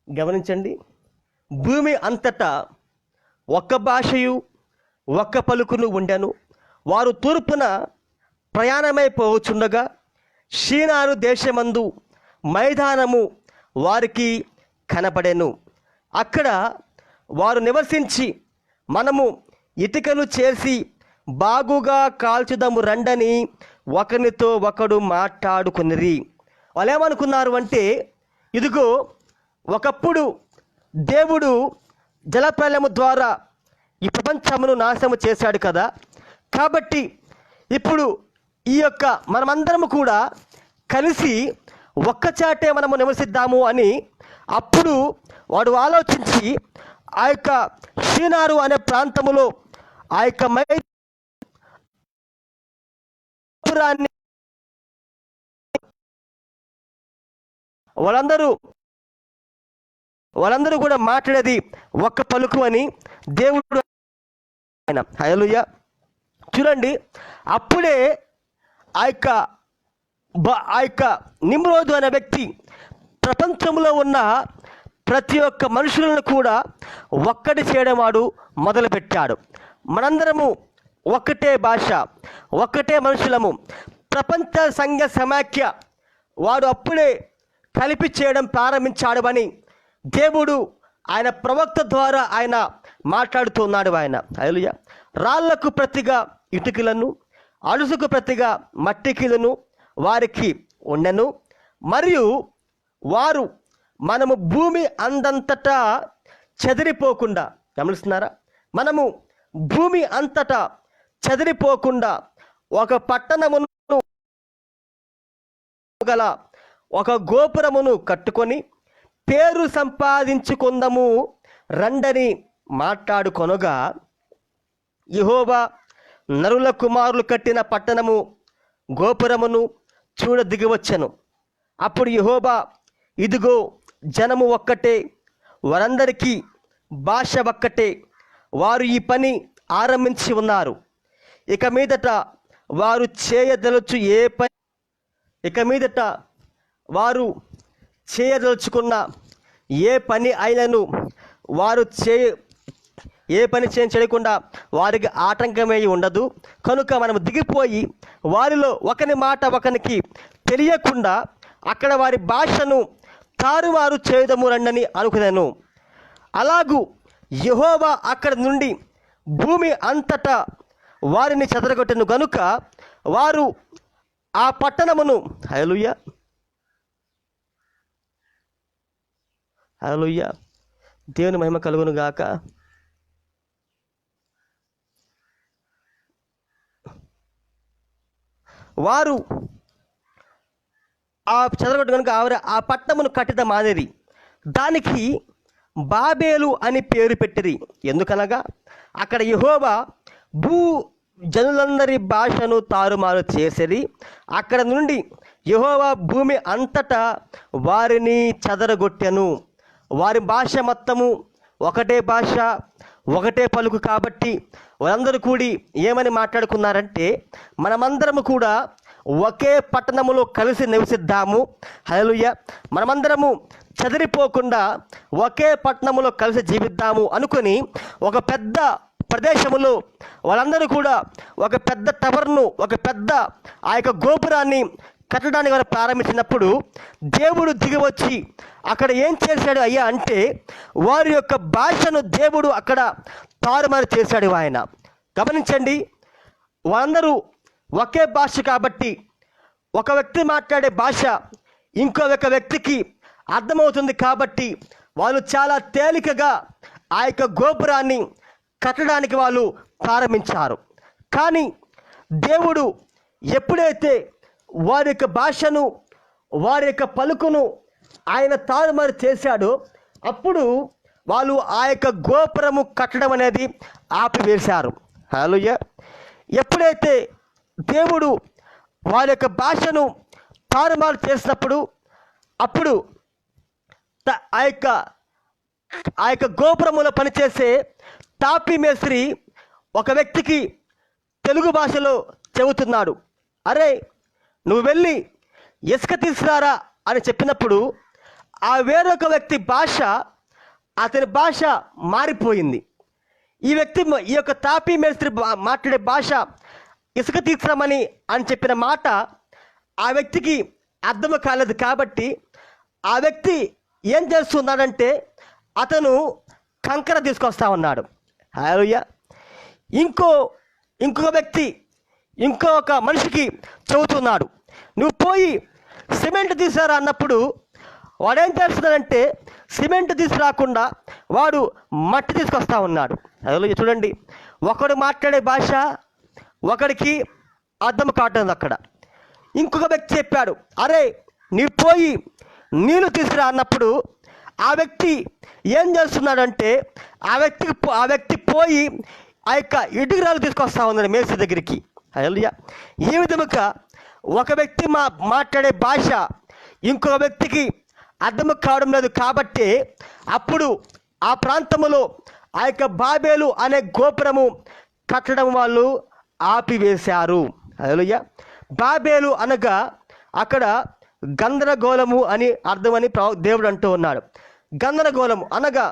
గమనించండి, భూమి అంతటా ఒక్క భాషయు ఒక్క పలుకును ఉండెను. వారు తూర్పున ప్రయాణమైపోవచ్చుండగా షీనారు దేశమందు మైదానము వారికి కనపడెను. అక్కడ వారు నివసించి, మనము ఇటుకలు చేసి బాగుగా కాల్చుదము రండని ఒకరితో ఒకడు మాట్లాడుకునిరి. వాళ్ళు ఏమనుకున్నారు అంటే, ఇదిగో ఒకప్పుడు దేవుడు జలప్రలయము ద్వారా ఈ ప్రపంచమును నాశనము చేశాడు కదా, కాబట్టి ఇప్పుడు ఈ యొక్క మనమందరము కూడా కలిసి ఒక్కచాటే మనము నివసిద్దాము అని అప్పుడు వాడు ఆలోచించి ఆ యొక్క షీనారు అనే ప్రాంతములో ఆ యొక్క మైపురాన్ని వాళ్ళందరూ కూడా మాట్లాడేది ఒక్క పలుకు అని దేవుడు ఆయన. హల్లెలూయా. చూడండి, అప్పుడే ఆ యొక్క నిమ్రోదు అనే వ్యక్తి ప్రపంచంలో ఉన్న ప్రతి ఒక్క మనుషులను కూడా ఒక్కటి చేయడం వాడు మొదలుపెట్టాడు. మనందరము ఒక్కటే భాష, ఒక్కటే మనుషులము, ప్రపంచ సంఘ సమాఖ్య వాడు అప్పుడే కలిపి చేయడం ప్రారంభించాడు అని దేవుడు ఆయన ప్రవక్త ద్వారా ఆయన మాట్లాడుతున్నాడు. ఆయన హల్లెలూయా. రాళ్లకు ప్రతిగా ఇటుకలను, అడుసుకు ప్రతిగా మట్టికిలను వారికి ఉండెను. మరియు వారు మనము భూమి అందంతటా చెదిరిపోకుండా, గమనిస్తున్నారా, మనము భూమి అంతటా చెదిరిపోకుండా ఒక పట్టణమును గల ఒక గోపురమును కట్టుకొని పేరు సంపాదించుకుందాము రండని మాట్లాడుకొనగా, యెహోవా నరుల కుమారులు కట్టిన పట్టణము గోపురమును చూడ దిగివచ్చెను. అప్పుడు యెహోవా, ఇదిగో జనము ఒక్కటే, వారందరికీ భాష ఒక్కటే, వారు ఈ పని ఆరంభించి ఉన్నారు. ఇక మీదట వారు చేయదలుచుకున్న ఏ పని అయినను వారు ఏ పని చేయకుండా వారికి ఆటంకమే ఉండదు. కనుక మనము దిగిపోయి వారిలో ఒకని మాట ఒకనికి తెలియకుండా అక్కడ వారి భాషను తారుమారు చేయదము రండని అనుకున్నాను. అలాగూ యెహోవా అక్కడ నుండి భూమి అంతటా వారిని చెదరగొట్టెను గనుక వారు ఆ పట్టణమును హల్లెలూయా హల్లెలూయా దేవుని మహిమ కలుగును గాక. వారు ఆ చెదరగొట్టు కనుక ఆ పట్టణమును కట్టిద మాదిరి దానికి బాబేలు అని పేరు పెట్టిరి. ఎందుకనగా అక్కడ యెహోవా జనులందరి భాషను తారుమారు చేసిరి. అక్కడ నుండి యెహోవా భూమి అంతటా వారిని చెదరగొట్టెను. వారి భాష మొత్తము ఒకటే భాష, ఒకటే పలుకు. కాబట్టి వాళ్ళందరూ కూడి ఏమని మాట్లాడుకున్నారంటే, మనమందరము కూడా ఒకే పట్టణములో కలిసి నివసిద్దాము. హల్లెలూయా. మనమందరము చెదిరిపోకుండా ఒకే పట్టణములో కలిసి జీవిద్దాము అనుకొని ఒక పెద్ద ప్రదేశములో వాళ్ళందరూ కూడా ఒక పెద్ద టవర్ను, ఒక పెద్ద ఆ యొక్క గోపురాన్ని కట్టడానికి వారు ప్రారంభించినప్పుడు దేవుడు దిగివచ్చి అక్కడ ఏం చేశాడు అయ్యా అంటే, వారి యొక్క భాషను దేవుడు అక్కడ తారుమారు చేశాడు ఆయన. గమనించండి, వాళ్ళందరూ ఒకే భాష కాబట్టి ఒక వ్యక్తి మాట్లాడే భాష ఇంకొక వ్యక్తికి అర్థమవుతుంది. కాబట్టి వాళ్ళు చాలా తేలికగా ఆ యొక్క గోపురాన్ని కట్టడానికి వాళ్ళు ప్రారంభించారు. కానీ దేవుడు ఎప్పుడైతే వారి యొక్క భాషను, వారి యొక్క పలుకును ఆయన తారుమారు చేశాడో అప్పుడు వాళ్ళు ఆ యొక్క గోపురము కట్టడం అనేది ఆపివేశారు. హల్లెలూయా. ఎప్పుడైతే దేవుడు వారి యొక్క భాషను తారుమారు చేసినప్పుడు అప్పుడు ఆ యొక్క గోపురములో పనిచేసే తాపి మేస్త్రి ఒక వ్యక్తికి తెలుగు భాషలో చెబుతున్నాడు, అరే నువ్వు వెళ్ళి ఇసుక తీసుకురారా అని చెప్పినప్పుడు ఆ వేరొక వ్యక్తి భాష, అతని భాష మారిపోయింది. ఈ యొక్క తాపీ మేస్త్రి మాట్లాడే భాష ఇసుక తీర్చమని అని చెప్పిన మాట ఆ వ్యక్తికి అర్థం కాలేదు. కాబట్టి ఆ వ్యక్తి ఏం చేస్తున్నాడంటే అతను కంకర తీసుకొస్తా ఉన్నాడు. హల్లెలూయా. ఇంకొక వ్యక్తి ఇంకొక మనిషికి చెబుతున్నాడు, నువ్వు పోయి సిమెంట్ తీసుకురా అన్నప్పుడు వాడు ఏం చేస్తున్నాడంటే సిమెంట్ తీసుకురాకుండా వాడు మట్టి తీసుకొస్తా ఉన్నాడు. హల్లెలూయా. చూడండి, ఒకడు మాట్లాడే భాష ఒకడికి అర్థం కావట్లేదు. అక్కడ ఇంకొక వ్యక్తి చెప్పాడు, అరే నీవు పోయి నీళ్ళు తీసుకురా అన్నప్పుడు ఆ వ్యక్తి ఏం చేస్తున్నాడంటే ఆ వ్యక్తి పోయి ఆ యొక్క ఇటుకరాలు తీసుకొస్తా ఉన్నాడు మేస్త్రి దగ్గరికి. హల్లెలూయా. ఈ విధముగా ఒక వ్యక్తి మాట్లాడే భాష ఇంకొక వ్యక్తికి అర్థం కావడం లేదు. కాబట్టి అప్పుడు ఆ ప్రాంతంలో ఆ యొక్క బాబేలు అనే గోపురము కట్టడం వాళ్ళు ఆపివేశారు. హల్లెలూయా. బాబేలు అనగా అక్కడ గందరగోళము అని అర్థమని దేవుడు అంటూ ఉన్నాడు. గందరగోళము అనగా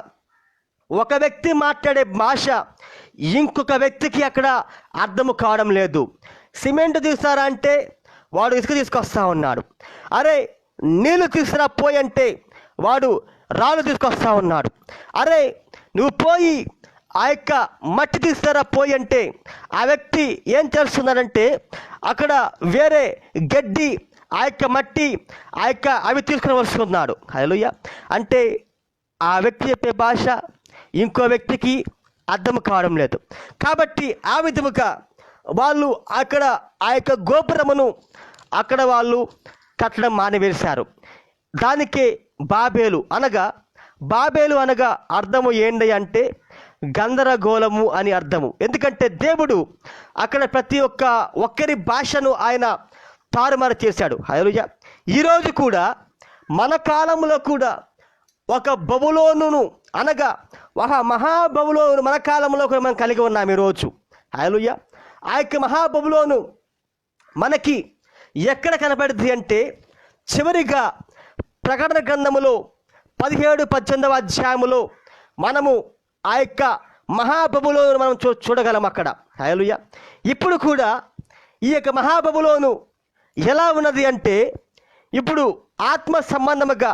ఒక వ్యక్తి మాట్లాడే భాష ఇంకొక వ్యక్తికి అక్కడ అర్థము కావడం లేదు. సిమెంట్ తీస్తారా అంటే వాడు ఇసుక తీసుకొస్తా ఉన్నాడు. అరే నీళ్ళు తీసుకురా పోయి అంటే వాడు రాళ్ళు తీసుకొస్తా ఉన్నాడు. అరే నువ్వు పోయి ఆ యొక్క మట్టి తీసుకురా పోయి అంటే ఆ వ్యక్తి ఏం చేస్తున్నాడంటే అక్కడ వేరే గడ్డి, ఆ యొక్క మట్టి, అవి తీసుకుని వస్తున్నాడు. హల్లెలూయా. అంటే ఆ వ్యక్తి చెప్పే భాష ఇంకో వ్యక్తికి అర్థం కావడం లేదు. కాబట్టి ఆ విధముగా వాళ్ళు అక్కడ ఆ యొక్క గోపురమును అక్కడ వాళ్ళు కట్టడం మానివేశారు. దానికే బాబేలు అనగా అర్థము ఏంటి అంటే గందరగోళము అని అర్థము. ఎందుకంటే దేవుడు అక్కడ ప్రతి ఒక్కరి భాషను ఆయన తారుమారు చేశాడు. హల్లెలూయా. ఈరోజు కూడా మన కాలంలో కూడా ఒక బబులోనును అనగా ఒక మహాబబులోను మన కాలంలో కూడా మనం కలిగి ఉన్నాం ఈరోజు. హల్లెలూయా. ఆ యొక్క మహాబబులోను మనకి ఎక్కడ కనపడుతుంది అంటే చివరిగా ప్రకటన గ్రంథములో 17-18 అధ్యాయములో మనము ఆ యొక్క మహాబబులోను మనం చూడగలం అక్కడ. హల్లెలూయా. ఇప్పుడు కూడా ఈ యొక్క మహాబబులోను ఎలా ఉన్నది అంటే ఇప్పుడు ఆత్మ సంబంధముగా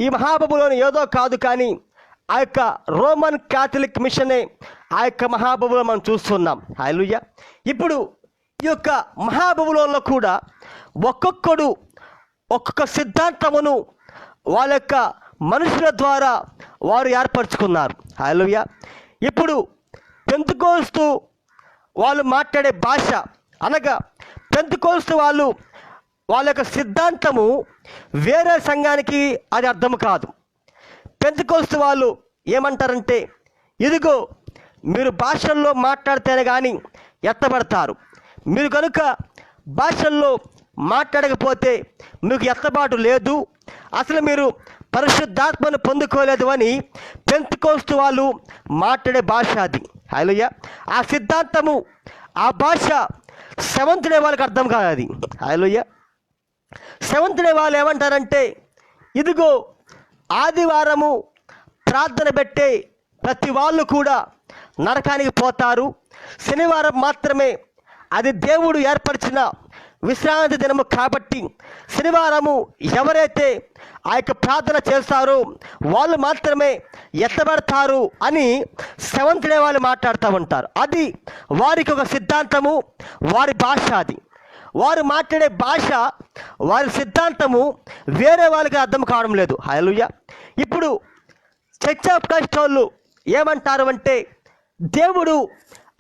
ఈ మహాబబులోను ఏదో కాదు, కానీ ఆ యొక్క రోమన్ క్యాథలిక్ మిషనే ఆ యొక్క మహాబబులో మనం చూస్తున్నాం. హల్లెలూయా. ఇప్పుడు ఈ యొక్క మహాబబులోన్లో కూడా ఒక్కొక్క సిద్ధాంతమును వాళ్ళ యొక్క మనుషుల ద్వారా వారు ఏర్పరచుకున్నారు. హల్లెలూయా. ఇప్పుడు పెంతెకోస్తు వాళ్ళు మాట్లాడే భాష అనగా పెంతెకోస్తు వాళ్ళ యొక్క సిద్ధాంతము వేరే సంఘానికి అది అర్థం కాదు. పెంతెకోస్తు వాళ్ళు ఏమంటారంటే ఇదిగో మీరు భాషల్లో మాట్లాడితేనే కానీ ఎత్తబడతారు, మీరు కనుక భాషల్లో మాట్లాడకపోతే మీకు ఎత్తబాటు లేదు, అసలు మీరు పరిశుద్ధాత్మను పొందుకోలేదు అని పెంతెకోస్తు వాళ్ళు మాట్లాడే భాష అది. హల్లెలూయా. ఆ సిద్ధాంతము ఆ భాష సెవెంత్ డే వాళ్ళకి అర్థం కాదు అది. హల్లెలూయా. సెవెంత్ డే వాళ్ళు ఏమంటారంటే ఇదిగో ఆదివారము ప్రార్థన పెట్టే ప్రతి వాళ్ళు కూడా నరకానికి పోతారు, శనివారం మాత్రమే అది దేవుడు ఏర్పరిచిన విశ్రాంతి దినము కాబట్టి శనివారము ఎవరైతే ఆ యొక్క ప్రార్థన చేస్తారో వాళ్ళు మాత్రమే ఎత్తబడతారు అని సెవెంత్ డే వాళ్ళు మాట్లాడుతూ ఉంటారు. అది వారికి ఒక సిద్ధాంతము, వారి భాష అది. వారు మాట్లాడే భాష, వారి సిద్ధాంతము వేరే వాళ్ళకి అర్థం కావడం లేదు. హల్లెలూయా. ఇప్పుడు చర్చ్ ఆఫ్ క్రైస్ట్ వాళ్ళు ఏమంటారు అంటే దేవుడు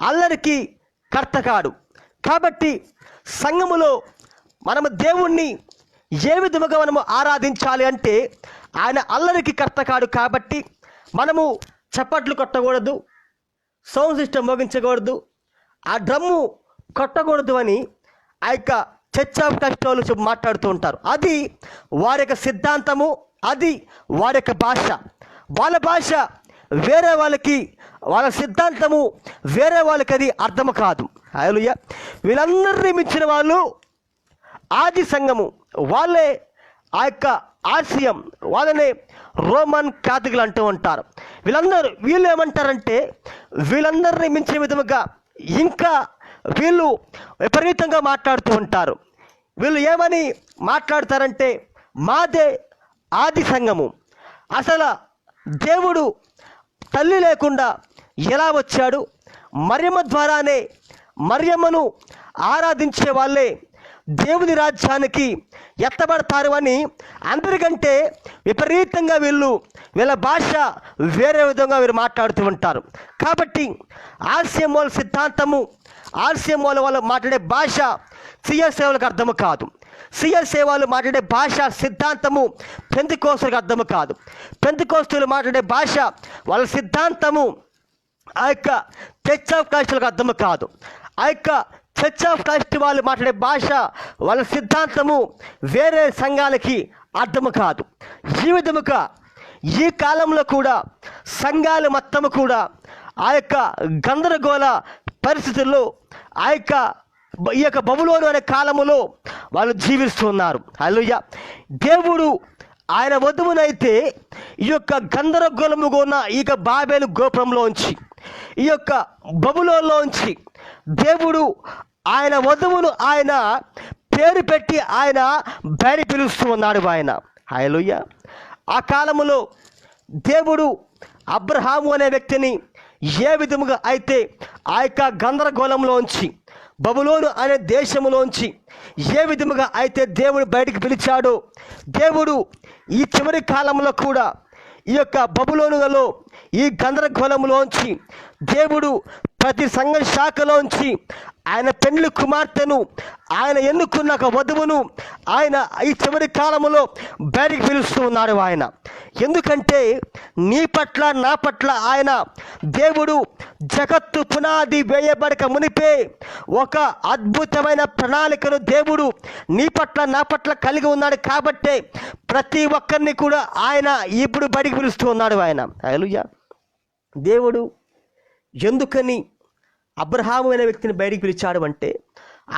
అల్లరికి కర్త కాడు, కాబట్టి సంఘములో మనము దేవుణ్ణి ఏ విధముగా మనము ఆరాధించాలి అంటే ఆయన అల్లరికి కర్త కాడు, కాబట్టి మనము చప్పట్లు కొట్టకూడదు, సౌండ్ సిస్టమ్ మోగించకూడదు, ఆ డ్రమ్ము కొట్టకూడదు అని ఆ యొక్క చర్చ్ ఆఫ్ క్రైస్ట్ వాళ్ళు మాట్లాడుతూ ఉంటారు. అది వారి యొక్క సిద్ధాంతము, అది వారి యొక్క భాష. వాళ్ళ భాష వేరే వాళ్ళకి, వాళ్ళ సిద్ధాంతము వేరే వాళ్ళకి అది అర్థము కాదు. హల్లెలూయా. వీళ్ళందరినీ మించిన వాళ్ళు ఆది సంఘము వాళ్ళే ఆ యొక్క ఆసియం, వాళ్ళని రోమన్ క్యాథలిక్లు అంటూ ఉంటారు. వీళ్ళు ఏమంటారంటే వీళ్ళందరినీ మించే విధముగా ఇంకా వీళ్ళు విపరీతంగా మాట్లాడుతూ ఉంటారు. వీళ్ళు ఏమని మాట్లాడతారంటే మాదే ఆది సంఘము, అసలు దేవుడు తల్లి లేకుండా ఎలా వచ్చాడు, మరియమ్మ ద్వారానే, మరియమ్మను ఆరాధించే వాళ్ళే దేవుని రాజ్యానికి ఎత్తబడతారు అని అందరికంటే విపరీతంగా వీళ్ళ భాష వేరే విధంగా వీరు మాట్లాడుతూ ఉంటారు. కాబట్టి ఆర్సీఎం వాళ్ళ సిద్ధాంతము, ఆర్సీఎం వాళ్ళు మాట్లాడే భాష సిఎస్ఐ వాళ్ళకి అర్థము కాదు. సిఎస్ఐ వాళ్ళు మాట్లాడే భాష సిద్ధాంతము పెంతెకోస్తులకు అర్థము కాదు. పెంతెకోస్తులు మాట్లాడే భాష వాళ్ళ సిద్ధాంతము ఆ యొక్క చర్చ్ ఆఫ్ క్రైస్ట్లకు అర్థము కాదు. ఆ యొక్క చర్చ్ ఆఫ్ క్రైస్ట్ వాళ్ళు మాట్లాడే భాష వాళ్ళ సిద్ధాంతము వేరే సంఘాలకి అర్థము కాదు. ఈ విధముగా ఈ కాలంలో కూడా సంఘాలు మొత్తము కూడా ఆ యొక్క గందరగోళ పరిస్థితుల్లో ఈ యొక్క బబులోను అనే కాలములో వాళ్ళు జీవిస్తున్నారు. హల్లెలూయా. దేవుడు ఆయన వధువునైతే ఈ యొక్క గందరగోళముగా ఉన్న ఈ యొక్క బాబేలు గోపురంలోంచి, ఈ యొక్క బబులోనులోంచి దేవుడు ఆయన వధువును ఆయన పేరు పెట్టి ఆయన బయట పిలుస్తూ ఉన్నాడు ఆయన. హల్లెలూయా. ఆ కాలములో దేవుడు అబ్రహాము అనే వ్యక్తిని ఏ విధముగా అయితే ఆ యొక్క గందరగోళంలోంచి, బబులోను అనే దేశంలోంచి ఏ విధముగా అయితే దేవుడు బయటికి పిలిచాడో, దేవుడు ఈ చివరి కాలంలో కూడా ఈ యొక్క బబులోనులలో ఈ గందరగోళంలోంచి దేవుడు ప్రతి సంఘ శాఖలోంచి ఆయన పెండ్లి కుమార్తెను, ఆయన ఎన్నుకున్న ఒక వధువును ఆయన ఈ చివరి కాలంలో బయటికి పిలుస్తూ ఉన్నాడు ఆయన. ఎందుకంటే నీ పట్ల నా పట్ల ఆయన దేవుడు జగత్తు పునాది వేయబడక మునిపే ఒక అద్భుతమైన ప్రణాళికను దేవుడు నీ పట్ల నా పట్ల కలిగి ఉన్నాడు. కాబట్టే ప్రతి ఒక్కరిని కూడా ఆయన ఇప్పుడు బయటికి పిలుస్తూ ఉన్నాడు ఆయన. హల్లెలూయా. దేవుడు ఎందుకని అబ్రహాము అనే వ్యక్తిని బయటికి పిలిచాడు అంటే,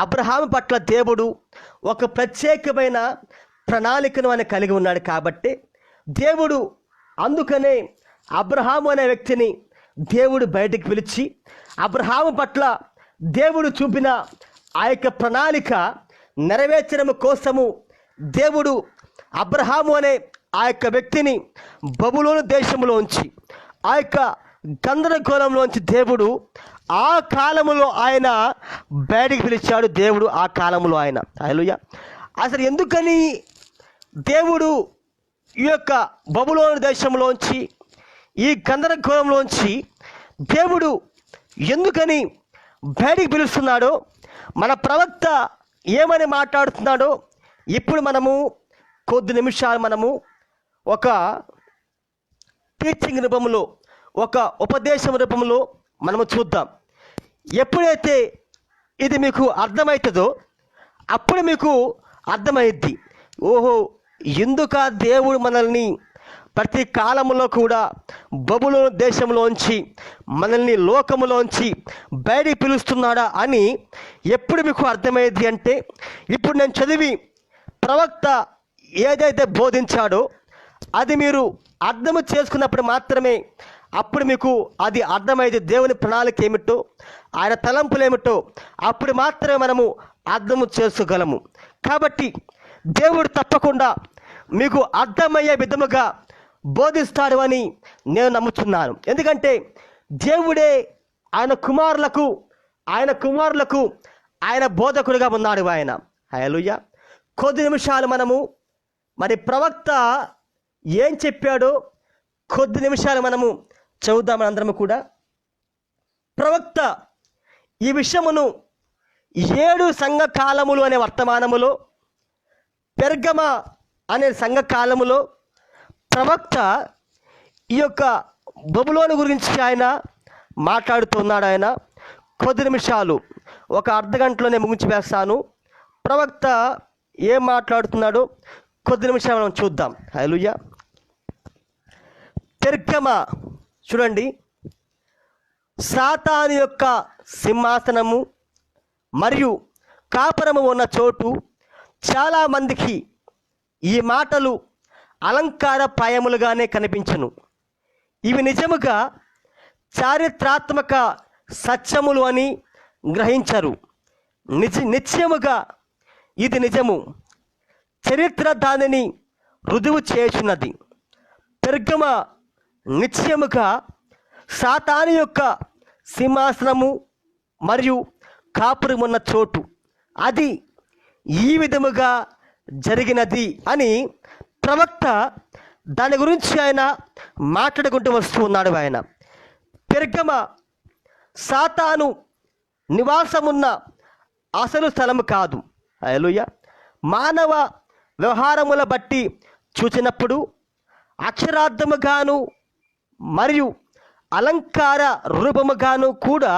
అబ్రహాము పట్ల దేవుడు ఒక ప్రత్యేకమైన ప్రణాళికను ఆయన కలిగి ఉన్నాడు. కాబట్టి దేవుడు అందుకనే అబ్రహాము అనే వ్యక్తిని దేవుడు బయటికి పిలిచి అబ్రహాము పట్ల దేవుడు చూపిన ఆ యొక్క ప్రణాళిక నెరవేర్చడం కోసము దేవుడు అబ్రహాము అనే ఆ యొక్క వ్యక్తిని బబులోను దేశంలోంచి, ఆ యొక్క గందరగోళంలోంచి దేవుడు ఆ కాలములో ఆయన బయటికి పిలిచాడు. దేవుడు ఆ కాలంలో ఆయన. హల్లెలూయా. అసలు ఎందుకని దేవుడు ఈ యొక్క బబులోను దేశంలోంచి, ఈ గందరగోళంలోంచి దేవుడు ఎందుకని బయటికి పిలుస్తున్నాడో, మన ప్రవక్త ఏమని మాట్లాడుతున్నాడో ఇప్పుడు మనము కొద్ది నిమిషాలు మనము ఒక టీచింగ్ రూపంలో, ఒక ఉపదేశం రూపంలో మనము చూద్దాం. ఎప్పుడైతే ఇది మీకు అర్థమవుతుందో అప్పుడు మీకు అర్థమైద్ది, ఓహో ఎందుక దేవుడు మనల్ని ప్రతి కాలంలో కూడా బబులోను దేశంలోంచి, మనల్ని లోకములోంచి బయటికి పిలుస్తున్నాడా అని ఎప్పుడు మీకు అర్థమయ్యేది అంటే, ఇప్పుడు నేను చదివి ప్రవక్త ఏదైతే బోధించాడో అది మీరు అర్థము చేసుకున్నప్పుడు మాత్రమే అప్పుడు మీకు అది అర్థమైంది. దేవుని ప్రణాళిక ఏమిటో, ఆయన తలంపులు ఏమిటో అప్పుడు మాత్రమే మనము అర్థము చేసుకోగలము. కాబట్టి దేవుడు తప్పకుండా మీకు అర్థమయ్యే విధముగా బోధిస్తాడు అని నేను నమ్ముతున్నాను. ఎందుకంటే దేవుడే ఆయన కుమారులకు ఆయన బోధకుడిగా ఉన్నాడు ఆయన. హల్లెలూయా. కొద్ది నిమిషాలు మనము మరి ప్రవక్త ఏం చెప్పాడో కొద్ది నిమిషాలు మనము చదువుదామని అందరము కూడా. ప్రవక్త ఈ విషయమును 7 సంఘకాలములు అనే వర్తమానములో, పెర్గమ అనే సంఘకాలములో ప్రవక్త ఈ యొక్క బబులోను గురించి ఆయన మాట్లాడుతున్నాడు. ఆయన కొద్ది నిమిషాలు, ఒక అర్ధ గంటలోనే ముగించి వేస్తాను. ప్రవక్త ఏం మాట్లాడుతున్నాడో కొద్ది నిమిషాలు మనం చూద్దాం. హల్లెలూయా. పెర్గమ చూడండి, సాతాను యొక్క సింహాసనము మరియు కాపురము ఉన్న చోటు, చాలామందికి ఈ మాటలు అలంకార ప్రాయములుగానే కనిపించును. ఇవి నిజముగా చారిత్రాత్మక సత్యములు అని గ్రహించరు. నిశ్చయముగా ఇది నిజము. చరిత్ర దానిని రుజువు చేయుచున్నది. పెర్గమ నిశ్చయముగా సాతాను యొక్క సింహాసనము మరియు కాపురమున్న చోటు. అది ఈ విధముగా జరిగినది అని ప్రవక్త దాని గురించి ఆయన మాట్లాడుకుంటూ వస్తూ ఉన్నాడు. ఆయన పెర్గమ సాతాను నివాసమున్న అసలు స్థలము కాదు. హల్లెలూయా. మానవ వ్యవహారముల బట్టి చూచినప్పుడు అక్షరార్థముగాను మరియు అలంకార రూపముగాను కూడా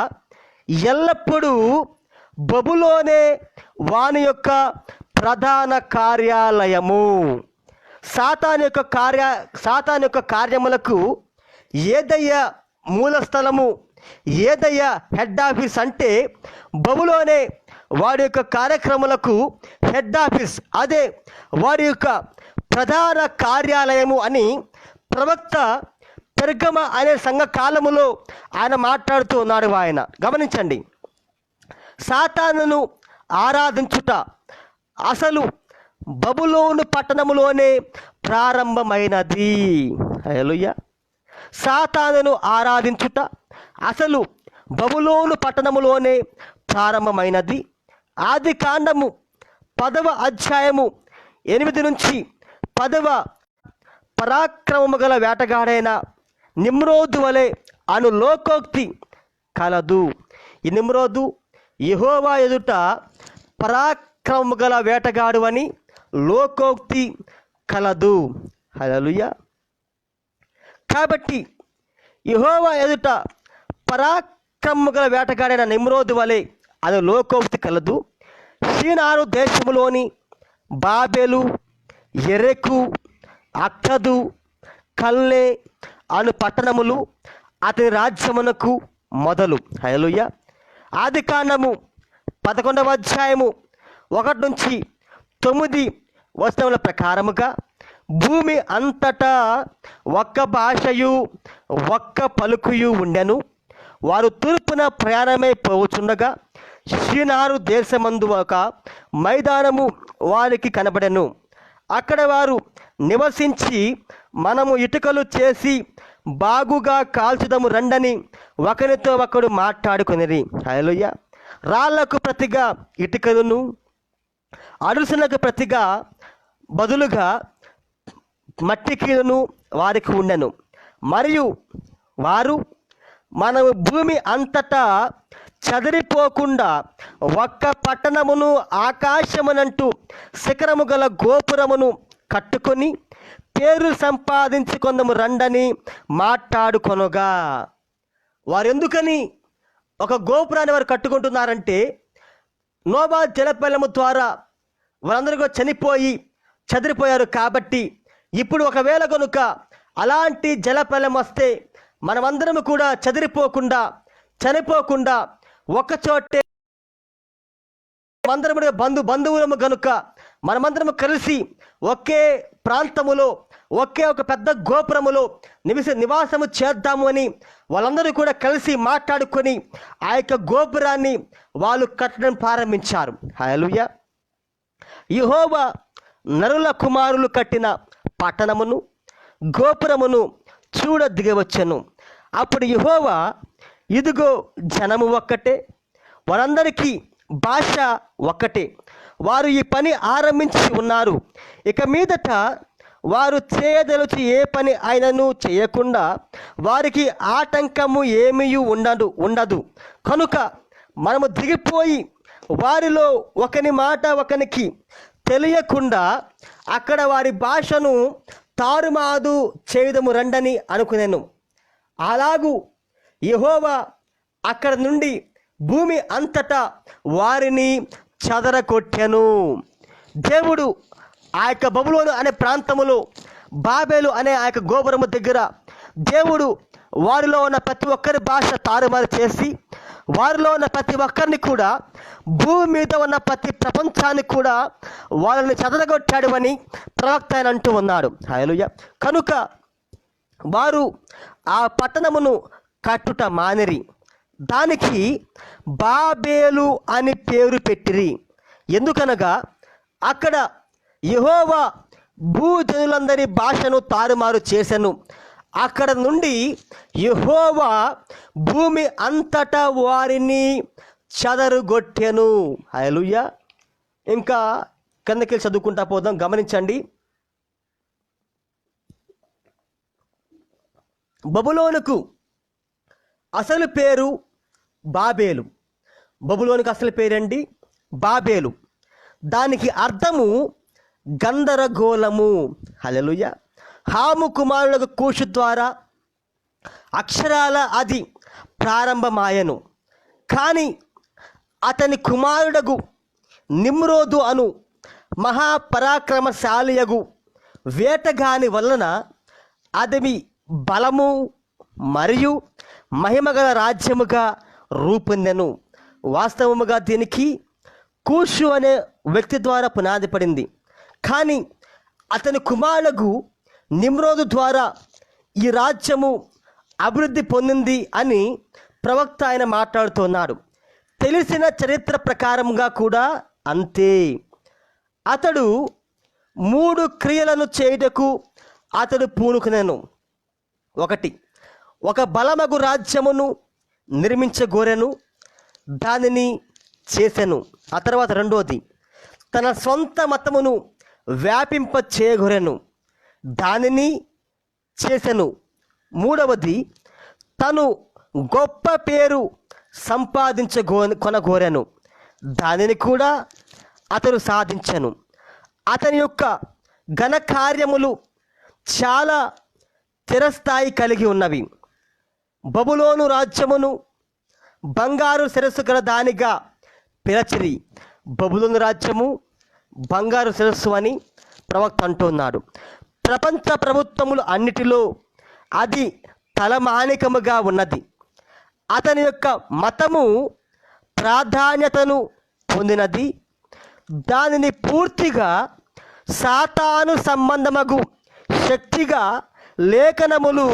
ఎల్లప్పుడూ బబులోనే వాని యొక్క ప్రధాన కార్యాలయము. సాతాను యొక్క కార్యములకు ఏదయ్యా మూల స్థలము, ఏదయ్యా హెడ్ ఆఫీస్ అంటే బబులోనే వాడి యొక్క కార్యక్రమాలకు హెడ్ ఆఫీస్, అదే వారి యొక్క ప్రధాన కార్యాలయము అని ప్రవక్త పెర్గమ అనే సంఘ కాలములో ఆయన మాట్లాడుతూ ఉన్నాడు. ఆయన గమనించండి, సాతానును ఆరాధించుట అసలు బబులోను పట్టణములోనే ప్రారంభమైనది. హల్లెలూయా. సాతానును ఆరాధించుట అసలు బబులోను పట్టణములోనే ప్రారంభమైనది. ఆది కాండము 10వ అధ్యాయము 8 నుంచి 10వ పరాక్రమము గల వేటగాడైన నిమ్రోదు వలె అను లోకోక్తి కలదు. ఈ నిమ్రోదు యెహోవా ఎదుట పరాక్రమము గల వేటగాడు అని లోకోక్తి కలదు. హల్లెలూయా. కాబట్టి యెహోవా ఎదుట పరాక్రమము గల వేటగాడైన నిమ్రోదు వలె అది లోకోక్తి కలదు. షీనారు దేశములోని బాబెలు, ఎరెకు, అక్కదు, కల్లే అను పట్టణములు అతని రాజ్యమునకు మొదలు. హల్లెలూయా. ఆది కాండము 11వ అధ్యాయము 1 నుంచి 9 వచనముల ప్రకారముగా భూమి అంతటా ఒక్క భాషయు ఒక్క పలుకుయు ఉండెను. వారు తూర్పున ప్రయాణమై పోవచుండగా షీనారు దేశమందు ఒక మైదానము వారికి కనబడెను. అక్కడ వారు నివసించి మనము ఇటుకలు చేసి బాగుగా కాల్చుదము రండని ఒకరితో ఒకడు మాట్లాడుకొనిరి. హల్లెలూయా. రాళ్లకు ప్రతిగా ఇటుకలను, అరుసులకు ప్రతిగా బదులుగా మట్టికీలను వారికి ఉండెను. మరియు వారు మనము భూమి అంతటా చదిరిపోకుండా ఒక్క పట్టణమును ఆకాశమునంటూ శిఖరము గల గోపురమును కట్టుకొని పేరు సంపాదించుకొందము రండని మాట్లాడుకొనగా. వారు ఎందుకని ఒక గోపురాన్ని వారు కట్టుకుంటున్నారంటే నోవా జలప్రలయము ద్వారా వారందరూ చదిరిపోయారు కాబట్టి ఇప్పుడు ఒకవేళ కనుక అలాంటి జలప్రలయం వస్తే మనమందరము కూడా చనిపోకుండా ఒకచోటే మనమందరము బంధువులము గనుక మనమందరము కలిసి ఒకే ప్రాంతములో ఒకే ఒక పెద్ద గోపురములో నివాసము చేద్దాము అని వాళ్ళందరూ కూడా కలిసి మాట్లాడుకొని ఆ యొక్క గోపురాన్ని వాళ్ళు కట్టడం ప్రారంభించారు. హల్లెలూయా. యెహోవా నరుల కుమారులు కట్టిన పట్టణమును గోపురమును చూడ దిగవచ్చెను. అప్పుడు యెహోవా, ఇదిగో జనము ఒక్కటే, వారందరికీ భాష ఒక్కటే, వారు ఈ పని ఆరంభించి ఉన్నారు. ఇక మీదట వారు చేయదలుచి ఏ పని అయినను చేయకుండా వారికి ఆటంకము ఏమీ ఉండదు. కనుక మనము దిగిపోయి వారిలో ఒకని మాట ఒకనికి తెలియకుండా అక్కడ వారి భాషను తారుమారు చేయదము రండని అనుకునేను. అలాగూ యెహోవా అక్కడ నుండి భూమి అంతటా వారిని చెదరగొట్టెను. దేవుడు ఆ యొక్క బబులోను అనే ప్రాంతములో బాబేలు అనే ఆ యొక్క గోపురము దగ్గర దేవుడు వారిలో ఉన్న ప్రతి ఒక్కరి భాష తారుమారు చేసి వారిలో ఉన్న ప్రతి ఒక్కరిని కూడా, భూమి మీద ఉన్న ప్రతి ప్రపంచాన్ని కూడా వాళ్ళని చెదరగొట్టాడు అని ప్రవక్త ఆయన అంటూ ఉన్నాడు. హల్లెలూయా. కనుక వారు ఆ పట్టణమును కట్టుట మానిరి, దానికి బాబేలు అని పేరు పెట్టిరి. ఎందుకనగా అక్కడ యెహోవా భూజనులందరి భాషను తారుమారు చేసెను. అక్కడ నుండి యెహోవా భూమి అంతటా వారిని చెదరుగొట్టెను. హల్లెలూయా. ఇంకా కిందకి చదువుకుంటా పోదాం, గమనించండి. బబులోనుకు అసలు పేరు బాబేలు. బబులోనుకు అసలు పేరండి బాబేలు. దానికి అర్థము గందరగోళము. హల్లెలూయా. హాము కుమారులకు కూషు ద్వారా అక్షరాల అది ప్రారంభమాయను. కానీ అతని కుమారుడగు నిమ్రోదు అను మహాపరాక్రమశాలియగు వేటగాని వలన అదమి బలము మరియు మహిమగల రాజ్యముగా రూపొందెను. వాస్తవముగా దీనికి కూషు అనే వ్యక్తి ద్వారా పునాది పడింది. కానీ అతని కుమారులకు నిమ్రోదు ద్వారా ఈ రాజ్యము అభివృద్ధి పొందింది అని ప్రవక్త ఆయన మాట్లాడుతున్నాడు. తెలిసిన చరిత్ర ప్రకారంగా కూడా అంతే. అతడు 3 క్రియలను చేయుటకు అతడు పూనుకునెను. 1, ఒక బలమగు రాజ్యమును నిర్మించగోరెను, దానిని చేసెను. ఆ తర్వాత 2, తన సొంత మతమును వ్యాపింప చేయగోరెను, దానిని చేసెను. 3, తను గొప్ప పేరు కొనగోరెను, దానిని కూడా అతడు సాధించెను. అతని యొక్క ఘనకార్యములు చాలా చిరస్థాయి కలిగి ఉన్నవి. బబులోను రాజ్యమును బంగారు శిరస్సు గల దానిగా పిలచిరి. బబులోను రాజ్యము బంగారు శిరస్సు అని ప్రవక్త అంటున్నాడు. ప్రపంచ ప్రభుత్వములు అన్నిటిలో అది తలమానికముగా ఉన్నది. అతని యొక్క మతము ప్రాధాన్యతను పొందినది. దానిని పూర్తిగా సాతాను సంబంధమగు శక్తిగా లేఖనములు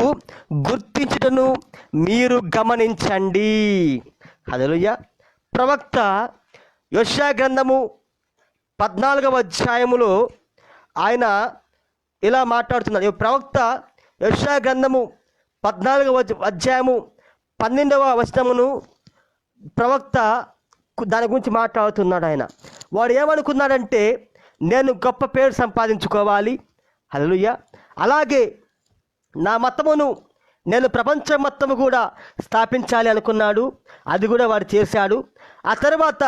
గుర్తించుటను మీరు గమనించండి. హల్లెలూయా. ప్రవక్త యెషయా గ్రంథము 14వ అధ్యాయములో ఆయన ఇలా మాట్లాడుతున్నాడు. ప్రవక్త యెషయా గ్రంథము 14వ అధ్యాయము 12వ వచనమును ప్రవక్త దాని గురించి మాట్లాడుతున్నాడు. వాడు ఏమనుకున్నాడంటే, నేను గొప్ప పేరు సంపాదించుకోవాలి. హల్లెలూయా. అలాగే నా మతమును నేను ప్రపంచం మొత్తము కూడా స్థాపించాలి అనుకున్నాడు. అది కూడా వాడు చేశాడు. ఆ తర్వాత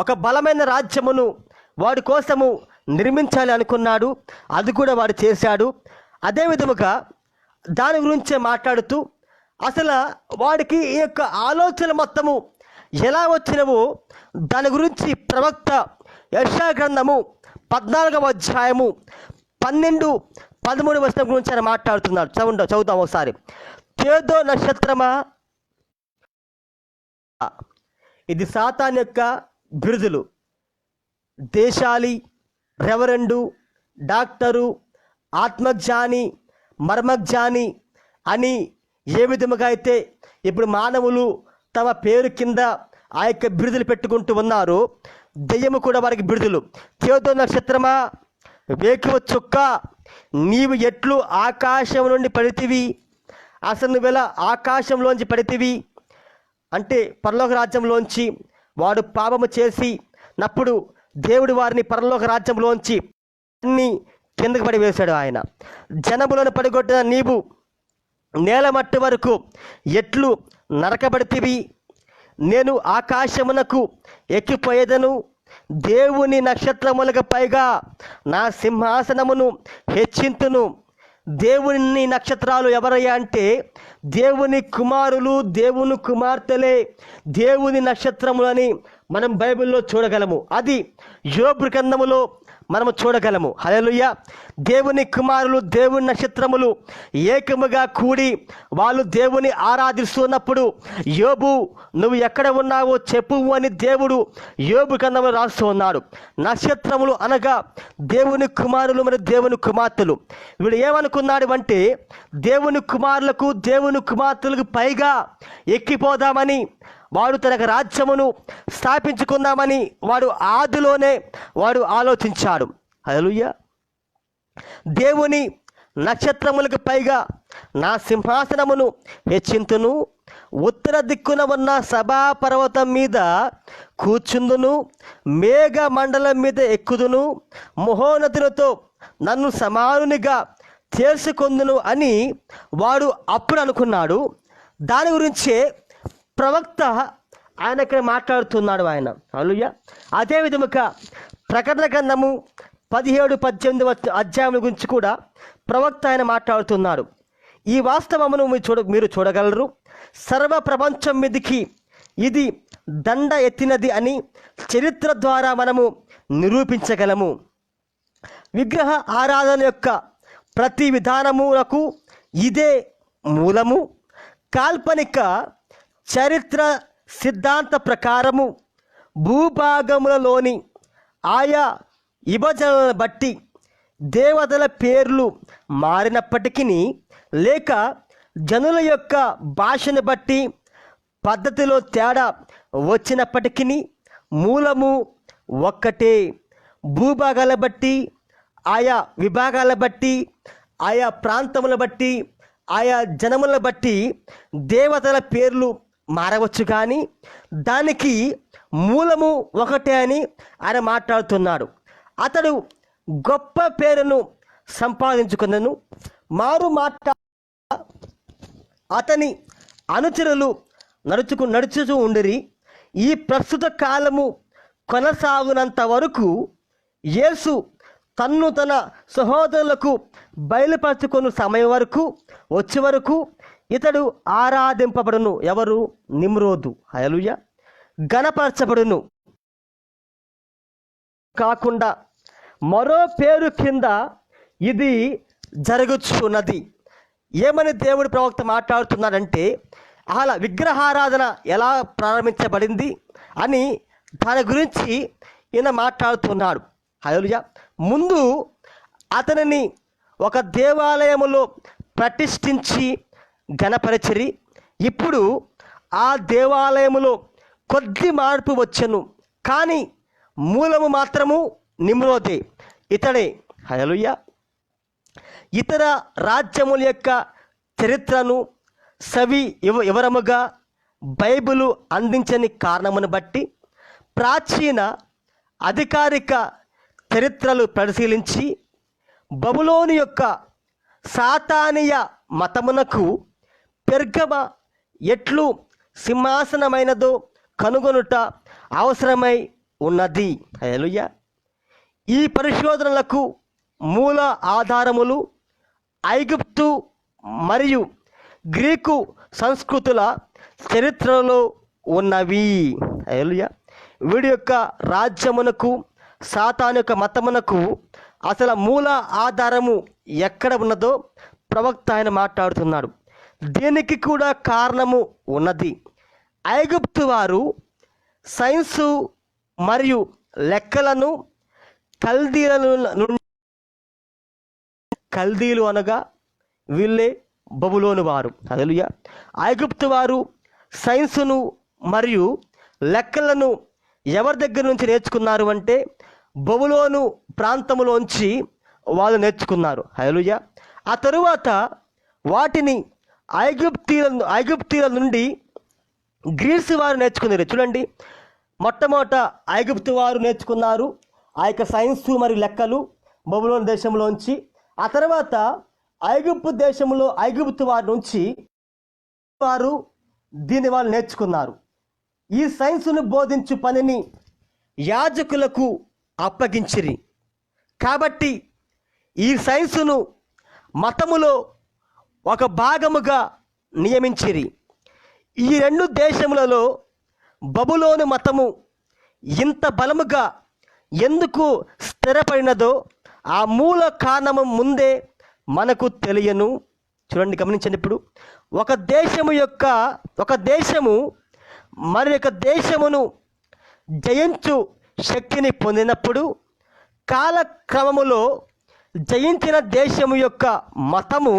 ఒక బలమైన రాజ్యమును వాడి కోసము నిర్మించాలి అనుకున్నాడు. అది కూడా వాడు చేశాడు. అదే విధముగా దాని గురించే మాట్లాడుతూ అసలు వాడికి ఈ యొక్క ఆలోచన మొత్తము ఎలా వచ్చినవో దాని గురించి ప్రవక్త యెషయా గ్రంథము 14వ అధ్యాయము 12, 13 వచనం గురించి ఆయన మాట్లాడుతున్నాడు. చదువుతాం ఒకసారి. తేదో నక్షత్రమా, ఇది సాతాన్ యొక్క బిరుదులు. దేశాలి, రెవరెండు, డాక్టరు, ఆత్మజ్ఞాని, మర్మజ్ఞాని అని ఏ విధముగా అయితే ఇప్పుడు మానవులు తమ పేరు కింద ఆ యొక్క బిరుదులు పెట్టుకుంటూ ఉన్నారు, దెయ్యము కూడా వారికి బిరుదులు. తేదో నక్షత్రమా, వేకువ చుక్క, నీవు ఎట్లు ఆకాశం నుండి పడితివి? అసలు నువ్వెలా ఆకాశంలోంచి పడితివి అంటే పరలోక రాజ్యంలోంచి వాడు పాపము చేసి నప్పుడు దేవుడు వారిని పరలోక రాజ్యంలోంచి అన్ని కిందకు పడి వేశాడు. ఆయన జనములను పడిగొట్టిన నీవు నేల మట్టి వరకు ఎట్లు నరకబడితివి? నేను ఆకాశమునకు ఎక్కిపోయేదను, దేవుని నక్షత్రములకు పైగా నా సింహాసనమును హెచ్చింతును. దేవుని నక్షత్రాలు ఎవరయ్యా అంటే దేవుని కుమారులు, దేవుని కుమార్తెలే దేవుని నక్షత్రములని మనం బైబిల్లో చూడగలము. అది యోబు గ్రంథములో మనము చూడగలము. హల్లెలూయా. దేవుని కుమారులు, దేవుని నక్షత్రములు ఏకముగా కూడి వాళ్ళు దేవుని ఆరాధిస్తున్నప్పుడు, యోబు నువ్వు ఎక్కడ ఉన్నావో చెప్పు అని దేవుడు యోబు గ్రంథంలో రాస్తూ ఉన్నాడు. నక్షత్రములు అనగా దేవుని కుమారులు మరియు దేవుని కుమార్తెలు. వీడు ఏమనుకున్నాడు అంటే దేవుని కుమారులకు దేవుని కుమార్తెలకు పైగా ఎక్కిపోదామని, వాడు తనకు రాజ్యమును స్థాపించుకుందామని వాడు ఆలోచించాడు. హల్లెలూయా. దేవుని నక్షత్రములకు పైగా నా సింహాసనమును హెచ్చింతును, ఉత్తర దిక్కున ఉన్న సభాపర్వతం మీద కూర్చుందును, మేఘ మండలం మీద ఎక్కుదును, మహోన్నతులతో నన్ను సమానునిగా చేసుకొందును అని వాడు అప్పుడు అనుకున్నాడు. దాని గురించే ప్రవక్త ఆయన ఇక్కడ మాట్లాడుతున్నాడు. హల్లెలూయా. అదే విధముగా ప్రకటన గ్రంథము 17-18 అధ్యాయం గురించి కూడా ప్రవక్త ఆయన మాట్లాడుతున్నాడు. ఈ వాస్తవమును మీరు చూడగలరు. సర్వ ప్రపంచం మీదికి ఇది దండ ఎత్తినది అని చరిత్ర ద్వారా మనము నిరూపించగలము. విగ్రహ ఆరాధన యొక్క ప్రతి విధానములకు ఇదే మూలము. కాల్పనిక చరిత్ర సిద్ధాంత ప్రకారము భూభాగములలోని ఆయా విభజనలను బట్టి దేవతల పేర్లు మారినప్పటికీ, లేక జనుల యొక్క భాషను బట్టి పద్ధతిలో తేడా వచ్చినప్పటికీ మూలము ఒక్కటే. భూభాగాల బట్టి, ఆయా విభాగాల బట్టి, ఆయా ప్రాంతముల బట్టి, ఆయా జనముల బట్టి దేవతల పేర్లు మారవచ్చు, కానీ దానికి మూలము ఒకటే అని ఆయన మాట్లాడుతున్నాడు. అతడు గొప్ప పేరును సంపాదించుకున్నను. మారు మాట అతని అనుచరులు నడుచుతూ ఉండిరి. ఈ ప్రస్తుత కాలము కొనసాగునంత వరకు యేసు తన్ను తన సహోదరులకు బయలుపరచుకున్న సమయం వచ్చే వరకు ఇతడు ఆరాధింపబడును. ఎవరు? నిమ్రోదు. హల్లెలూయా. గణపరచబడును. కాకుండా మరో పేరు కింద ఇది జరుగుచున్నది. ఏమని దేవుడి ప్రవక్త మాట్లాడుతున్నాడంటే, అలా విగ్రహారాధన ఎలా ప్రారంభించబడింది అని దాని గురించి ఈయన మాట్లాడుతున్నాడు. హల్లెలూయా. ముందు అతనిని ఒక దేవాలయములో ప్రతిష్ఠించి ఘనపరచిరి. ఇప్పుడు ఆ దేవాలయములో కొద్ది మార్పు వచ్చెను, కానీ మూలము మాత్రము నిమ్రోదే, ఇతడే. హల్లెలూయా. ఇతర రాజ్యముల యొక్క చరిత్రను వివరముగా బైబిలు అందించని కారణమును బట్టి ప్రాచీన అధికారిక చరిత్రలు పరిశీలించి బబులోను యొక్క సాతానీయ మతమునకు పెర్గమ ఎట్లు సింహాసనమైనదో కనుగొనుట అవసరమై ఉన్నది. హల్లెలూయా. ఈ పరిశోధనలకు మూల ఆధారములు ఐగుప్తు మరియు గ్రీకు సంస్కృతుల చరిత్రలో ఉన్నవి. హల్లెలూయా. వీడి యొక్క రాజ్యమునకు సాతాను యొక్క మతమునకు అసలు మూల ఆధారము ఎక్కడ ఉన్నదో ప్రవక్త ఆయన మాట్లాడుతున్నాడు. దీనికి కూడా కారణము ఉన్నది. ఐగుప్తు వారు సైన్సు మరియు లెక్కలను కల్దీలు అనగా వీళ్ళే బబులోను వారు. హల్లెలూయా. ఐగుప్తు వారు సైన్సును మరియు లెక్కలను ఎవరి దగ్గర నుంచి నేర్చుకున్నారు అంటే బబులోను ప్రాంతంలోంచి వాళ్ళు నేర్చుకున్నారు. హల్లెలూయా. ఆ తరువాత వాటిని ఐగుప్తీల నుండి గ్రీసు వారు నేర్చుకున్నారు. చూడండి, మొట్టమొదట ఐగుప్తు వారు నేర్చుకున్నారు ఆ యొక్క సైన్సు మరియు లెక్కలు బబులోను దేశంలోంచి. ఆ తర్వాత ఐగుప్తు వారి నుంచి వారు దీన్ని వాళ్ళు నేర్చుకున్నారు. ఈ సైన్సును బోధించు పనిని యాజకులకు అప్పగించిరి. కాబట్టి ఈ సైన్సును మతములో ఒక భాగముగా నియమించిరి. ఈ రెండు దేశములలో బబులోను మతము ఇంత బలముగా ఎందుకు స్థిరపడినదో ఆ మూల కారణము ముందే మనకు తెలియను. చూడండి, గమనించండి. ఇప్పుడు ఒక దేశము మరి ఒక దేశమును జయించు శక్తిని పొందినప్పుడు కాలక్రమములో జయించిన దేశము యొక్క మతము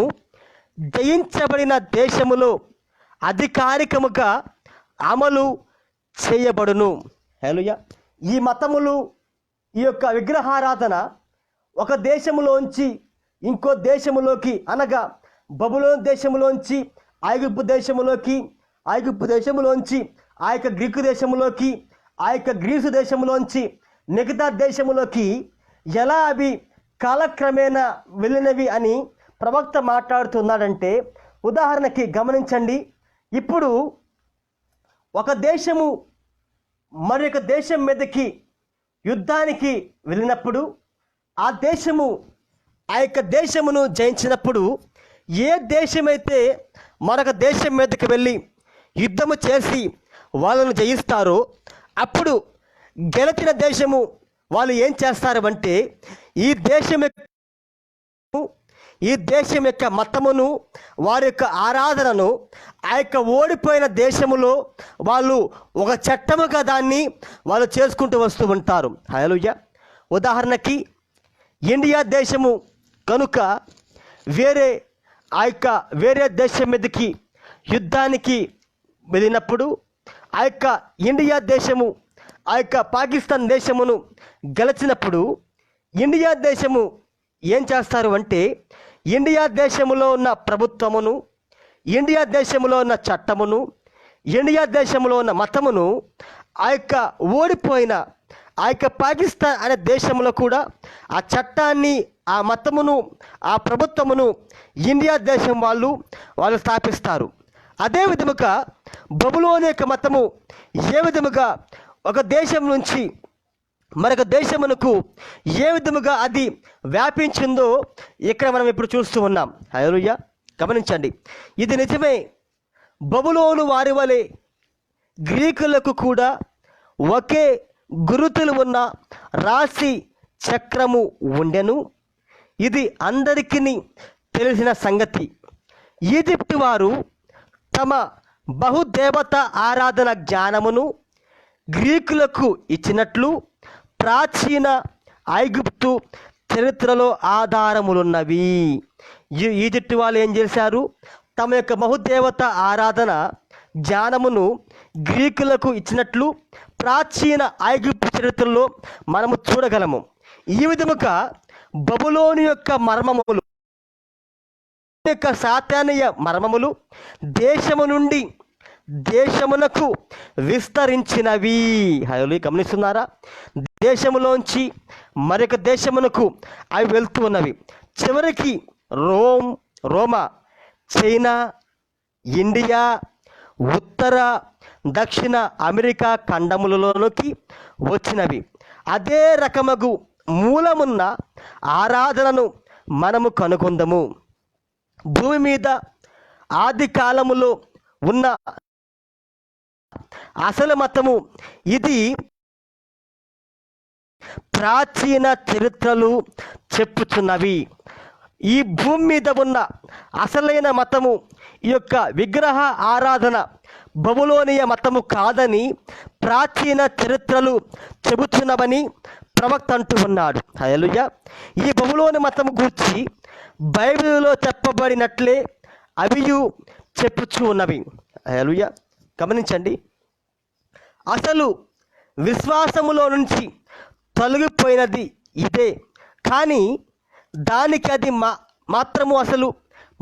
జయించబడిన దేశములో అధికారికముగా అమలు చేయబడును. హల్లెలూయా. ఈ మతములు, ఈ యొక్క విగ్రహారాధన ఒక దేశములోంచి ఇంకో దేశములోకి, అనగా బబులోను దేశములోంచి ఐగుప్తు దేశములోకి, ఐగుప్తు దేశములోంచి ఆ యొక్క గ్రీకు దేశములోకి, ఆ యొక్క గ్రీసు దేశములోంచి మిగతా దేశములోకి ఎలా అవి కాలక్రమేణా వెళ్ళినవి అని ప్రవక్త మాట్లాడుతున్నాడంటే, ఉదాహరణకి గమనించండి. ఇప్పుడు ఒక దేశము మరి ఒక దేశం మీదకి యుద్ధానికి వెళ్ళినప్పుడు ఆ యొక్క దేశమును జయించినప్పుడు ఏ దేశమైతే మరొక దేశం మీదకి వెళ్ళి యుద్ధము చేసి వాళ్ళను జయిస్తారో అప్పుడు గెలిచిన దేశము వాళ్ళు ఏం చేస్తారు అంటే ఈ దేశం యొక్క మతమును, వారి యొక్క ఆరాధనను ఆ యొక్క ఓడిపోయిన దేశములో వాళ్ళు ఒక చట్టముగా దాన్ని వాళ్ళు చేసుకుంటూ వస్తూ ఉంటారు. హల్లెలూయా. ఉదాహరణకి ఇండియా దేశము కనుక వేరే దేశం మీదకి యుద్ధానికి వెళ్ళినప్పుడు ఆ యొక్క ఇండియా దేశము ఆ యొక్క పాకిస్తాన్ దేశమును గెలిచినప్పుడు ఇండియా దేశము ఏం చేస్తారు అంటే, ఇండియా దేశంలో ఉన్న ప్రభుత్వమును, ఇండియా దేశంలో ఉన్న చట్టమును, ఇండియా దేశంలో ఉన్న మతమును ఆ యొక్క ఓడిపోయిన ఆ యొక్క పాకిస్తాన్ అనే దేశంలో కూడా ఆ చట్టాన్ని, ఆ మతమును, ఆ ప్రభుత్వమును ఇండియా దేశం వాళ్ళు స్థాపిస్తారు. అదే విధముగా బబులోను యొక్క మతము ఏ విధముగా ఒక దేశం నుంచి మరొక దేశమునకు ఏ విధముగా అది వ్యాపించిందో ఇక్కడ మనం ఇప్పుడు చూస్తూ ఉన్నాం. హల్లెలూయా. గమనించండి, ఇది నిజమే. బబులోను వారి వలె గ్రీకులకు కూడా ఒకే గురుతులు ఉన్న రాశి చక్రము ఉండెను. ఇది అందరికీ తెలిసిన సంగతి. ఈజిప్టు వారు తమ బహుదేవత ఆరాధన జ్ఞానమును గ్రీకులకు ఇచ్చినట్లు ప్రాచీన ఐగుప్తు చరిత్రలో ఆధారములున్నవి. ఈజిప్టు వాళ్ళు ఏం చేశారు? తమ యొక్క బహుదేవత ఆరాధన జ్ఞానమును గ్రీకులకు ఇచ్చినట్లు ప్రాచీన ఐగుప్తు చరిత్రలో మనము చూడగలము. ఈ విధముగా బబులోను యొక్క మర్మములు, యొక్క సాతానీయ మర్మములు దేశము నుండి దేశమునకు విస్తరించినవి. హల్లెలూయా. గమనిస్తున్నారా? దేశములోంచి మరొక దేశమునకు అవి వెళ్తూ ఉన్నవి. చివరికి రోమా, చైనా, ఇండియా, ఉత్తర దక్షిణ అమెరికా ఖండములలోనికి వచ్చినవి. అదే రకమగు మూలమున్న ఆరాధనను మనము కనుగొందము. భూమి మీద ఆది కాలములో ఉన్న అసలు మతము ఇది ప్రాచీన చరిత్రలు చెప్పుచున్నవి. ఈ భూమి మీద ఉన్న అసలైన మతము ఈ యొక్క విగ్రహ ఆరాధన బబులోనియ మతము కాదని ప్రాచీన చరిత్రలు చెబుతున్నవని ప్రవక్త అంటూ ఉన్నాడు. హల్లెలూయా. ఈ బబులోని మతము గురించి బైబిల్లో చెప్పబడినట్లే అవియు చెప్పుచూ ఉన్నవి. హల్లెలూయా. గమనించండి, అసలు విశ్వాసములో నుంచి తొలగిపోయినది ఇదే. కానీ దానికి అది మాత్రము అసలు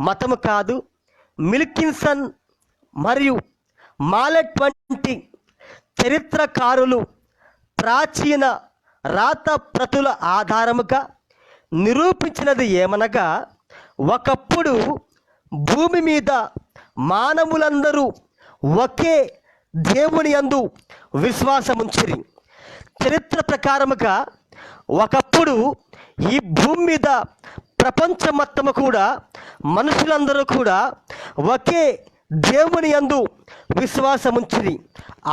మతము కాదు. మిల్కిన్సన్ మరియు మాలెట్ వంటి చరిత్రకారులు ప్రాచీన రాత ప్రతుల ఆధారముగా నిరూపించినది ఏమనగా, ఒకప్పుడు భూమి మీద మానవులందరూ ఒకే దేవుని యందు విశ్వాసముంచిరి. చరిత్ర ప్రకారముగా ఒకప్పుడు ఈ భూమి మీద ప్రపంచం మొత్తము కూడా మనుషులందరూ కూడా ఒకే దేవుని యందు విశ్వాసముంచిరి.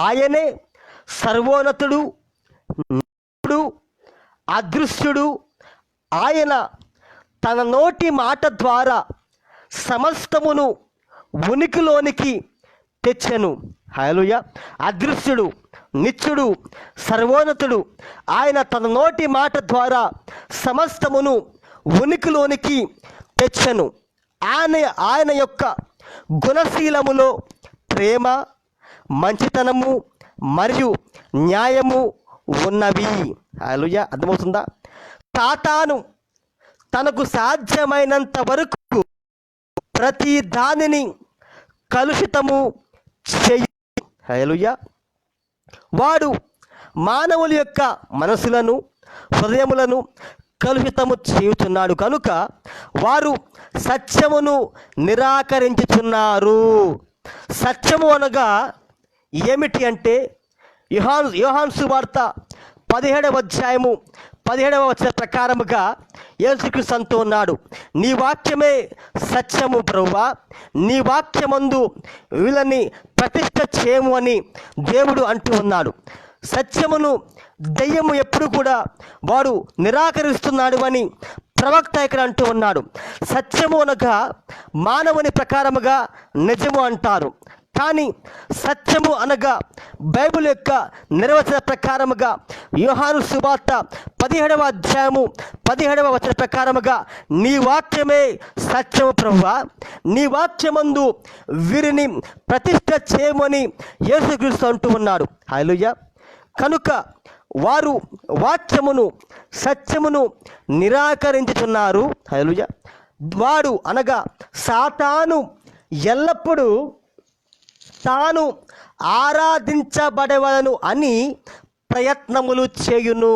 ఆయనే సర్వోన్నతుడు, అదృశ్యుడు. ఆయన తన నోటి మాట ద్వారా సమస్తమును ఉనికిలోనికి తెచ్చెను. హల్లెలూయా. అదృశ్యుడు, నిత్యుడు, సర్వోన్నతుడు. ఆయన తన నోటి మాట ద్వారా సమస్తమును ఉనికిలోనికి తెచ్చెను. ఆయన యొక్క గుణశీలములో ప్రేమ, మంచితనము మరియు న్యాయము ఉన్నవి. హల్లెలూయా. అర్థమవుతుందా? సాతాను తనకు సాధ్యమైనంత వరకు ప్రతి దానిని కలుషితము చేయి. హల్లెలూయా. వాడు మానవుల యొక్క మనసులను, హృదయములను కలుషితము చేయుచున్నాడు కనుక వారు సత్యమును నిరాకరించుచున్నారు. సత్యము అనగా ఏమిటి అంటే యోహాను సువార్త 17వ అధ్యాయము 17వ వచన ప్రకారముగా యేసుక్రీస్తు అంటూ ఉన్నాడు, నీ వాక్యమే సత్యము ప్రభువా, నీ వాక్యమందు వీళ్ళని ప్రతిష్ఠ చేయము అని దేవుడు అంటూ ఉన్నాడు. సత్యమును దెయ్యము ఎప్పుడు కూడా వాడు నిరాకరిస్తున్నాడు అని ప్రవక్త ఇక్కడ అంటూ ఉన్నాడు. సత్యము అనగా మానవుని ప్రకారముగా నిజము అంటారు, కానీ సత్యము అనగా బైబిల్ యొక్క నిర్వచన ప్రకారముగా యోహాను సువార్త 17వ అధ్యాయము 17వ వచన ప్రకారముగా నీ వాక్యమే సత్యము ప్రభువా, నీ వాక్యమందు వీరిని ప్రతిష్ఠ చేయమని యేసుక్రీస్తు అంటూ ఉన్నాడు. హల్లెలూయా. కనుక వారు వాక్యమును, సత్యమును నిరాకరించుతున్నారు. హల్లెలూయా. వాడు అనగా సాతాను ఎల్లప్పుడూ తాను ఆరాధించబడవలను అని ప్రయత్నములు చేయును.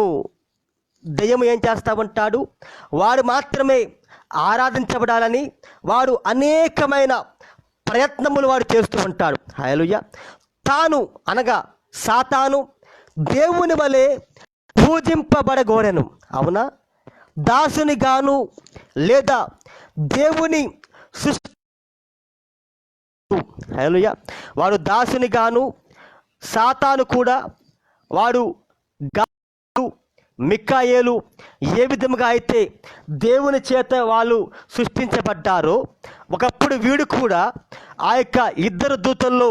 దెయ్యము ఏం చేస్తా ఉంటాడు? వాడు మాత్రమే ఆరాధించబడాలని వాడు అనేకమైన ప్రయత్నములు వాడు చేస్తూ ఉంటాడు. హల్లెలూయా. తాను అనగా సాతాను దేవుని వలె పూజింపబడగోరెను. అవునా? దాసుని గాను లేదా దేవుని సృష్టి. హల్లెలూయా. వాడు దాసుని గాను, సాతాను కూడా వాడు మిఖాయేలు ఏ విధముగా అయితే దేవుని చేత వాళ్ళు సృష్టించబడ్డారో ఒకప్పుడు వీడు కూడా ఆ యొక్క ఇద్దరు దూతల్లో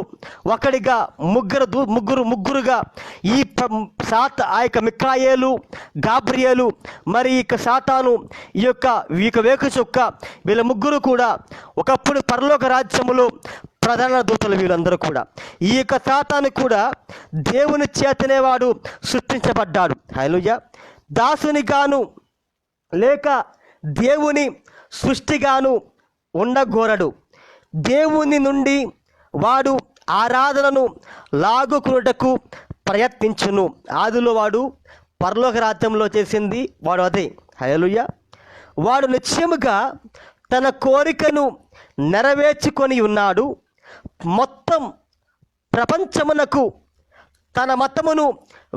ఒకడిగా ముగ్గురుగా ఈ ఆ యొక్క మిఖాయేలు, గాబ్రియేలు మరి ఇక సాతాను ఈ యొక్క వేకు చొక్క వీళ్ళ ముగ్గురు కూడా ఒకప్పుడు పరలోక రాజ్యములో ప్రధాన దూతలు వీళ్ళందరూ కూడా. ఈ యొక్క సాతాను కూడా దేవుని చేతనే వాడు సృష్టించబడ్డాడు. హల్లెలూయా. దాసుని గాను లేక దేవుని సృష్టిగాను ఉండగోరడు. దేవుని నుండి వాడు ఆరాధనను లాగుకున్నటకు ప్రయత్నించును. ఆదిలో వాడు పరలోక రాజ్యంలో చేసింది వాడు అదే. హల్లెలూయా. వాడు నిశ్చయముగా తన కోరికను నెరవేర్చుకొని ఉన్నాడు. మొత్తం ప్రపంచమునకు తన మతమును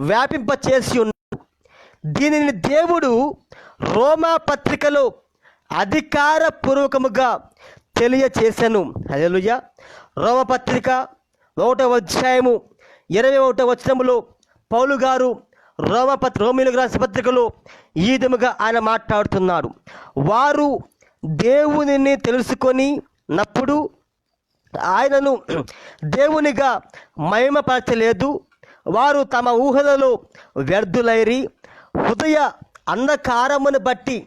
వ్యాపింపచేసి ఉన్నాడు. దీనిని దేవుడు రోమా పత్రికలో అధికారపూర్వకముగా తెలియచేసెను. హల్లెలూయా. రోమపత్రిక 1వ అధ్యాయము 21వ వచనములో పౌలు గారు రోమీయులకు రాసిన పత్రికలో ఈ విధముగా ఆయన మాట్లాడుతున్నాడు. వారు దేవునిని తెలుసుకొనినప్పుడు ఆయనను దేవునిగా మహిమపరచలేదు. వారు తమ ఊహలలో వ్యర్థులైరి హృదయ అంధకారమును బట్టి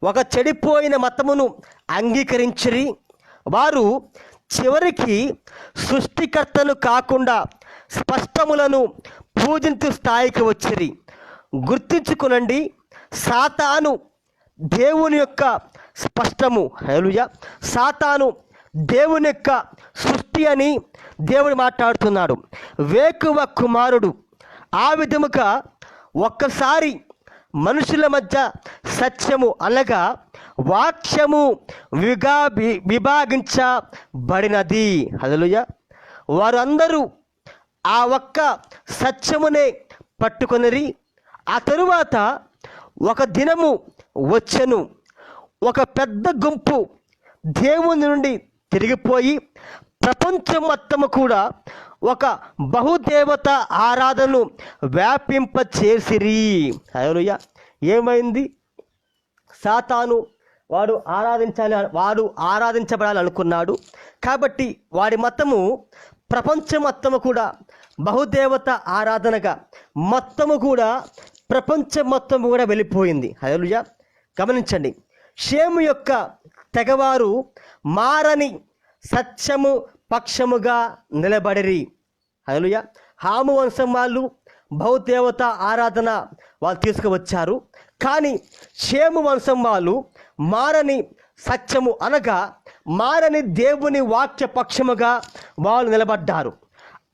ఒక చెడిపోయిన మతమును అంగీకరించిరి. వారు చివరికి సృష్టికర్తను కాకుండా స్పష్టములను పూజించు స్థాయికి వచ్చిరి. గుర్తించుకునండి, సాతాను దేవుని యొక్క స్పష్టము. హల్లెలూయా. సాతాను దేవుని యొక్క సృష్టి అని దేవుడు మాట్లాడుతున్నాడు. వేకువ కుమారుడు. ఆ విధముగా ఒక్కసారి మనుషుల మధ్య సత్యము అనగా వాక్యము విభాగించబడినది. హల్లెలూయా. వారందరూ ఆ ఒక్క సత్యమునే పట్టుకొనిరి. ఆ తరువాత ఒక దినము వచ్చెను, ఒక పెద్ద గుంపు దేవుని నుండి తిరిగిపోయి ప్రపంచం మొత్తము కూడా ఒక బహుదేవత ఆరాధనను వ్యాపింపచేసిరి. హల్లెలూయా. ఏమైంది? సాతాను వాడు ఆరాధించబడాలి అనుకున్నాడు. కాబట్టి వాడి మతము ప్రపంచం మొత్తము కూడా బహుదేవత ఆరాధనగా మొత్తము కూడా ప్రపంచం మొత్తము కూడా వెళ్ళిపోయింది. హల్లెలూయా. గమనించండి, షేము యొక్క తెగవారు మారని సత్యము పక్షముగా నిలబడిరి. హల్లెలూయా. హాము వంశం వాళ్ళు బహుదేవత ఆరాధన వాళ్ళు తీసుకువచ్చారు. కానీ షేము వంశం వాళ్ళు మారని సత్యము అనగా మారని దేవుని వాక్య పక్షముగా వాళ్ళు నిలబడ్డారు.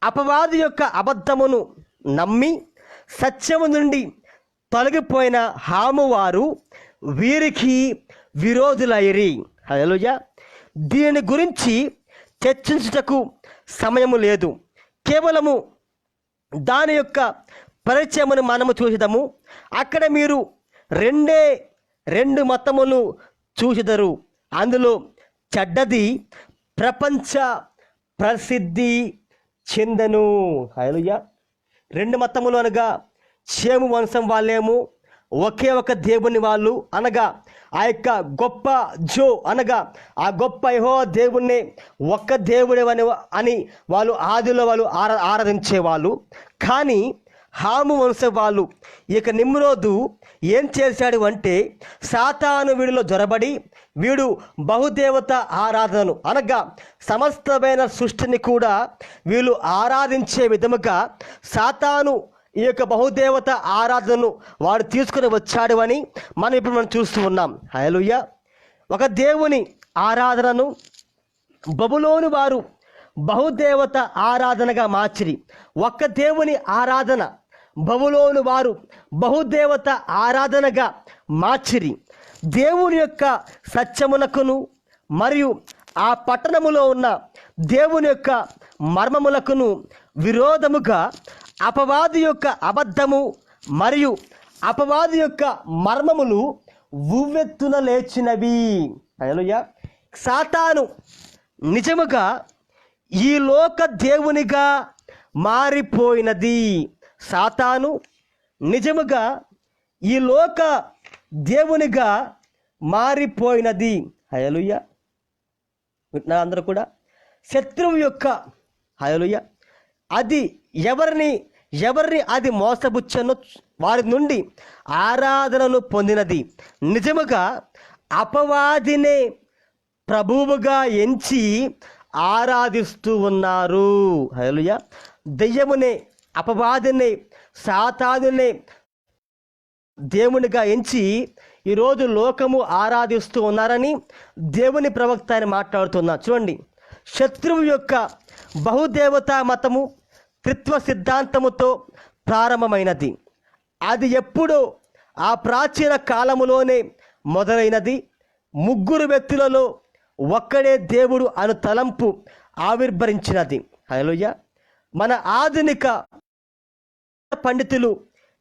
అపవాది యొక్క అబద్ధమును నమ్మి సత్యము నుండి తొలగిపోయిన హాము వారు వీరికి విరోధులైరి. హల్లెలూయా. దీని గురించి చర్చించుటకు సమయము లేదు. కేవలము దాని యొక్క పరిచయమును మనము చూసిదము. అక్కడ మీరు రెండు మతములు చూసిదరు. అందులో చెడ్డది ప్రపంచ ప్రసిద్ధి చెందెను. హల్లెలూయా. రెండు మతములు అనగా షేము వంశం వాళ్ళేమో ఒకే ఒక దేవుని వాళ్ళు, అనగా ఆ యొక్క గొప్ప అనగా ఆ గొప్ప యెహోవా దేవుణ్ణి ఒక్క దేవుడే అని వాళ్ళు ఆదిలో వాళ్ళు ఆరాధించేవాళ్ళు. కానీ హాము వంశం వాళ్ళు ఇక నిమ్రోదు ఏం చేశాడు అంటే సాతాను వీడిలో జొరబడి వీడు బహుదేవత ఆరాధనను అనగా సమస్తమైన సృష్టిని కూడా వీళ్ళు ఆరాధించే విధముగా సాతాను ఈ యొక్క బహుదేవత ఆరాధనను వాడు తీసుకుని వచ్చాడు అని మనం చూస్తూ ఉన్నాం. హల్లెలూయా. ఒక దేవుని ఆరాధనను బబులోను వారు బహుదేవత ఆరాధనగా మార్చిరి. ఒక్క దేవుని ఆరాధన బబులోను వారు బహుదేవత ఆరాధనగా మార్చిరి. దేవుని యొక్క సత్యమునకును మరియు ఆ పట్టణములో ఉన్న దేవుని యొక్క మర్మములకును విరోధముగా అపవాది యొక్క అబద్ధము మరియు అపవాది యొక్క మర్మములు ఉవ్వెత్తున లేచినవి. హల్లెలూయా. సాతాను నిజముగా ఈ లోక దేవునిగా మారిపోయినది. సాతాను నిజముగా ఈ లోక దేవునిగా మారిపోయినది. హల్లెలూయా. వింటున్నా అందరూ కూడా? శత్రువు యొక్క హల్లెలూయా అది ఎవరిని అది మోసబుచ్చనో వారి నుండి ఆరాధనను పొందినది. నిజముగా అపవాదినే ప్రభువుగా ఎంచి ఆరాధిస్తూ ఉన్నారు. హల్లెలూయా. దెయ్యమునే అపవాదినే సాతానునే దేవునిగా ఎంచి ఈరోజు లోకము ఆరాధిస్తూ ఉన్నారని దేవుని ప్రవక్త అని మాట్లాడుతున్నారు. చూడండి, శత్రువు యొక్క బహుదేవతా మతము త్రిత్వ సిద్ధాంతముతో ప్రారంభమైనది. అది ఎప్పుడో ఆ ప్రాచీన కాలములోనే మొదలైనది. ముగ్గురు వ్యక్తులలో ఒక్కడే దేవుడు అను తలంపు ఆవిర్భవించినది. హల్లెలూయా. మన ఆధునిక పండితులు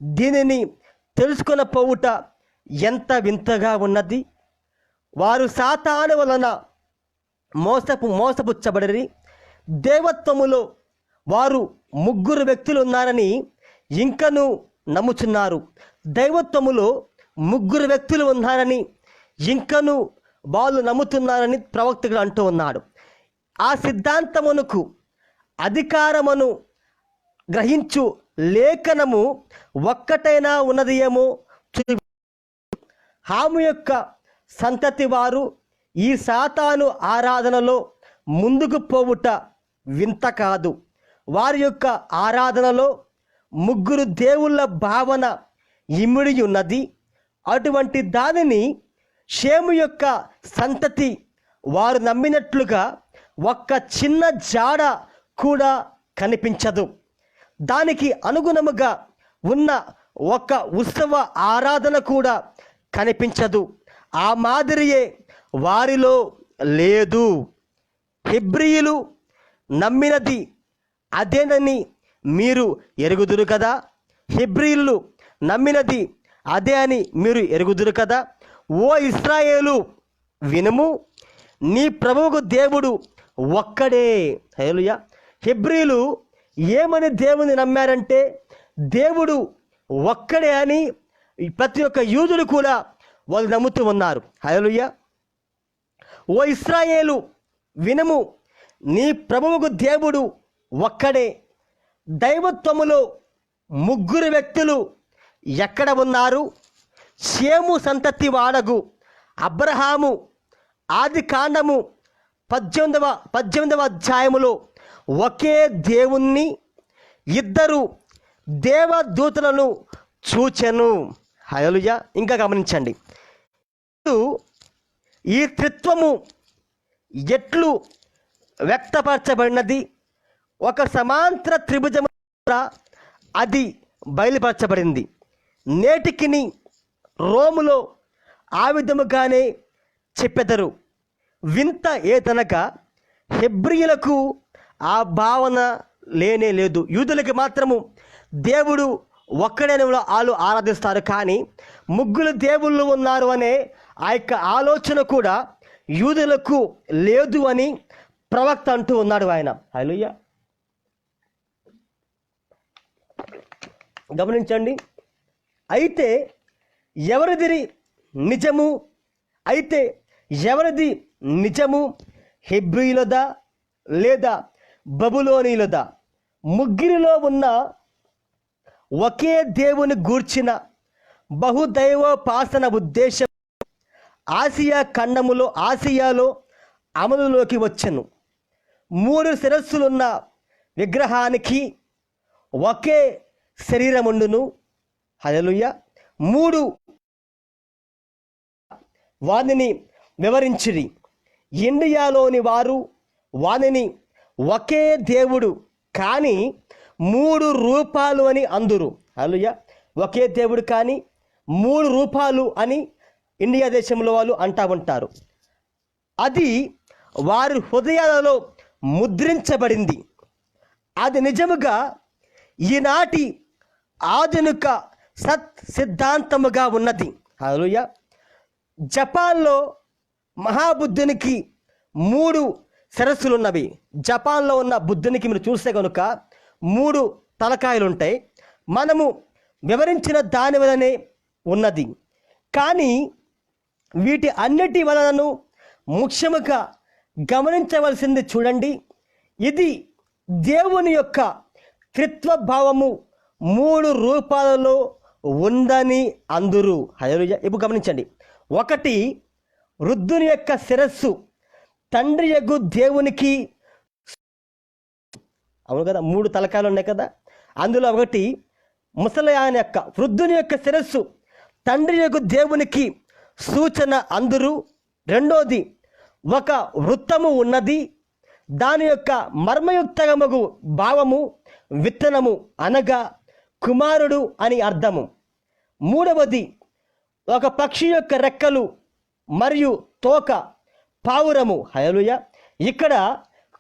దీనిని తెలుసుకొనపోవుట ఎంత వింతగా ఉన్నది. వారు సాతాను వలన మోసపుచ్చబడిరి. దేవత్వములో వారు ముగ్గురు వ్యక్తులు ఉన్నారని ఇంకను నమ్ముచున్నారు. దైవత్వములో ముగ్గురు వ్యక్తులు ఉన్నారని ఇంకను వాళ్ళు నమ్ముతున్నారని ప్రవక్తలు అంటూ ఉన్నాడు. ఆ సిద్ధాంతమునకు అధికారమును గ్రహించు లేఖనము ఒక్కటైనా ఉన్నది ఏమో. హాము యొక్క సంతతి వారు ఈ సాతాను ఆరాధనలో ముందుకు పోవుట వింత కాదు. వారి యొక్క ఆరాధనలో ముగ్గురు దేవుళ్ళ భావన ఇమిడి ఉన్నది. అటువంటి దానిని షేము యొక్క సంతతి వారు నమ్మినట్లుగా ఒక్క చిన్న జాడ కూడా కనిపించదు. దానికి అనుగుణముగా ఉన్న ఒక ఉత్సవ ఆరాధన కూడా కనిపించదు. ఆ మాదిరియే వారిలో లేదు. హెబ్రీయులు నమ్మినది అదేనని మీరు ఎరుగుదురు కదా. హెబ్రీయులు నమ్మినది అదే అని మీరు ఎరుగుదురు కదా. ఓ ఇశ్రాయేలు వినుము, నీ ప్రభువుకు దేవుడు ఒక్కడే. హల్లెలూయా. హెబ్రీయులు ఏమని దేవుని నమ్మారంటే దేవుడు ఒక్కడే అని ప్రతి ఒక్క యూదులు కూడా వాళ్ళు నమ్ముతూ ఉన్నారు. హల్లెలూయా. ఓ ఇశ్రాయేలు వినుము, నీ ప్రభువుకు దేవుడు ఒక్కడే. దైవత్వములో ముగ్గురు వ్యక్తులు ఎక్కడ ఉన్నారు? షేము సంతతి వాడగు అబ్రహాము ఆది కాండము 18వ అధ్యాయములో ఒకే దేవుణ్ణి ఇద్దరు దేవదూతలను చూచెను. హల్లెలూయా. ఇంకా గమనించండి, ఈ త్రిత్వము ఎట్లు వ్యక్తపరచబడినది? ఒక సమాంతర త్రిభుజము అది బయలుపరచబడింది. నేటికిని రోములో ఆ విధముగానే చెప్పెదరు. వింత ఏదనగా హెబ్రీయులకు ఆ భావన లేనే లేదు. యూదులకి మాత్రము దేవుడు ఒక్కడనే వాళ్ళు ఆరాధిస్తారు, కానీ ముగ్గురు దేవుళ్ళు ఉన్నారు అనే ఆ యొక్క ఆలోచన కూడా యూదులకు లేదు అని ప్రవక్త అంటూ ఉన్నాడు ఆయన. హల్లెలూయా. గమనించండి, అయితే ఎవరిది నిజము? హెబ్రీయులదా లేదా బబులోనీయులదా? ముగ్గురిలో ఉన్న ఒకే దేవుని గూర్చిన బహుదైవోపాసన ఉద్దేశం ఆసియాలో అమలులోకి వచ్చెను. 3 శిరస్సులున్న విగ్రహానికి ఒకే శరీరముండును. హల్లెలూయా. 3 వానిని వివరించిరి. ఇండియాలోని వారు వానిని ఒకే దేవుడు కానీ 3 రూపాలు అని అందురు. హల్లెలూయా. ఒకే దేవుడు కానీ 3 రూపాలు అని ఇండియా దేశంలో వాళ్ళు అంటా ఉంటారు. అది వారి హృదయాలలో ముద్రించబడింది. అది నిజముగా ఈనాటి ఆధునిక సిద్ధాంతముగా ఉన్నది. హల్లెలూయా. జపాన్లో మహాబుద్ధునికి 3 శిరస్సులున్నవి. జపాన్లో ఉన్న బుద్ధునికి మీరు చూస్తే కనుక 3 తలకాయలు ఉంటాయి. మనము వివరించిన దాని వలనే ఉన్నది. కానీ వీటి అన్నిటి వలనను ముఖ్యముగా గమనించవలసింది చూడండి, ఇది దేవుని యొక్క త్రిత్వభావము 3 రూపాలలో ఉందని అందురు. హల్లెలూయా. ఇప్పుడు గమనించండి, 1 వృద్ధుని యొక్క శిరస్సు తండ్రి యగు దేవునికి, అవును కదా, 3 తలకాయలు ఉన్నాయి కదా. అందులో 1 ముసలయాన యొక్క వృద్ధుని యొక్క శిరస్సు తండ్రి యగు దేవునికి సూచన అందురు. 2ది ఒక వృత్తము ఉన్నది, దాని యొక్క మర్మయుక్తమగు భావము విత్తనము అనగా కుమారుడు అని అర్థము. 3వది ఒక పక్షి యొక్క రెక్కలు మరియు తోక పావురము. హల్లెలూయా. ఇక్కడ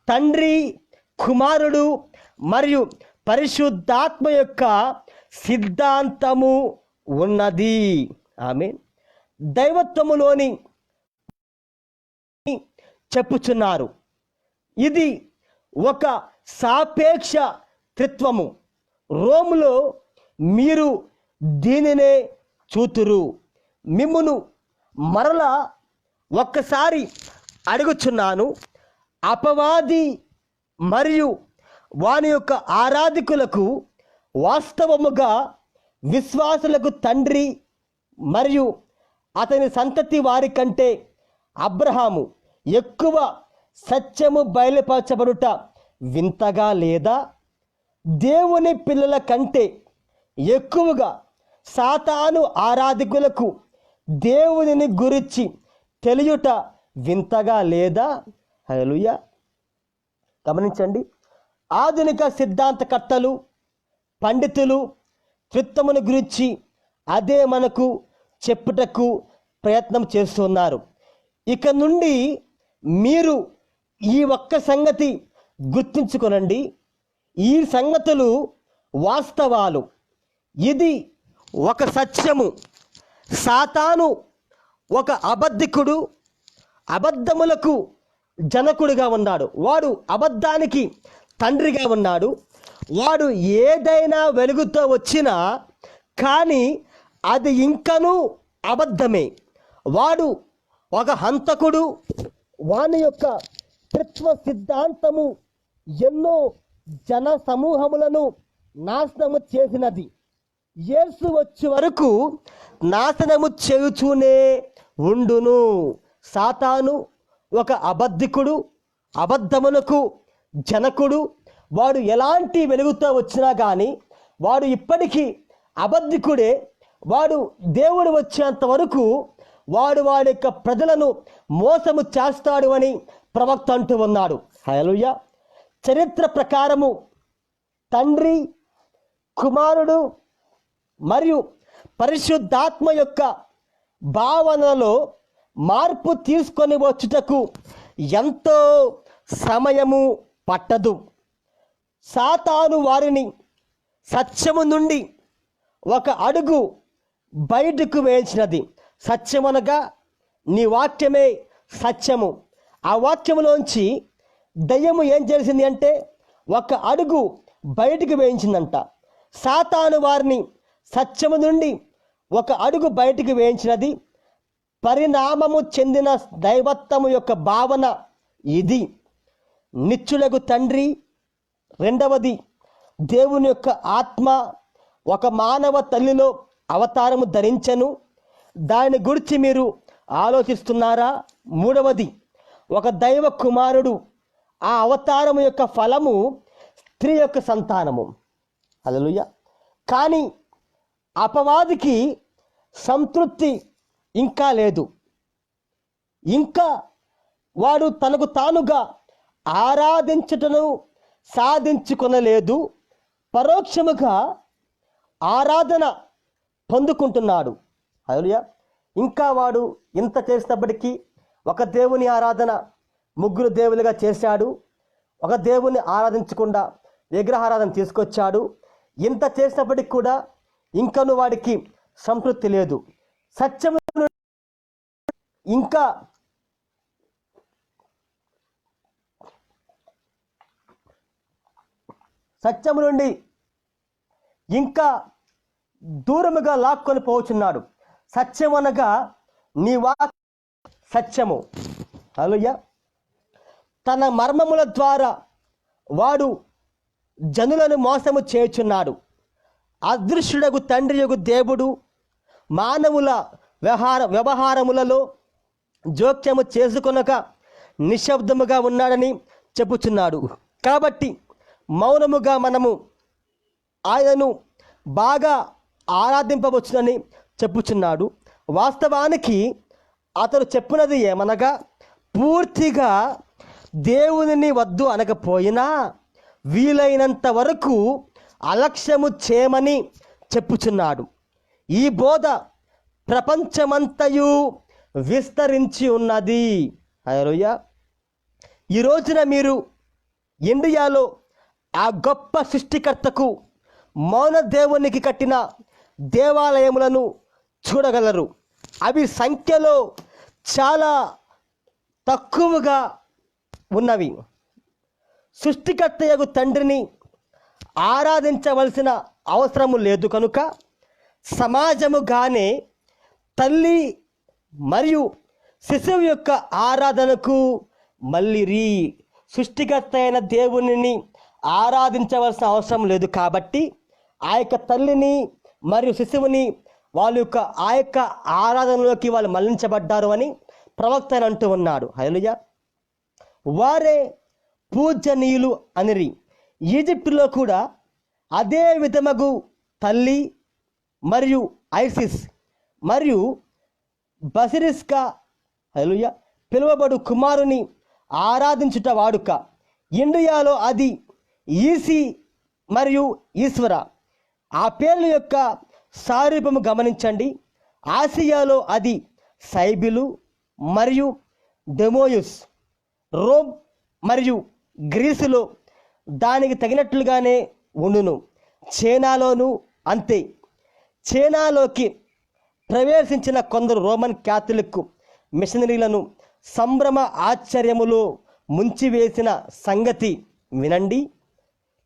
తండ్రి, కుమారుడు మరియు పరిశుద్ధాత్మ యొక్క సిద్ధాంతము ఉన్నది. ఆమేన్. దైవత్వములోని చెప్పుచున్నారు. ఇది ఒక సాపేక్ష త్రిత్వము. రోములో మీరు దీనినే చూతురు. మిమ్మును మరలా ఒక్కసారి అడుగుచున్నాను, అపవాది మరియు వాని యొక్క ఆరాధికులకు వాస్తవముగా విశ్వాసులకు తండ్రి మరియు అతని సంతతి వారి కంటే అబ్రహాము ఎక్కువ సత్యము బయలుపరచబడుట వింతగా లేదా? దేవుని పిల్లల కంటే ఎక్కువగా సాతాను ఆరాధికులకు దేవునిని గురించి తెలియుట వింతగా లేదా? హల్లెలూయా. గమనించండి, ఆధునిక సిద్ధాంతకర్తలు, పండితులు త్రిత్వమును గురించి అదే మనకు చెప్పుటకు ప్రయత్నం చేస్తున్నారు. ఇక నుండి మీరు ఈ ఒక్క సంగతి గుర్తుంచుకొనండి, ఈ సంగతులు వాస్తవాలు. ఇది ఒక సత్యము. సాతాను ఒక అబద్ధికుడు, అబద్ధములకు జనకుడిగా ఉన్నాడు. వాడు అబద్ధానికి తండ్రిగా ఉన్నాడు. వాడు ఏదైనా వెలుగుతో వచ్చినా కానీ అది ఇంకనూ అబద్ధమే. వాడు ఒక హంతకుడు. వాని యొక్క త్రిత్వ సిద్ధాంతము ఎన్నో జన సమూహములను నాశనము చేసినది. యేసు వచ్చే వరకు నాశనము చేయుచూనే ఉండును. సాతాను ఒక అబద్ధికుడు, అబద్ధములకు జనకుడు. వాడు ఎలాంటి వెలుగుతో వచ్చినా కానీ వాడు ఇప్పటికీ అబద్ధికుడే. వాడు దేవుడు వచ్చేంత వరకు వాడి యొక్క ప్రజలను మోసము చేస్తాడు అని ప్రవక్త అంటూ ఉన్నాడు. హల్లెలూయా. చరిత్ర ప్రకారము తండ్రి, కుమారుడు మరియు పరిశుద్ధాత్మ యొక్క భావనలో మార్పు తీసుకొని వచ్చుటకు ఎంతో సమయము పట్టదు. సాతాను వారిని సత్యము నుండి ఒక అడుగు బయటకు వేయించినది. సత్యమనగా నీ వాక్యమే సత్యము. ఆ వాక్యములోంచి దయ్యము ఏం చేసింది అంటే ఒక అడుగు బయటకు వేయించిందంట. సాతాను వారిని సత్యము నుండి ఒక అడుగు బయటకు వేయించినది. పరిణామము చెందిన దైవత్వము యొక్క భావన ఇది. నిత్యులకు తండ్రి, రెండవది దేవుని యొక్క ఆత్మ ఒక మానవ తల్లిలో అవతారము ధరించెను. దాని గురించి మీరు ఆలోచిస్తున్నారా? మూడవది ఒక దైవ కుమారుడు. ఆ అవతారము యొక్క ఫలము స్త్రీ యొక్క సంతానము. హల్లెలూయా. కానీ అపవాదికి సంతృప్తి ఇంకా లేదు. ఇంకా వాడు తనకు తానుగా ఆరాధించుటను సాధించుకొనలేదు. పరోక్షముగా ఆరాధన పొందుకుంటున్నాడు. హల్లెలూయా. ఇంకా వాడు ఇంత చేసినప్పటికీ ఒక దేవుని ఆరాధన ముగ్గురు దేవులుగా చేశాడు. ఒక దేవుని ఆరాధించకుండా విగ్రహారాధన తీసుకొచ్చాడు. ఇంత చేసినప్పటికీ కూడా ఇంకను వాడికి సంతృప్తి లేదు. సత్యము ఇంకా సత్యము నుండి ఇంకా దూరముగా లాక్కొని పోవచ్చున్నాడు. సత్యం అనగా నీ వాక్ సత్యము. హల్లెలూయా. తన మర్మముల ద్వారా వాడు జనులను మోసము చేయుచున్నాడు. అదృశ్యుడగు తండ్రి యొక్క దేవుడు మానవుల వ్యవహారములలో జోక్యము చేసుకొనక నిశ్శబ్దముగా ఉన్నాడని చెప్పుచున్నాడు. కాబట్టి మౌనముగా మనము ఆయనను బాగా ఆరాధింపవచ్చునని చెప్పుచున్నాడు. వాస్తవానికి అతడు చెప్పినది ఏమనగా పూర్తిగా దేవునిని వద్దు అనకపోయినా వీలైనంత వరకు అలక్ష్యము చేయమని చెప్పుచున్నాడు. ఈ బోధ ప్రపంచమంతయు విస్తరించి ఉన్నది. హల్లెలూయా. ఈ రోజున మీరు ఇండియాలో ఆ గొప్ప సృష్టికర్తకు మౌన దేవునికి కట్టిన దేవాలయములను చూడగలరు. అవి సంఖ్యలో చాలా తక్కువగా ఉన్నవి. సృష్టికర్తయగు తండ్రిని ఆరాధించవలసిన అవసరము లేదు కనుక సమాజముగానే తల్లి మరియు శిశువు యొక్క ఆరాధనకు మళ్ళీరి. సృష్టికర్త అయిన దేవునిని ఆరాధించవలసిన అవసరం లేదు కాబట్టి ఆ యొక్క తల్లిని మరియు శిశువుని వాళ్ళ యొక్క ఆ యొక్క ఆరాధనలోకి వాళ్ళు మళ్లించబడ్డారు అని ప్రవక్త అంటూ ఉన్నాడు. హల్లెలూయా. వారే పూజనీయులు అనిరి. ఈజిప్టులో కూడా అదే విధమగు తల్లి మరియు ఐసిస్ మరియు బసిరిస్కా హల్లెలూయా పిలువబడు కుమారుని ఆరాధించుట వాడుక. ఇండియాలో అది ఈసి మరియు ఈశ్వర. ఆ పేర్ల యొక్క సారూప్యము గమనించండి. ఆసియాలో అది సైబిలు మరియు డెమోయుస్. రోమ్ మరియు గ్రీసులో దానికి తగినట్లుగానే ఉండును. చైనాలోనూ అంతే. చైనాలోకి ప్రవేశించిన కొందరు రోమన్ క్యాథలిక్ మిషనరీలను సంభ్రమ ఆశ్చర్యములో ముంచివేసిన సంగతి వినండి.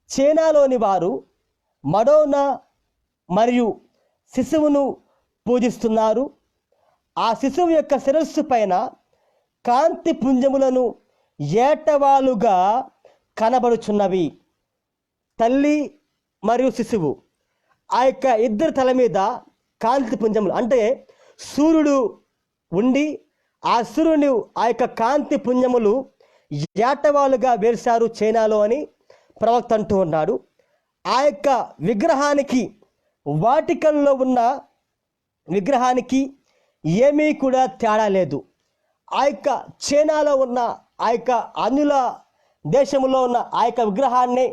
చైనాలోని వారు మడోనా మరియు శిశువును పూజిస్తున్నారు. ఆ శిశువు యొక్క శిరస్సు పైన కాంతి పుంజములను ఏటవాలుగా కనబడుచున్నవి. తల్లి మరియు శిశువు ఆ యొక్క ఇద్దరి తల మీద కాంతి పుంజములు, అంటే సూర్యుడు ఉండి ఆ సూర్యుని ఆ యొక్క కాంతి పుంజములు ఏటవాలుగా వేశారు చైనాలో అని ప్రవక్త అంటూ ఉన్నాడు. ఆ యొక్క విగ్రహానికి, వాటికన్లో ఉన్న విగ్రహానికి ఏమీ కూడా తేడా లేదు. ఆ యొక్క చైనాలో ఉన్న ఆ యొక్క అన్యుల దేశంలో ఉన్న ఆ యొక్క విగ్రహాన్ని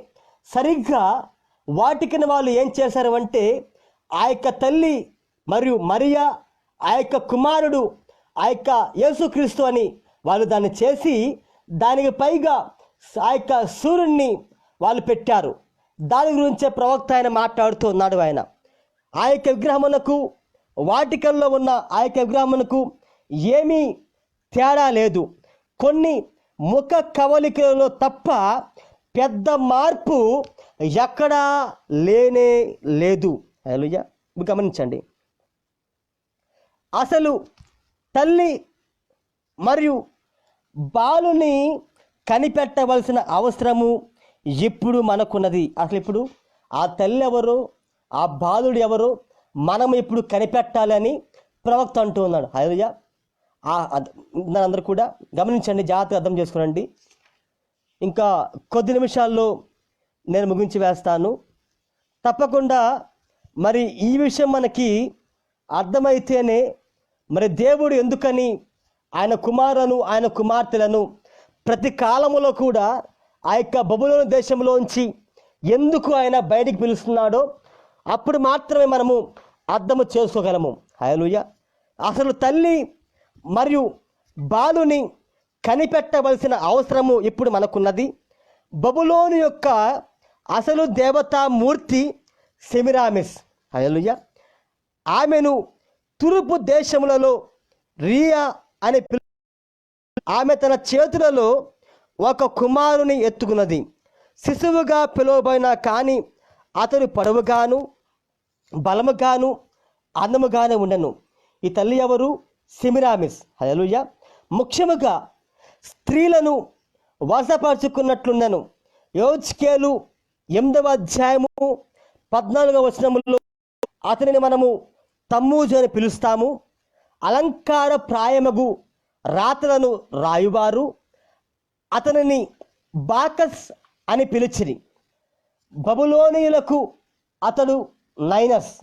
సరిగ్గా వాటికన్ వాళ్ళు ఏం చేశారు అంటే, ఆ యొక్క తల్లి మరియు మరియా, ఆ యొక్క కుమారుడు ఆ యొక్క యేసుక్రీస్తు అని వాళ్ళు దాన్ని చేసి దానికి పైగా ఆ యొక్క సూర్యుడిని వాళ్ళు పెట్టారు. దాని గురించే ప్రవక్త ఆయన మాట్లాడుతూ ఉన్నాడు. ఆయన ఆ యొక్క విగ్రహమునకు, వాటికన్లో ఉన్న ఆ యొక్క విగ్రహమునకు ఏమీ తేడా లేదు. కొన్ని ముఖ కవలికలలో తప్ప పెద్ద మార్పు ఎక్కడా లేనే లేదు. హల్లెలూయా. గమనించండి, అసలు తల్లి మరియు బాలుని కనిపెట్టవలసిన అవసరము ఇప్పుడు మనకున్నది. అసలు ఇప్పుడు ఆ తల్లి ఎవరో, ఆ బాలుడు ఎవరో మనం ఇప్పుడు కనిపెట్టాలని ప్రవక్త అంటూ ఉన్నాడు. హల్లెలూయా. అందరూ కూడా గమనించండి, జాగ్రత్తగా అర్థం చేసుకోనండి. ఇంకా కొద్ది నిమిషాల్లో నేను ముగించి వేస్తాను. తప్పకుండా మరి ఈ విషయం మనకి అర్థమైతేనే మరి దేవుడు ఎందుకని ఆయన కుమారులను, ఆయన కుమార్తెలను ప్రతి కాలములో కూడా ఆ యొక్క బబులోను దేశంలోంచి ఎందుకు ఆయన బయటికి పిలుస్తున్నాడో అప్పుడు మాత్రమే మనము అర్థము చేసుకోగలము. హల్లెలూయా. అసలు తల్లి మరియు బాలుని కనిపెట్టవలసిన అవసరము ఇప్పుడు మనకున్నది. బబులోను యొక్క అసలు దేవతామూర్తి సెమిరామిస్. హల్లెలూయా. ఆమెను తూర్పు దేశములలో రియా అని ఆమె తన చేతులలో ఒక కుమారుని ఎత్తుకున్నది. శిశువుగా పిలువబడిన కానీ అతడు పొడవుగాను బలముగాను అందముగానే ఉండను. ఈ తల్లి ఎవరు? సెమిరామిస్. హల్లెలూయా. ముఖ్యముగా స్త్రీలను వశపరుచుకున్నట్లుండెను. యోజ్కేలు 8వ అధ్యాయము 14వ వచనములో అతనిని మనము తమ్మూజు అని పిలుస్తాము. అలంకార ప్రాయమగు రాతలను రాయువారు అతనిని బాకస్ అని పిలిచిరి. బబులోనీయులకు అతడు నైనస్.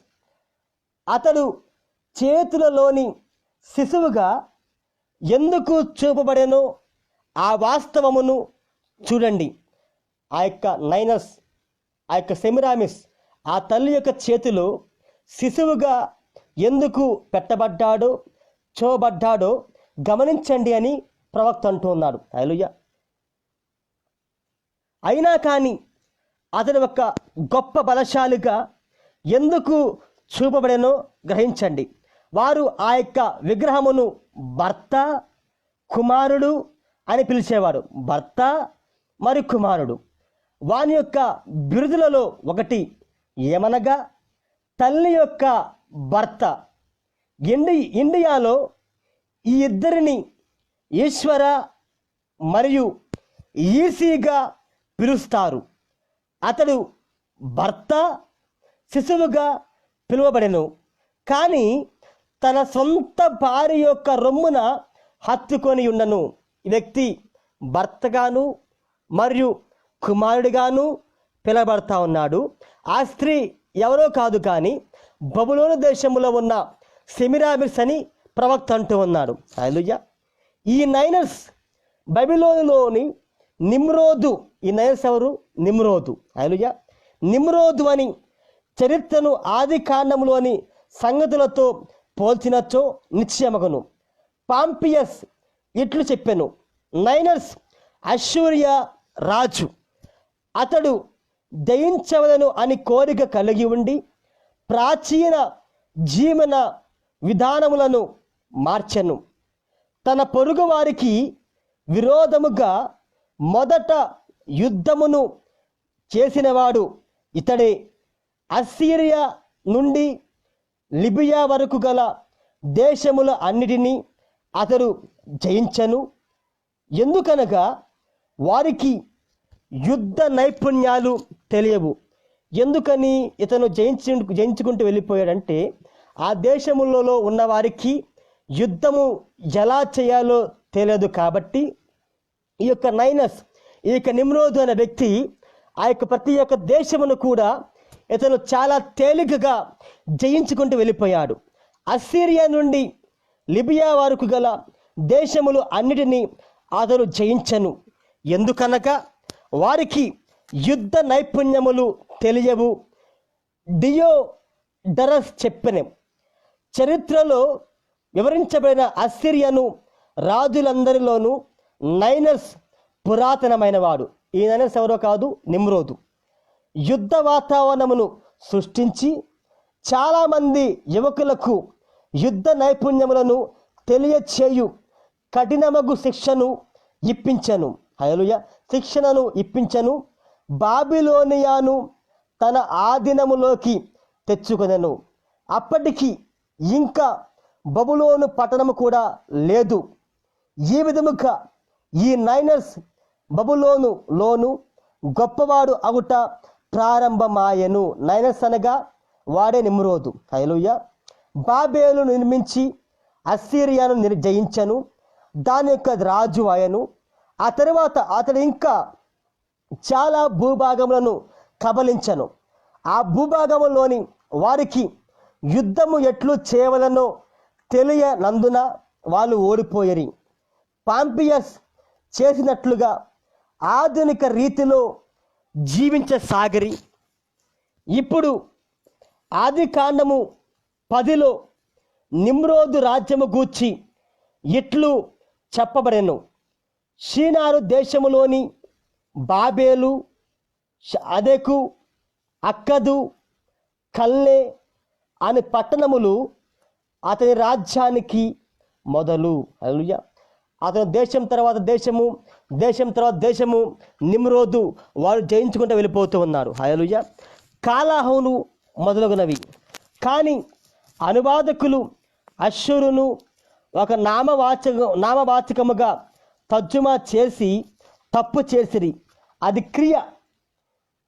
అతడు చేతులలోని శిశువుగా ఎందుకు చూపబడెనో ఆ వాస్తవమును చూడండి. ఆ యొక్క నైనస్, ఆ యొక్క సెమిరామిస్ ఆ తల్లి యొక్క చేతిలో శిశువుగా ఎందుకు పెట్టబడ్డాడో, చూపబడ్డాడో గమనించండి అని ప్రవక్త అంటూ ఉన్నాడు. హల్లెలూయా. అయినా కానీ అతడు ఒక గొప్ప బలశాలిగా ఎందుకు చూపబడేనో గ్రహించండి. వారు ఆ యొక్క విగ్రహమును భర్త, కుమారుడు అని పిలిచేవారు. భర్త మరియు కుమారుడు. వాని యొక్క బిరుదులలో ఒకటి ఏమనగా తల్లి యొక్క భర్త. ఇండియాలో ఈ ఇద్దరిని ఈశ్వర మరియు ఈసీగా పిలుస్తారు. అతడు భర్త, శిశువుగా పిలువబడెను. కానీ తన సొంత భార్య యొక్క రొమ్మున హత్తుకొని ఉండను. ఈ వ్యక్తి భర్తగాను మరియు కుమారుడిగాను పిలవబడతా ఉన్నాడు. ఆ స్త్రీ ఎవరో కాదు కానీ బబులోను దేశంలో ఉన్న సెమిరామిస్ అని ప్రవక్త అంటూ ఉన్నాడు. హల్లెలూయా. ఈ నైనస్ బబులోనులోని నిమ్రోదు. ఈ నైనస్ ఎవరు? నిమ్రోదు. హల్లెలూయా. నిమ్రోదు అని చరిత్రను ఆది కాండములోని సంగతులతో పోల్చినచో నిశ్చయమగును. పాంపియస్ ఇట్లు చెప్పెను, నైనస్ అశ్షూరియా రాజు. అతడు జయించవలను అని కోరిక కలిగి ఉండి ప్రాచీన జీవన విధానములను మార్చెను. తన పొరుగు వారికి విరోధముగా మొదట యుద్ధమును చేసినవాడు ఇతడే. అస్సీరియా నుండి లిబియా వరకు గల దేశముల అన్నిటినీ అతడు జయించను. ఎందుకనగా వారికి యుద్ధ నైపుణ్యాలు తెలియవు. ఎందుకని ఇతను జయించుకుంటూ వెళ్ళిపోయాడంటే ఆ దేశములలో ఉన్న వారికి యుద్ధము ఎలా చేయాలో తెలియదు. కాబట్టి ఈ యొక్క నైనస్, ఈ యొక్క నిమ్రోదు అనే వ్యక్తి ఆ యొక్క ప్రతి ఒక్క దేశమును కూడా ఇతను చాలా తేలికగా జయించుకుంటూ వెళ్ళిపోయాడు. అస్సిరియా నుండి లిబియా వరకు గల దేశములు అన్నిటినీ అతను జయించను. ఎందుకనగా వారికి యుద్ధ నైపుణ్యములు తెలియవు. డియోడరస్ చెప్పిన చరిత్రలో వివరించబడిన అస్సిరియను రాజులందరిలోనూ నైనస్ పురాతనమైన వాడు. ఈ నైనస్ ఎవరో కాదు, నిమ్రోదు. యుద్ధ వాతావరణమును సృష్టించి చాలామంది యువకులకు యుద్ధ నైపుణ్యములను తెలియచేయు కఠినమగు శిక్షను ఇప్పించను. హల్లెలూయా. శిక్షణను ఇప్పించను. బాబిలోనియాను తన ఆధీనములోకి తెచ్చుకొనెను. అప్పటికి ఇంకా బబులోను పట్టణము కూడా లేదు. ఈ విధముగా ఈ నైనస్ బబులోనులోను గొప్పవాడు అగుట ప్రారంభమాయెను. నైనస్ అనగా వాడే నిమ్రోదు. హల్లెలూయా. బాబేలు నిర్మించి అస్సిరియాను జయించను. దాని యొక్క రాజు ఆయను. ఆ తరువాత అతడు ఇంకా చాలా భూభాగములను కబలించను. ఆ భూభాగములోని వారికి యుద్ధము ఎట్లు చేయవలనో తెలియనందున వాళ్ళు ఓడిపోయిరి. పాంపియస్ చేసినట్లుగా ఆధునిక రీతిలో జీవించసాగిరి. ఇప్పుడు ఆదికాండము 10లో నిమ్రోదు రాజ్యము గూర్చి ఇట్లు చెప్పబడెను. షీనారు దేశములోని బాబేలు, అదెకు, అక్కదు, కల్నే అనే పట్టణములు అతని రాజ్యానికి మొదలు. హల్లెలూయా. అతను దేశం తర్వాత దేశము, దేశం తర్వాత దేశము నిమ్రోదు వారు జయించుకుంటూ వెళ్ళిపోతూ ఉన్నారు. హల్లెలూయా. కాలాహును మొదలగునవి. కానీ అనువాదకులు అశ్షూరును ఒక నామవాచకముగా తర్జుమా చేసి తప్పు చేసిరి. అది క్రియ.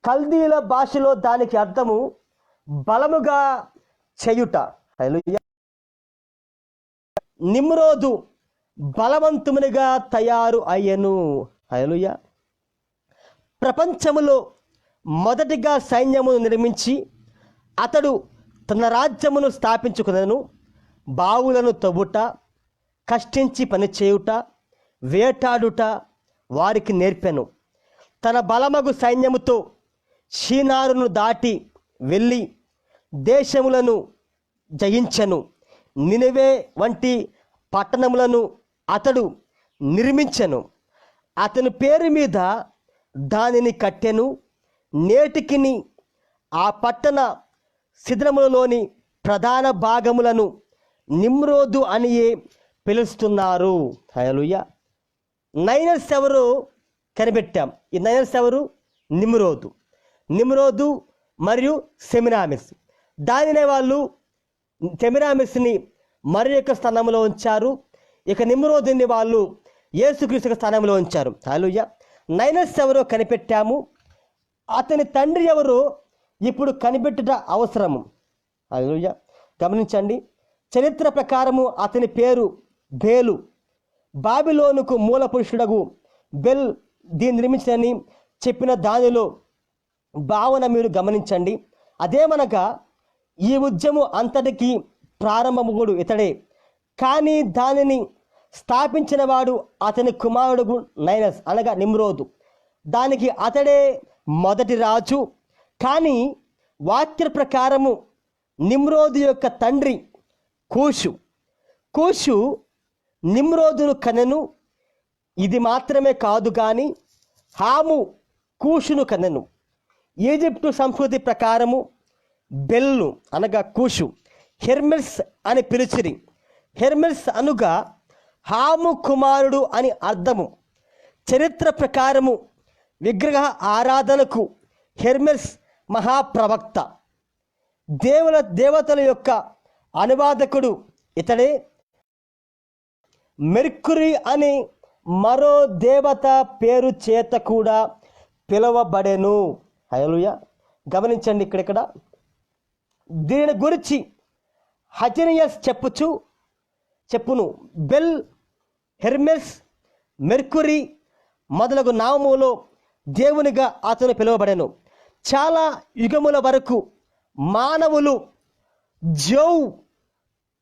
కల్దీల భాషలో దానికి అర్థము బలముగా చేయుట. హల్లెలూయా. నిమ్రోదు బలవంతునిగా తయారు అయ్యను. హల్లెలూయా. ప్రపంచములో మొదటిగా సైన్యమును నిర్మించి అతడు తన రాజ్యమును స్థాపించుకునను. బావులను తవ్వుట, కష్టించి పనిచేయుట, వేటాడుట వారికి నేర్పెను. తన బలమగు సైన్యముతో షీనారును దాటి వెళ్ళి దేశములను జయించెను. నినెవే వంటి పట్టణములను అతడు నిర్మించెను. అతని పేరు మీద దానిని కట్టెను. నేటికిని ఆ పట్టణ శిథిలములలోని ప్రధాన భాగములను నిమ్రోదు అనియే పిలుస్తున్నారు. హల్లెలూయా. నైనస్ ఎవరు కనిపెట్టాం. ఈ నైనస్ ఎవరు? నిమ్రోదు మరియు సెమిరామిస్. దానినే వాళ్ళు సెమిరామిస్ని మరి యొక్క స్థానంలో ఉంచారు. ఇక నిమ్రోదుని వాళ్ళు యేసుక్రీస్తు స్థానంలో ఉంచారు. హల్లెలూయా. నైనస్ ఎవరో కనిపెట్టాము. అతని తండ్రి ఎవరో ఇప్పుడు కనిపెట్టుట అవసరము. హల్లెలూయా. గమనించండి. చరిత్ర ప్రకారము అతని పేరు బేలు. బాబిలోనుకు మూల పురుషుడగు బెల్ దీన్ని నిర్మించని చెప్పిన దానిలో భావన మీరు గమనించండి. అదేమనగా ఈ ఉద్యమం అంతటికి ప్రారంభముడు ఇతడే. కానీ దానిని స్థాపించిన వాడు అతని కుమారుడు నైనస్ అనగా నిమ్రోదు. దానికి అతడే మొదటి రాజు. కానీ వాక్య ప్రకారము నిమ్రోదు యొక్క తండ్రి కూషు నిమ్రోదును కనెను. ఇది మాత్రమే కాదు కానీ హాము కూషును కనెను. ఈజిప్టు సంస్కృతి ప్రకారము బెల్లు అనగా కూషు హెర్మెస్ అని పిలిచిరి. హెర్మెస్ అనుగా హాము కుమారుడు అని అర్థము. చరిత్ర ప్రకారము విగ్రహ ఆరాధనకు హెర్మెస్ మహాప్రవక్త. దేవతల యొక్క అనువాదకుడు ఇతడే. మెర్కురీ అని మరో దేవత పేరు చేత కూడా పిలువబడెను. హల్లెలూయా. గమనించండి, ఇక్కడ దీని గురించి హజనియస్ చెప్పును బెల్, హెర్మెస్, మెర్కురీ మొదలగు నామములో దేవునిగా అతను పిలువబడెను. చాలా యుగముల వరకు మానవులు జౌ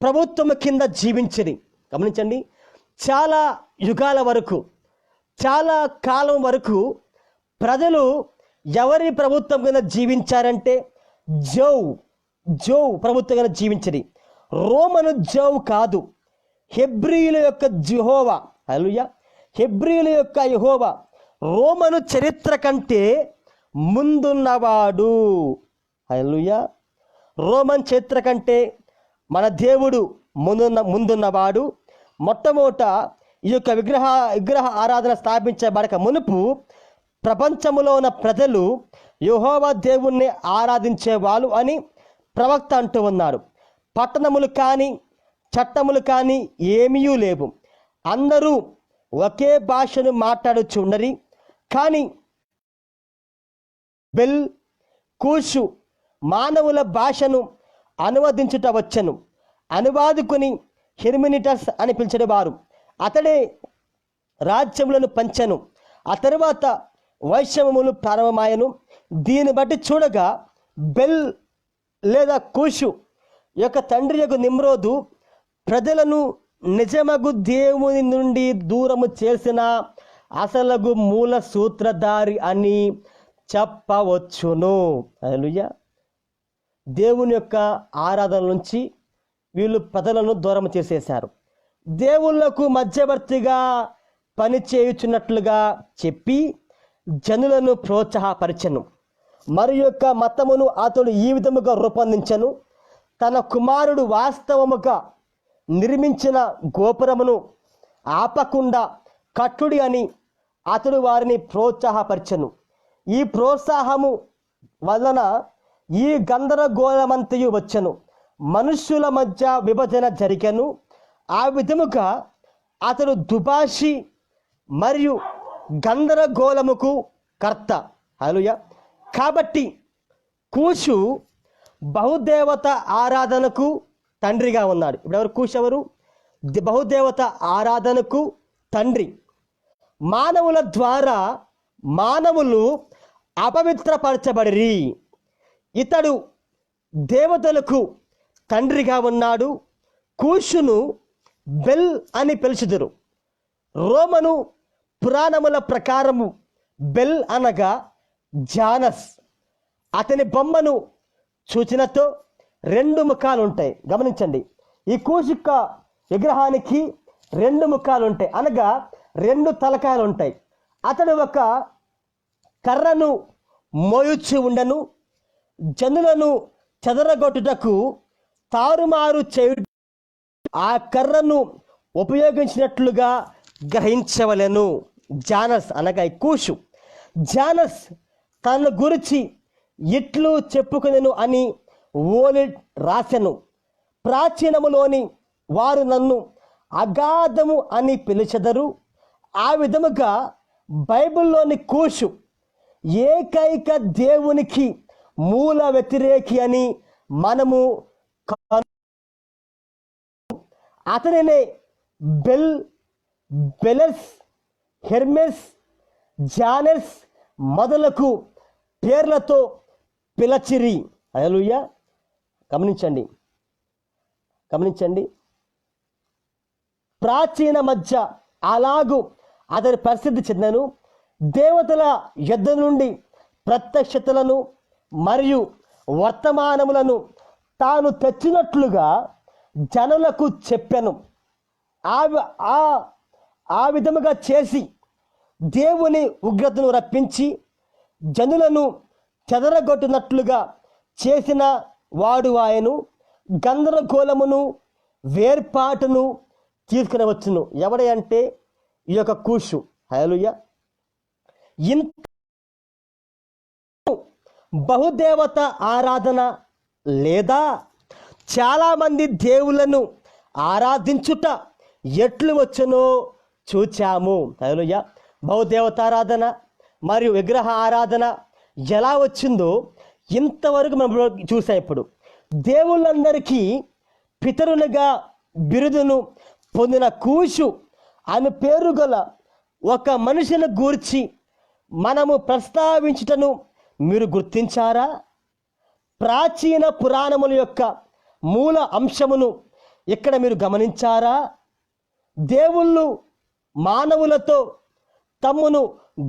ప్రభుత్వం కింద జీవించింది. గమనించండి, చాలా యుగాల వరకు, చాలా కాలం వరకు ప్రజలు ఎవరి ప్రభుత్వం కింద జీవించారంటే జౌ ప్రభుత్వం కింద జీవించింది. రోమను జౌ కాదు, హెబ్రీయుల యొక్క యెహోవా. హల్లెలూయా. హెబ్రీయుల యొక్క యెహోవా రోమను చరిత్ర కంటే ముందున్నవాడు. హల్లెలూయా. రోమన్ చరిత్ర కంటే మన దేవుడు ముందున్నవాడు. మొట్టమొదట ఈ యొక్క విగ్రహ ఆరాధన స్థాపించబడక మునుపు ప్రపంచంలో ఉన్న ప్రజలు యెహోవా దేవుణ్ణి ఆరాధించేవాళ్ళు అని ప్రవక్త అంటూ ఉన్నాడు. పట్టణములు కానీ చట్టములు కానీ ఏమీ లేవు. అందరూ ఒకే భాషను మాట్లాడుచుండరి. కానీ బెల్, కూషు మానవుల భాషను అనువదించుట వచ్చెను. అనువాదుకుని హెర్మినిటస్ అని పిలిచేవారు. అతడే రాజ్యములను పంచెను. ఆ తరువాత వైషమ్యములు ప్రారంభమాయను. దీన్ని బట్టి చూడగా బెల్ లేదా కూషు యొక్క తండ్రి యొక్క నిమ్రోదు ప్రజలను నిజమగు దేవుని నుండి దూరము చేసిన అసలగు మూల సూత్రధారి అని చెప్పవచ్చును. హల్లెలూయా. దేవుని యొక్క ఆరాధన నుంచి వీళ్ళు ప్రజలను దూరం చేసేశారు. దేవుళ్లకు మధ్యవర్తిగా పనిచేయుచున్నట్లుగా చెప్పి జనులను ప్రోత్సాహపరిచెను. మరి యొక్క మతమును అతడు ఈ విధముగా రూపొందించెను. తన కుమారుడు వాస్తవముగా నిర్మించిన గోపురమును ఆపకుండా కట్టుడి అని అతడు వారిని ప్రోత్సాహపరిచెను. ఈ ప్రోత్సాహము వలన ఈ గందరగోళమంతయు వచ్చెను. మనుష్యుల మధ్య విభజన జరిగెను. ఆ విధముగా అతడు దుబాషి మరియు గందరగోళముకు కర్త. హల్లెలూయా. కాబట్టి కూషు బహుదేవత ఆరాధనకు తండ్రిగా ఉన్నాడు. ఇప్పుడు ఎవరు? కూషు ఎవరు? బహుదేవత ఆరాధనకు తండ్రి. మానవుల ద్వారా మానవులు అపవిత్రపరచబడిరి. ఇతడు దేవతలకు తండ్రిగా ఉన్నాడు. కూషును బెల్ అని పిలుచుదురు. రోమను పురాణముల ప్రకారము బెల్ అనగా జానస్. అతని బొమ్మను చూచినతో 2 ముఖాలు ఉంటాయి. గమనించండి, ఈ కూషుక్క విగ్రహానికి 2 ముఖాలు ఉంటాయి, అనగా 2 తలకాయలు ఉంటాయి. అతడు ఒక కర్రను మోయుచు ఉండను. జనులను చెదరగొట్టుటకు తారుమారు చేయు ఆ కర్రను ఉపయోగించినట్లుగా గ్రహించవలెను. జానస్ అనగా కూషు. జానస్ తన గురించి ఇట్లు చెప్పుకొనెను అని ఓలిడ్ రాసెను. ప్రాచీనములోని వారు నన్ను అగాధము అని పిలిచెదరు. ఆ విధముగా బైబిల్లోని కూషు ఏకైక దేవునికి మూల వ్యతిరేకి అని మనము అతనినే బెల్, బెలెస్, హెర్మెస్, జానెస్ మొదలకు పేర్లతో పిలచిరి. హల్లెలూయా. గమనించండి, ప్రాచీన మధ్య అలాగూ అతని పరిస్థితి చెందను. దేవతల యుద్ధ నుండి ప్రత్యక్షతలను మరియు వర్తమానములను తాను తెచ్చినట్లుగా జనులకు చెప్పెను. ఆ విధముగా చేసి దేవుని ఉగ్రతను రప్పించి జనులను చెదరగొట్టినట్లుగా చేసిన వాడు ఆయను. గందరగోళమును వేర్పాటును తీసుకుని వచ్చును. ఎవడే అంటే ఈ యొక్క కూషు. హల్లెలూయా. ఇంత బహుదేవత ఆరాధన లేదా చాలామంది దేవుళ్ళను ఆరాధించుట ఎట్లు వచ్చునో చూచాము. హల్లెలూయా. బహుదేవతారాధన మరియు విగ్రహ ఆరాధన ఎలా వచ్చిందో ఇంతవరకు మనం చూసాం. ఇప్పుడు దేవుళ్ళందరికీ పితరులుగా బిరుదును పొందిన కూషు ఆమె పేరు గల ఒక మనిషిని గూర్చి మనము ప్రస్తావించుటను మీరు గుర్తించారా? ప్రాచీన పురాణముల యొక్క మూల అంశమును ఇక్కడ మీరు గమనించారా? దేవుళ్ళు మానవులతో తమ్మును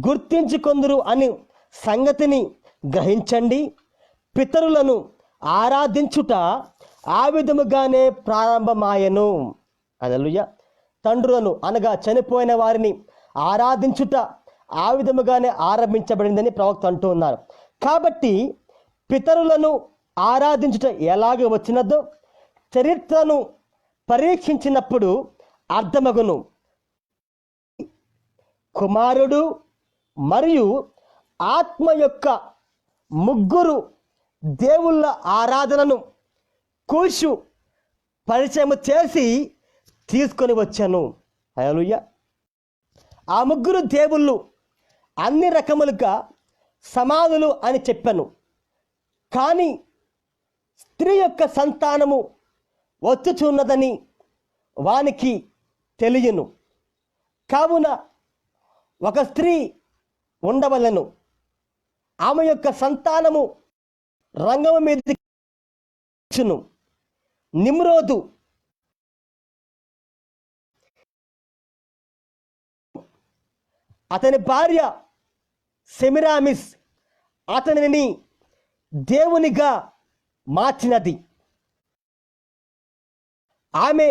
గుర్తించుకొందురు అని సంగతిని గ్రహించండి. పితరులను ఆరాధించుట ఆ విధముగానే ప్రారంభమాయెను. హల్లెలూయా. తండ్రులను అనగా చనిపోయిన వారిని ఆరాధించుట ఆ విధముగానే ఆరంభించబడిందని ప్రవక్త అంటూ ఉన్నారు. కాబట్టి పితరులను ఆరాధించుట ఎలాగ వచ్చినదో చరిత్రను పరీక్షించినప్పుడు అర్థమగును. కుమారుడు మరియు ఆత్మ యొక్క ముగ్గురు దేవుళ్ళ ఆరాధనను కూషు పరిచయం చేసి తీసుకొని వచ్చాను. హల్లెలూయా. ఆ ముగ్గురు దేవుళ్ళు అన్ని రకములుగా సమానులు అని చెప్పాను. కానీ స్త్రీ యొక్క సంతానము వచ్చుచున్నదని వానికి తెలియను. కావున ఒక స్త్రీ ఉండవలెను, ఆమె యొక్క సంతానము రంగము మీద నిమ్రోదు అతని భార్య సెమిరామిస్ అతనిని దేవునిగా మార్చినది. ఆమె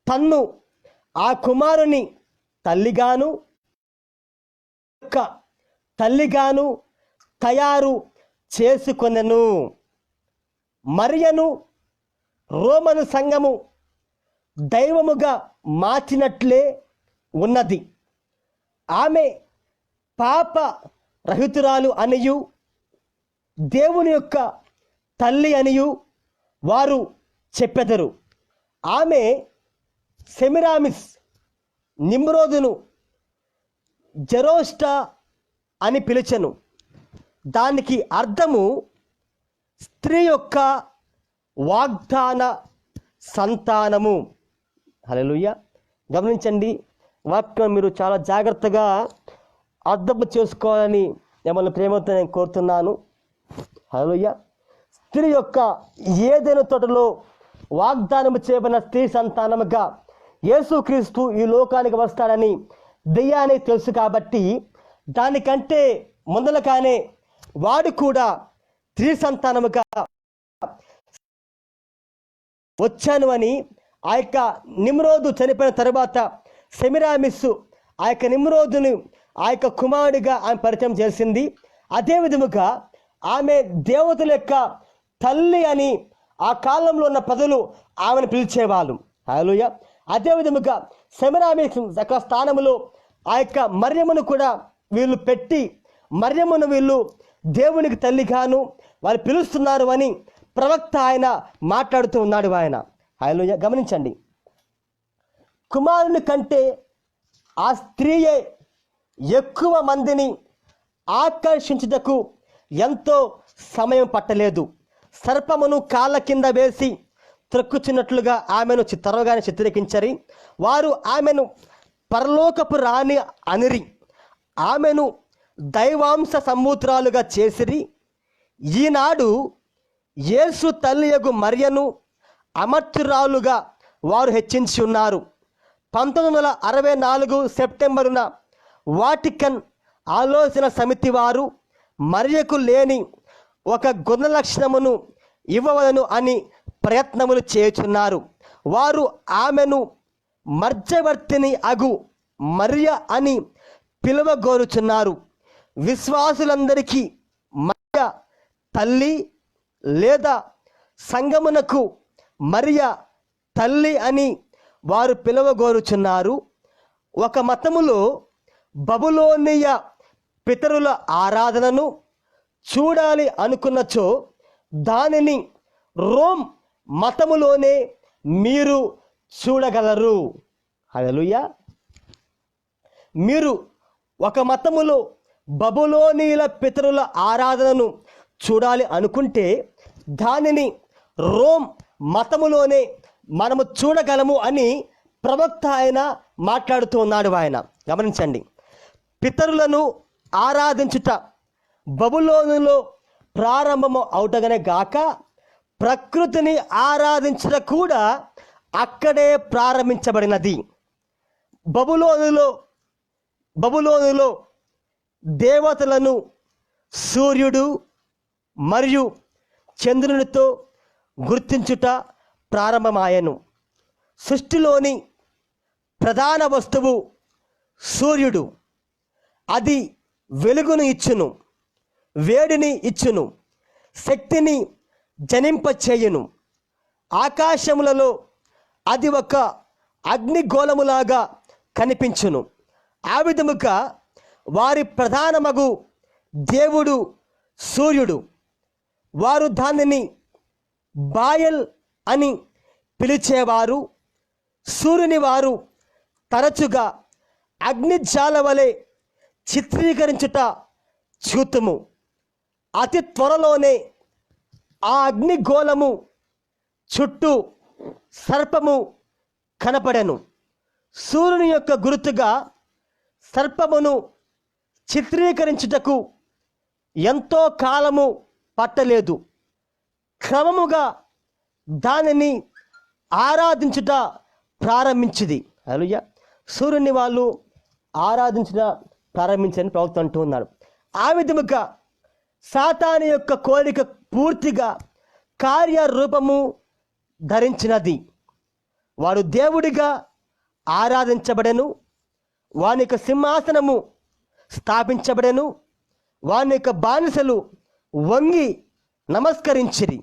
తన్ను ఆ కుమారుని తల్లిగాను తయారు చేసుకొనెను. మరియను రోమను సంఘము దైవముగా మార్చినట్లే ఉన్నది. ఆమె పాప రహితురాలు అనియు దేవుని యొక్క తల్లి అనియు వారు చెప్పెదరు. ఆమె సెమిరామిస్ నిమ్రోదును జెరోస్టా అని పిలిచెను. దానికి అర్థము స్త్రీ యొక్క వాగ్దాన సంతానము. హల్లెలూయా. గమనించండి, వాక్యం మీరు చాలా జాగ్రత్తగా అర్థం చేసుకోవాలని మిమ్మల్ని ప్రేమతో నేను కోరుతున్నాను. హల్లెలూయా. స్త్రీ యొక్క ఏదైనా తోటలో వాగ్దానము చేయబడిన స్త్రీ సంతానముగా యేసుక్రీస్తు ఈ లోకానికి వస్తాడని దెయ్యానికి తెలుసు. కాబట్టి దానికంటే ముందలగానే వాడు కూడా స్త్రీ సంతానముగా వచ్చాను అని ఆ యొక్క నిమ్రోదు చనిపోయిన తర్వాత సెమిరామిస్ ఆ యొక్క నిమ్రోదుని ఆ యొక్క కుమారుడిగా ఆమె పరిచయం చేసింది. అదే విధముగా ఆమె దేవతల యొక్క తల్లి అని ఆ కాలంలో ఉన్న ప్రజలు ఆమెను పిలిచేవాళ్ళు. హల్లెలూయా. అదే విధముగా సెమిరామిస్ యొక్క స్థానంలో ఆ యొక్క మరియమును కూడా వీళ్ళు పెట్టి మరియమును వీళ్ళు దేవునికి తల్లిగాను వాళ్ళు పిలుస్తున్నారు అని ప్రవక్త ఆయన మాట్లాడుతూ ఉన్నాడు. ఆయన హల్లెలూయా. గమనించండి, కుమారుని కంటే ఆ స్త్రీయే ఎక్కువ మందిని ఆకర్షించుటకు ఎంతో సమయం పట్టలేదు. సర్పమును కాళ్ళ కింద వేసి త్రొక్కుచున్నట్లుగా ఆమెను త్వరగానే చిత్రీకరించరి. వారు ఆమెను పరలోకపు రాణి అనిరి, ఆమెను దైవాంశ సంబూత్రాలుగా చేసిరి. ఈనాడు యేసు తల్లియగు మరియను అమర్చురాలుగా వారు హెచ్చించి ఉన్నారు. 1964 సెప్టెంబరున వాటికన్ ఆలోచన సమితి వారు మరియకు లేని ఒక గుణ లక్షణమును ఇవ్వవలను అని ప్రయత్నములు చేయుచున్నారు. వారు ఆమెను మధ్యవర్తిని అగు మరియ అని పిలువగోరుచున్నారు. విశ్వాసులందరికీ మరియ తల్లి లేదా సంగమునకు మరియ తల్లి అని వారు పిలువగోరుచున్నారు. ఒక మతములో బబులోనియ పితరుల ఆరాధనను చూడాలి అనుకున్నచో దానిని రోమ్ మతములోనే మీరు చూడగలరు. హల్లెలూయా. మీరు ఒక మతములో బబులోనీయుల పితరుల ఆరాధనను చూడాలి అనుకుంటే దానిని రోమ్ మతములోనే మనము చూడగలము అని ప్రవక్త ఆయన మాట్లాడుతూ ఉన్నాడు. ఆయన గమనించండి, పితరులను ఆరాధించుట బబులోనులో ప్రారంభము అవుటగానే గాక ప్రకృతిని ఆరాధించుట కూడా అక్కడే ప్రారంభించబడినది. బబులోనులో దేవతలను సూర్యుడు మరియు చంద్రునితో గుర్తించుట ప్రారంభమాయెను. సృష్టిలోని ప్రధాన వస్తువు సూర్యుడు. అది వెలుగును ఇచ్చును, వేడిని ఇచ్చును, శక్తిని జనింపచేయును. ఆకాశములలో అది ఒక అగ్నిగోళములాగా కనిపించును. ఆ విధముగా వారి ప్రధానమగు దేవుడు సూర్యుడు. వారు దానిని బాయల్ అని పిలిచేవారు. సూర్యుని వారు తరచుగా అగ్నిజ్వాల వలె చిత్రీకరించుట చూతుము. అతి త్వరలోనే ఆ అగ్నిగోళము చుట్టూ సర్పము కనపడెను. సూర్యుని యొక్క గుర్తుగా సర్పమును చిత్రీకరించుటకు ఎంతో కాలము పట్టలేదు. క్రమముగా దానిని ఆరాధించుట ప్రారంభించింది. హల్లెలూయా. సూర్యుని వాళ్ళు ఆరాధించుట ప్రారంభించని ప్రవక్త అంటూ ఉన్నాడు. ఆ విధముగా సాతాను యొక్క కోరిక పూర్తిగా కార్యరూపము ధరించినది. వాడు దేవుడిగా ఆరాధించబడెను. వాని యొక్క సింహాసనము స్థాపించబడెను. వాని యొక్క బానిసలు వంగి నమస్కరించిరి.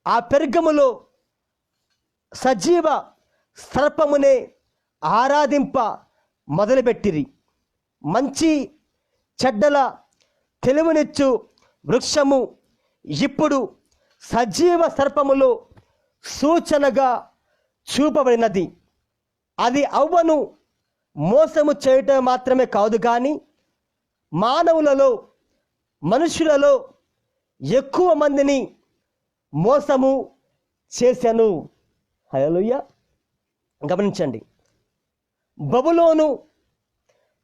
ఆ పెర్గములో సజీవ సర్పమునే ఆరాధింప మొదలుపెట్టిరి. మంచి చెడ్డల తెలివినిచ్చు వృక్షము ఇప్పుడు సజీవ సర్పములో సూచనగా చూపబడినది. అది అవ్వను మోసము చేయటం మాత్రమే కాదు, కానీ మనుషులలో ఎక్కువ మందిని మోసము చేశాను. హల్లెలూయా. గమనించండి, బబులోను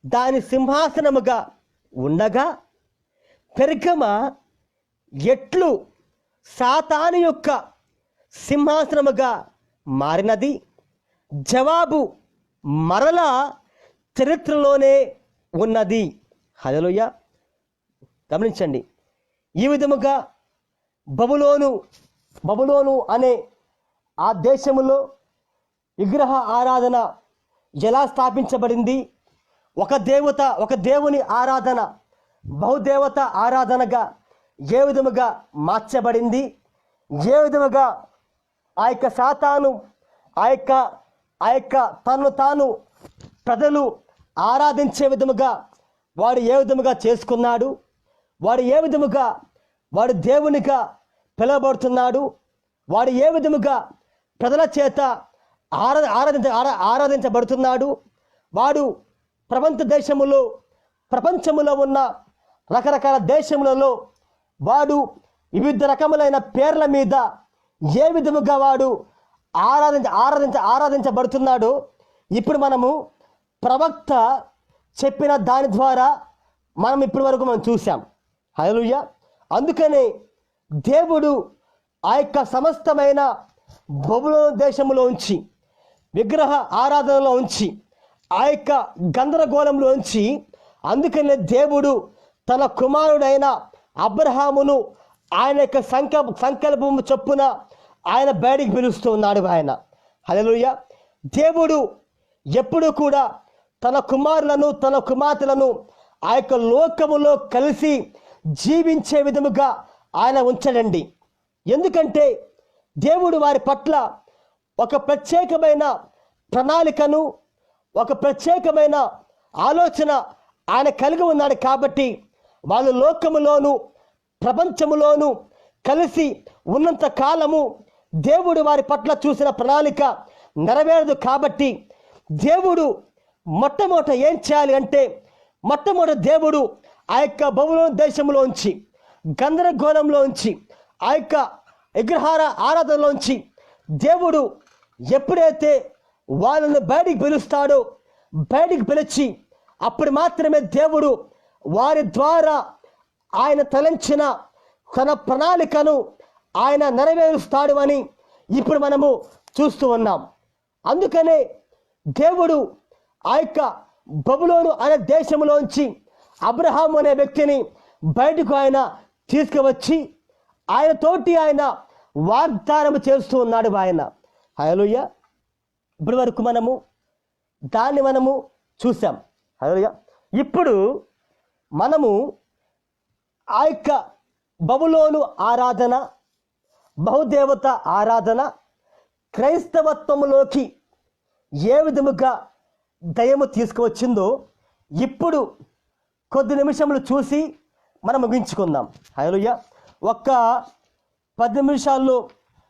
దాని సింహాసనముగా ఉండగా పెర్గమ ఎట్లు సాతాను యొక్క సింహాసనముగా మారినది? జవాబు మరలా చరిత్రలోనే ఉన్నది. హల్లెలూయా. గమనించండి, ఈ విధముగా బబులోను అనే ఆ దేశములో విగ్రహ ఆరాధన ఎలా స్థాపించబడింది? ఒక దేవుని ఆరాధన బహుదేవత ఆరాధనగా ఏ విధముగా మార్చబడింది? ఏ విధముగా ఆ యొక్క సాతాను ఆ యొక్క తను తాను ప్రజలు ఆరాధించే విధముగా వాడు ఏ విధముగా చేసుకున్నాడు? వాడు ఏ విధముగా వాడు దేవునిగా పిలువబడుతున్నాడు? వాడు ఏ విధముగా ప్రజల చేత ఆరాధించబడుతున్నాడు? వాడు ప్రపంచములో ఉన్న రకరకాల దేశములలో వాడు వివిధ రకములైన పేర్ల మీద ఏ విధముగా వాడు ఆరాధించబడుతున్నాడో ఇప్పుడు మనము ప్రవక్త చెప్పిన దాని ద్వారా మనం ఇప్పటి వరకు మనం చూసాం. హల్లెలూయా. అందుకనే దేవుడు ఆ యొక్క సమస్తమైన బబులోను దేశములో ఉంచి, విగ్రహ ఆరాధనలో ఉంచి, ఆ యొక్క గందరగోళంలో ఉంచి, అందుకనే దేవుడు తన కుమారుడైన అబ్రహామును ఆయన యొక్క సంకల్పము చొప్పున ఆయన బయటికి పిలుస్తూ ఉన్నాడు ఆయన. హల్లెలూయా. దేవుడు ఎప్పుడు కూడా తన కుమారులను తన కుమార్తెలను ఆ యొక్క లోకములో కలిసి జీవించే విధముగా ఆయన ఉంచడండి. ఎందుకంటే దేవుడు వారి పట్ల ఒక ప్రత్యేకమైన ప్రణాళికను, ఒక ప్రత్యేకమైన ఆలోచన ఆయన కలిగి ఉన్నాడు. కాబట్టి వాళ్ళు లోకములోను ప్రపంచములోను కలిసి ఉన్నంత కాలము దేవుడు వారి పట్ల చూసిన ప్రణాళిక నెరవేరదు. కాబట్టి దేవుడు మొట్టమొదట ఏం చేయాలి అంటే, మొట్టమొదట దేవుడు ఆ యొక్క బబులోను దేశంలోంచి, గందరగోళంలోంచి, ఆ యొక్క విగ్రహార ఆరాధనలోంచి దేవుడు ఎప్పుడైతే వాళ్ళను బయటికి పిలుస్తాడో, బయటికి పిలిచి అప్పుడు మాత్రమే దేవుడు వారి ద్వారా ఆయన తలంచిన తన ప్రణాళికను ఆయన నెరవేరుస్తాడు అని ఇప్పుడు మనము చూస్తూ ఉన్నాం. అందుకనే దేవుడు ఆ యొక్క బబులోను అనే దేశంలోంచి అబ్రహాము అనే వ్యక్తిని బయటకు ఆయన తీసుకువచ్చి ఆయనతోటి ఆయన వాగ్దానం చేస్తూ ఉన్నాడు ఆయన. హల్లెలూయా. ఇప్పటి వరకు దాన్ని మనము చూసాం. హల్లెలూయా. ఇప్పుడు మనము ఆ యొక్క బబులోను ఆరాధన, బహుదేవత ఆరాధన క్రైస్తవత్వములోకి ఏ విధముగా దయము తీసుకువచ్చిందో ఇప్పుడు కొద్ది నిమిషములు చూసి మనం ముగించుకుందాం. హల్లెలూయా. ఒక్క 10 నిమిషాల్లో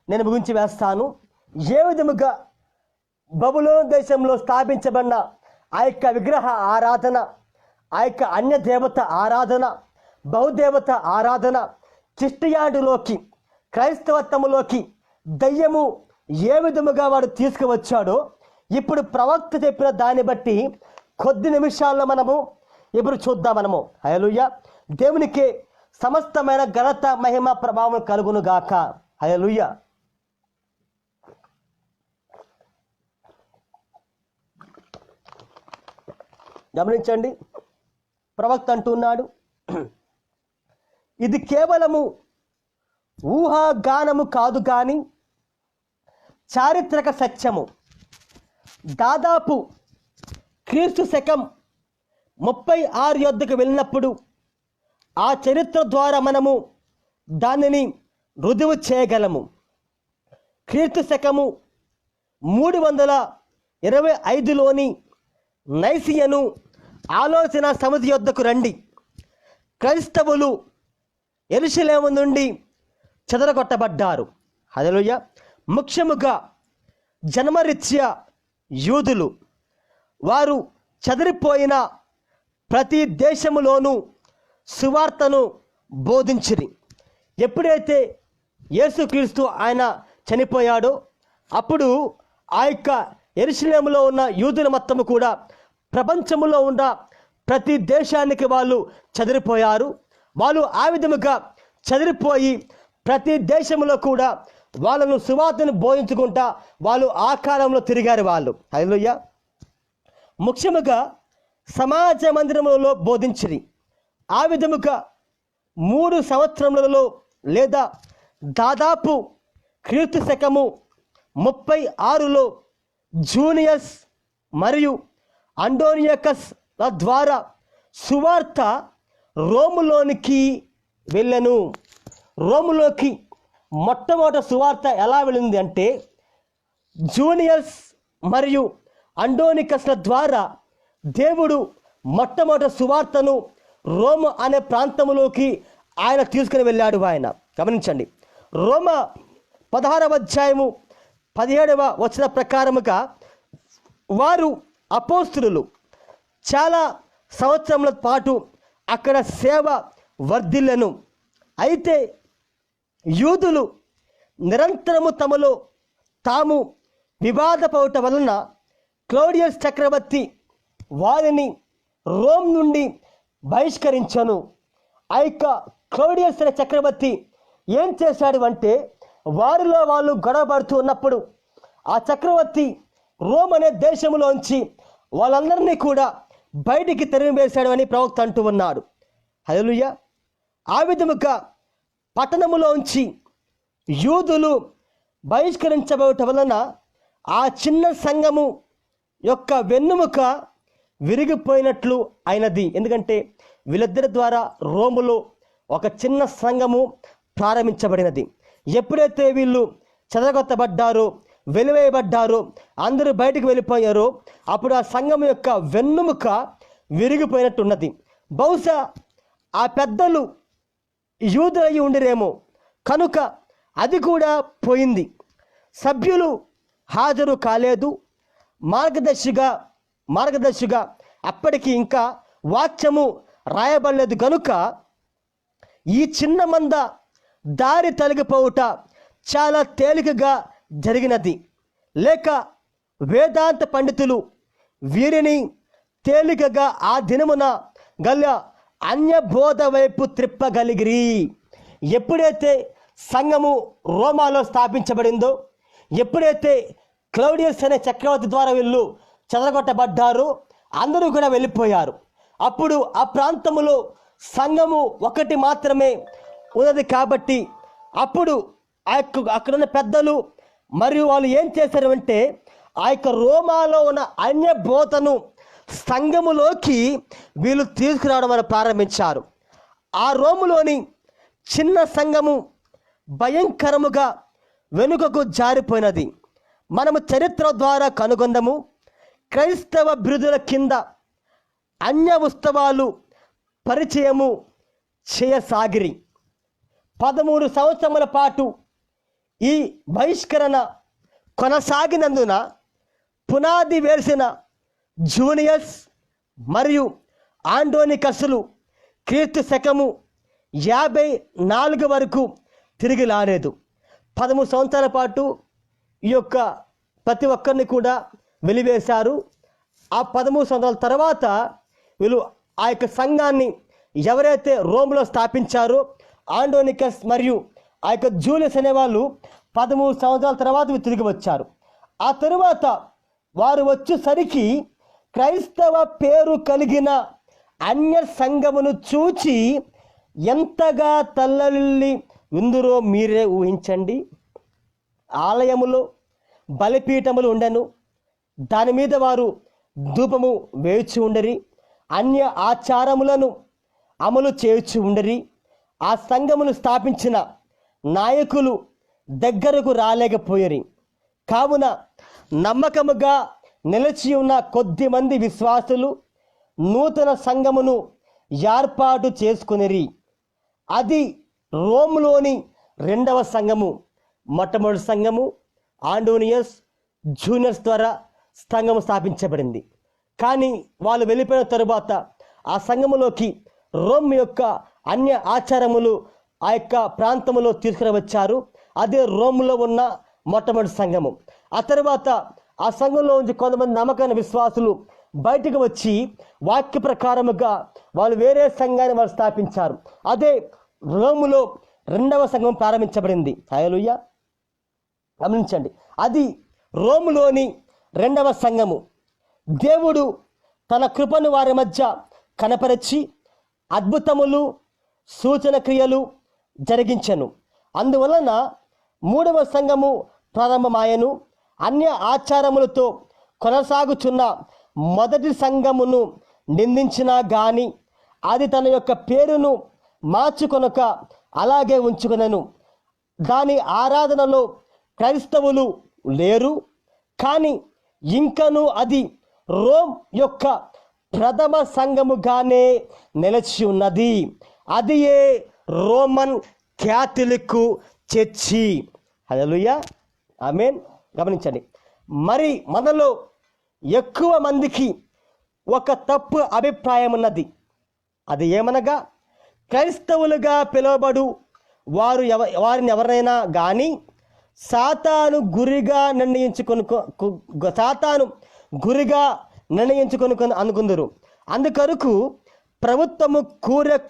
నేను ముగించి వేస్తాను. ఏ విధముగా బబులోను దేశంలో స్థాపించబడిన ఆ యొక్క విగ్రహ ఆరాధన, ఆ యొక్క అన్య దేవత ఆరాధన, బహుదేవత ఆరాధన క్రిస్టియానిటీలోకి, క్రైస్తవత్వములోకి దయ్యము ఏ విధముగా వాడు తీసుకువచ్చాడో ఇప్పుడు ప్రవక్త చెప్పిన దాన్ని బట్టి కొద్ది నిమిషాల్లో మనము ఇప్పుడు చూద్దాం. హల్లెలూయా. దేవునికి సమస్తమైన ఘనత, మహిమ, ప్రభావం కలుగును గాక. హల్లెలూయా. గమనించండి, ప్రవక్త అంటున్నాడు, ఇది కేవలము ఊహాగానము కాదు కానీ చారిత్రక సత్యము. దాదాపు క్రీస్తు శకం 36 యొద్దకు వెళ్ళినప్పుడు ఆ చరిత్ర ద్వారా మనము దానిని రుజువు చేయగలము. క్రీస్తు శకము 325లోని నైసియను ఆలోచన సమితి యొద్దకు రండి. క్రైస్తవులు యెరూషలేము నుండి చెదరగొట్టబడ్డారు. హల్లెలూయా. ముఖ్యముగా జన్మరీత్యా యూదులు వారు చెదిరిపోయిన ప్రతి దేశములోనూ సువార్తను బోధించిరి. ఎప్పుడైతే యేసుక్రీస్తు ఆయన చనిపోయాడో అప్పుడు ఆ యొక్క యెరూషలేములో ఉన్న యూదుల మొత్తము కూడా ప్రపంచంలో ఉన్న ప్రతి దేశానికి వాళ్ళు చెదిరిపోయారు. వాళ్ళు ఆ విధముగా చెదిరిపోయి ప్రతి దేశంలో కూడా వాళ్ళను సువార్తను బోధించుకుంటా వాళ్ళు ఆ కాలంలో తిరిగారు వాళ్ళు. హల్లెలూయా. ముఖ్యముగా సమాజ మందిరములలో బోధించిరి. ఆ విధముగా 3 సంవత్సరములలో లేదా దాదాపు క్రీస్తు శకము 36లో జూనియస్ మరియు అండోనియకస్ ద్వారా సువార్త రోములోనికి వెళ్ళెను. రోములోకి మొట్టమొదటి సువార్త ఎలా వెళ్ళింది అంటే జూనియస్ మరియు అండోనికస్ల ద్వారా దేవుడు మొట్టమొదటి సువార్తను రోమ అనే ప్రాంతంలోకి ఆయన తీసుకుని వెళ్ళాడు ఆయన. గమనించండి, రోమ 16వ అధ్యాయము 17వ వచన ప్రకారముగా వారు అపోస్తులు చాలా సంవత్సరముల పాటు అక్కడ సేవ వర్ధిల్లెను. అయితే యూదులు నిరంతరము తమలో తాము వివాదపడట వలన క్లౌడియస్ చక్రవర్తి వారిని రోమ్ నుండి బహిష్కరించను. ఆ యొక్క క్లౌడియస్ అనే చక్రవర్తి ఏం చేశాడు అంటే వారిలో వాళ్ళు గొడవపడుతూ ఉన్నప్పుడు ఆ చక్రవర్తి రోమ్ అనే దేశంలోంచి వాళ్ళందరినీ కూడా బయటికి తరిమివేశాడు అని ప్రవక్త అంటూ ఉన్నాడు. హల్లెలూయా. ఆ విధముగా పట్టణములోంచి యూదులు బహిష్కరించబడటం వలన ఆ చిన్న సంఘము యొక్క వెన్నుముక విరిగిపోయినట్లు అయినది. ఎందుకంటే వీళ్ళిద్దరి ద్వారా రోములో ఒక చిన్న సంఘము ప్రారంభించబడినది. ఎప్పుడైతే వీళ్ళు చెదరగొట్టబడ్డారో, వెలివేయబడ్డారో, అందరూ బయటికి వెళ్ళిపోయారో అప్పుడు ఆ సంఘం యొక్క వెన్నుముక విరిగిపోయినట్టున్నది. బహుశా ఆ పెద్దలు యూదులయ్యి ఉండిరేమో కనుక అది కూడా పోయింది. సభ్యులు హాజరు కాలేదు. మార్గదర్శిగా అప్పటికి ఇంకా వాక్యము రాయబడలేదు కనుక ఈ చిన్న మంద దారి తొలగిపోవుట చాలా తేలికగా జరిగినది. లేక వేదాంత పండితులు వీరిని తేలికగా ఆ దినమున గల అన్యబోధ వైపు త్రిప్పగలిగిరి. ఎప్పుడైతే సంఘము రోమాలో స్థాపించబడిందో, ఎప్పుడైతే క్లౌడియస్ అనే చక్రవర్తి ద్వారా వీళ్ళు చెదరగొట్టబడ్డారో అందరూ కూడా వెళ్ళిపోయారు. అప్పుడు ఆ ప్రాంతములో సంఘము ఒకటి మాత్రమే ఉన్నది కాబట్టి అప్పుడు అక్కడున్న పెద్దలు మరియు వాళ్ళు ఏం చేశారు అంటే ఆ యొక్క రోమాలో ఉన్న అన్య బోధను సంఘములోకి వీళ్ళు తీసుకురావడం అని ప్రారంభించారు. ఆ రోములోని చిన్న సంఘము భయంకరముగా వెనుకకు జారిపోయినది. మనము చరిత్ర ద్వారా కనుగొందము. క్రైస్తవ బిరుదుల కింద అన్య ఉత్సవాలు పరిచయము చేయసాగిరి. 13 సంవత్సరముల పాటు ఈ బహిష్కరణ కొనసాగినందున పునాది వేసిన జూనియస్ మరియు ఆండోనికస్సులు క్రీస్తు శకము 54 వరకు తిరిగి రాలేదు. 13 సంవత్సరాల పాటు ఈ యొక్క ప్రతి ఒక్కరిని కూడా వెలివేశారు. ఆ 13 సంవత్సరాల తర్వాత వీళ్ళు ఆ యొక్క సంఘాన్ని ఎవరైతే రోమ్లో స్థాపించారో ఆండోనికస్ మరియు ఆ యొక్క జూలియస్ అనేవాళ్ళు 13 సంవత్సరాల తర్వాత తిరిగి వచ్చారు. ఆ తరువాత వారు వచ్చేసరికి క్రైస్తవ పేరు కలిగిన అన్య సంఘమును చూచి ఎంతగా తల్లలిల్లి ఉందురో మీరే ఊహించండి. ఆలయములో బలిపీఠములు ఉండెను, దాని మీద వారు ధూపము వేచి ఉండరి, అన్య ఆచారములను అమలు చేయుచు ఉండరి. ఆ సంఘమును స్థాపించిన నాయకులు దగ్గరకు రాలేకపోయారు. కావున నమ్మకముగా నిలిచి ఉన్న కొద్ది మంది విశ్వాసులు నూతన సంఘమును ఏర్పాటు చేసుకునిరి. అది రోమ్లోని 2వ సంఘము. మొట్టమొదటి సంఘము ఆండోనియస్ జూనియర్స్ ద్వారా సంఘము స్థాపించబడింది. కానీ వాళ్ళు వెళ్ళిపోయిన తరువాత ఆ సంఘములోకి రోమ్ యొక్క అన్య ఆచారములు ఆ యొక్క ప్రాంతములో తీసుకురవచ్చారు. అదే రోమ్లో ఉన్న మొట్టమొదటి సంఘము. ఆ తర్వాత ఆ సంఘంలో నుంచి కొంతమంది నమ్మకమైన విశ్వాసులు బయటకు వచ్చి వాక్య ప్రకారముగా వాళ్ళు వేరే సంఘాన్ని వాళ్ళు స్థాపించారు. అదే రోములో 2వ సంఘం ప్రారంభించబడింది. హల్లెలూయా. గమనించండి, అది రోములోని 2వ సంఘము. దేవుడు తన కృపను వారి మధ్య కనపరచి అద్భుతములు సూచన క్రియలు జరిగించెను. అందువలన 3వ సంఘము ప్రారంభమాయను. అన్య ఆచారములతో కొనసాగుచున్న మొదటి సంఘమును నిందించినా గాని అది తన యొక్క పేరును మార్చుకొనక అలాగే ఉంచుకొనెను. దాని ఆరాధనలో క్రైస్తవులు లేరు, కానీ ఇంకను అది రోమ్ యొక్క ప్రథమ సంఘముగానే నిలిచి ఉన్నది. అది ఏ రోమన్ క్యాథలిక్ చర్చి. హల్లెలూయా, ఆమేన్. గమనించండి, మరి మనలో ఎక్కువ మందికి ఒక తప్పు అభిప్రాయం ఉన్నది. అది ఏమనగా క్రైస్తవులుగా పిలువబడు వారిని ఎవరైనా కానీ సాతాను గురిగా నిర్ణయించుకొని అనుకుందరు. అందుకొరకు ప్రభుత్వము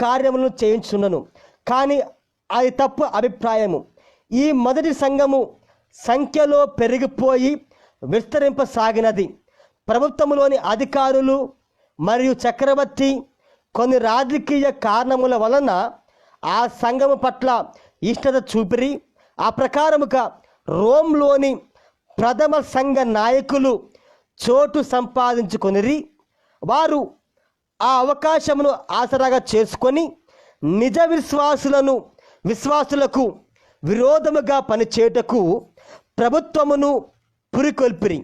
కార్యములను చేయించున్నను. కానీ అది తప్పు అభిప్రాయము. ఈ మొదటి సంఘము సంఖ్యలో పెరిగిపోయి విస్తరింపసాగినది. ప్రభుత్వములోని అధికారులు మరియు చక్రవర్తి కొన్ని రాజకీయ కారణముల వలన ఆ సంఘము పట్ల ఇష్టత చూపిరి. ఆ ప్రకారముగా రోమ్లోని ప్రథమ సంఘ నాయకులు చోటు సంపాదించుకొనిరి. వారు ఆ అవకాశమును ఆసరాగా చేసుకొని నిజ విశ్వాసులకు విరోధముగా పనిచేయుటకు ప్రభుత్వమును పురికొల్పిరి.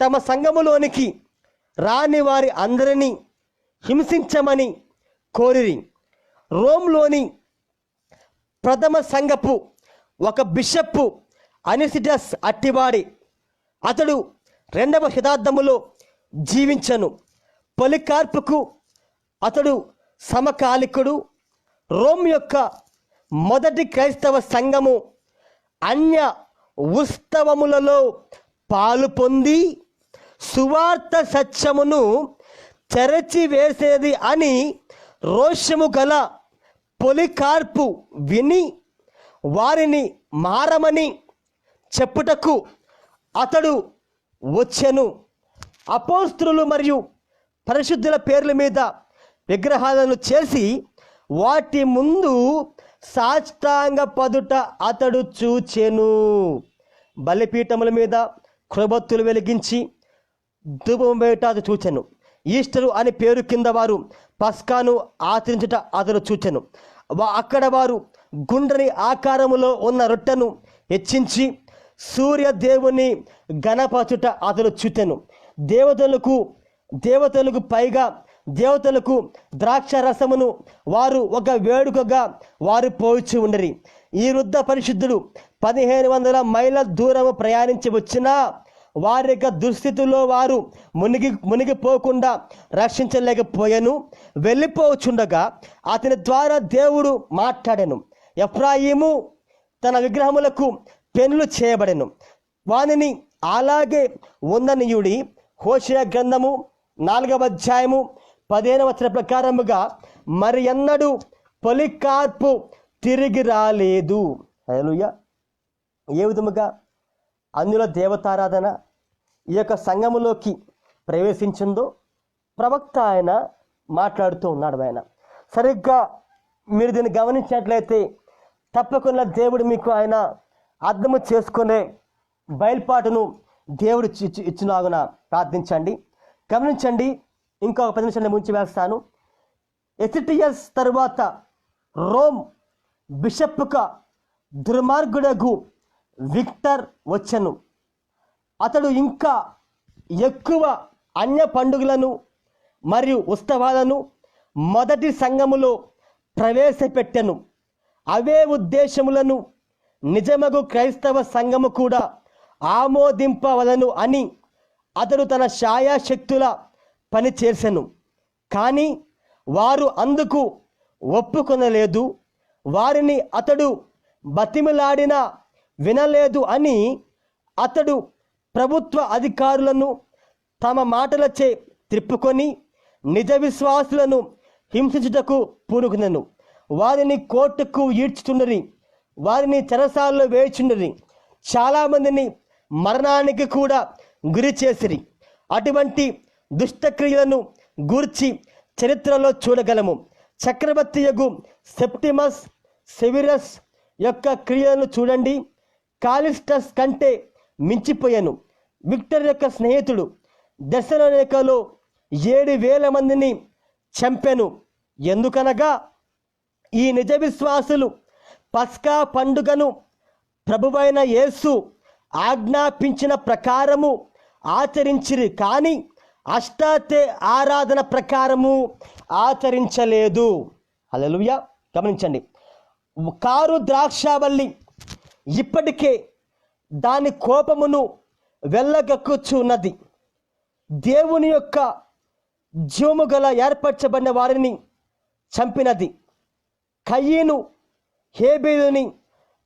తమ సంఘములోనికి రాని వారి అందరినీ హింసించమని కోరిరి. రోమ్లోని ప్రథమ సంఘపు ఒక బిషప్పు అనిసిటస్ అట్టివాడి, అతడు 2వ శతాబ్దములో జీవించను. పొలికార్పుకు అతడు సమకాలికుడు. రోమ్ యొక్క మొదటి క్రైస్తవ సంఘము అన్య ఉత్సవములలో పాలు పొంది సువార్త సత్యమును చెరచివేసేది అని రోషము గల పొలికార్పు విని వారిని మారమని చెప్పుటకు అతడు వచ్చెను. అపోస్తలులు మరియు పరిశుద్ధుల పేర్ల మీద విగ్రహాలను చేసి వాటి ముందు సాష్టాంగ పదుట అతడు చూచెను. బలిపీఠముల మీద క్రొవ్వొత్తులు వెలిగించి ధూపం వేయుట అతడు చూచెను. ఈస్టరు అని పేరు కింద వారు పస్కాను ఆచరించుట అతడు చూచెను. అక్కడ వారు గుండ్రని ఆకారములో ఉన్న రొట్టెను హెచ్చించి సూర్యదేవుని గణపరచుట అతడు చూచెను. దేవతలకు పైగా దేవతలకు ద్రాక్ష రసమును వారు ఒక వేడుకగా వారు పోయిచి ఉండరి. ఈ వృద్ధ పరిశుద్ధుడు 1500 మైళ్ళ దూరము ప్రయాణించి వచ్చినా వారి యొక్క దుస్థితిలో వారు మునిగిపోకుండా రక్షించలేకపోయాను. వెళ్ళిపోచుండగా అతని ద్వారా దేవుడు మాట్లాడాను. ఎఫ్రాయిము తన విగ్రహములకు పెనులు చేయబడెను, వానిని అలాగే ఉందనియుడి. హోషేయ గ్రంథము 4వ అధ్యాయము 15వ వచనం ప్రకారముగా మరి ఎన్నడూ పొలికార్పు తిరిగి రాలేదు. హల్లెలూయా. ఏ విధముగా అందులో దేవతారాధన ఈ యొక్క సంఘములోకి ప్రవేశించిందో ప్రవక్త ఆయన మాట్లాడుతూ ఉన్నాడు. ఆయన సరిగ్గా మీరు దీన్ని గమనించినట్లయితే తప్పకుండా దేవుడు మీకు ఆయన అర్థము చేసుకునే బయలుపాటును దేవుడు ఇచ్చినాగున ప్రార్థించండి. గమనించండి, ఇంకొక 10 నిమిషాలు ముంచి వేస్తాను. ఎసిటియస్ తరువాత రోమ్ బిషప్గా దుర్మార్గుడగు విక్టర్ వచ్చెను. అతడు ఇంకా ఎక్కువ అన్య పండుగలను మరియు ఉత్సవాలను మొదటి సంఘములో ప్రవేశపెట్టెను. అవే ఉద్దేశములను నిజమగు క్రైస్తవ సంఘము కూడా ఆమోదింపవలను అని అతడు తన ఛాయాశక్తుల పని చేసెను. కానీ వారు అందుకు ఒప్పుకొనలేదు. వారిని అతడు బతిమిలాడినా వినలేదు అని అతడు ప్రభుత్వ అధికారులను తమ మాటలచే త్రిప్పుకొని నిజ విశ్వాసులను హింసించుటకు పూనుకునెను. వారిని కోర్టుకు ఈడ్చుచుండరి, వారిని చెరసాలలో వేయుచుండరి, చాలామందిని మరణానికి కూడా గురి చేసిరి. అటువంటి దుష్టక్రియలను గూర్చి చరిత్రలో చూడగలము. చక్రవర్తియగు సెప్టిమస్ సెవిరస్ యొక్క క్రియలను చూడండి. కాలిస్టస్ కంటే మించిపోయాను. విక్టర్ యొక్క స్నేహితుడు దెస్సలోనికలో 7,000 మందిని చంపెను. ఎందుకనగా ఈ నిజ విశ్వాసులు పస్కా పండుగను ప్రభువైన యేసు ఆజ్ఞాపించిన ప్రకారము ఆచరించిరి, కానీ అష్టాతే ఆరాధన ప్రకారము ఆచరించలేదు. హల్లెలూయా. గమనించండి, కారు ద్రాక్షావల్లి ఇప్పటికే దాని కోపమును వెళ్ళగక్కుచున్నది. దేవుని యొక్క జీవము గల ఏర్పరచబడిన వారిని చంపినది. కయీను హేబేలుని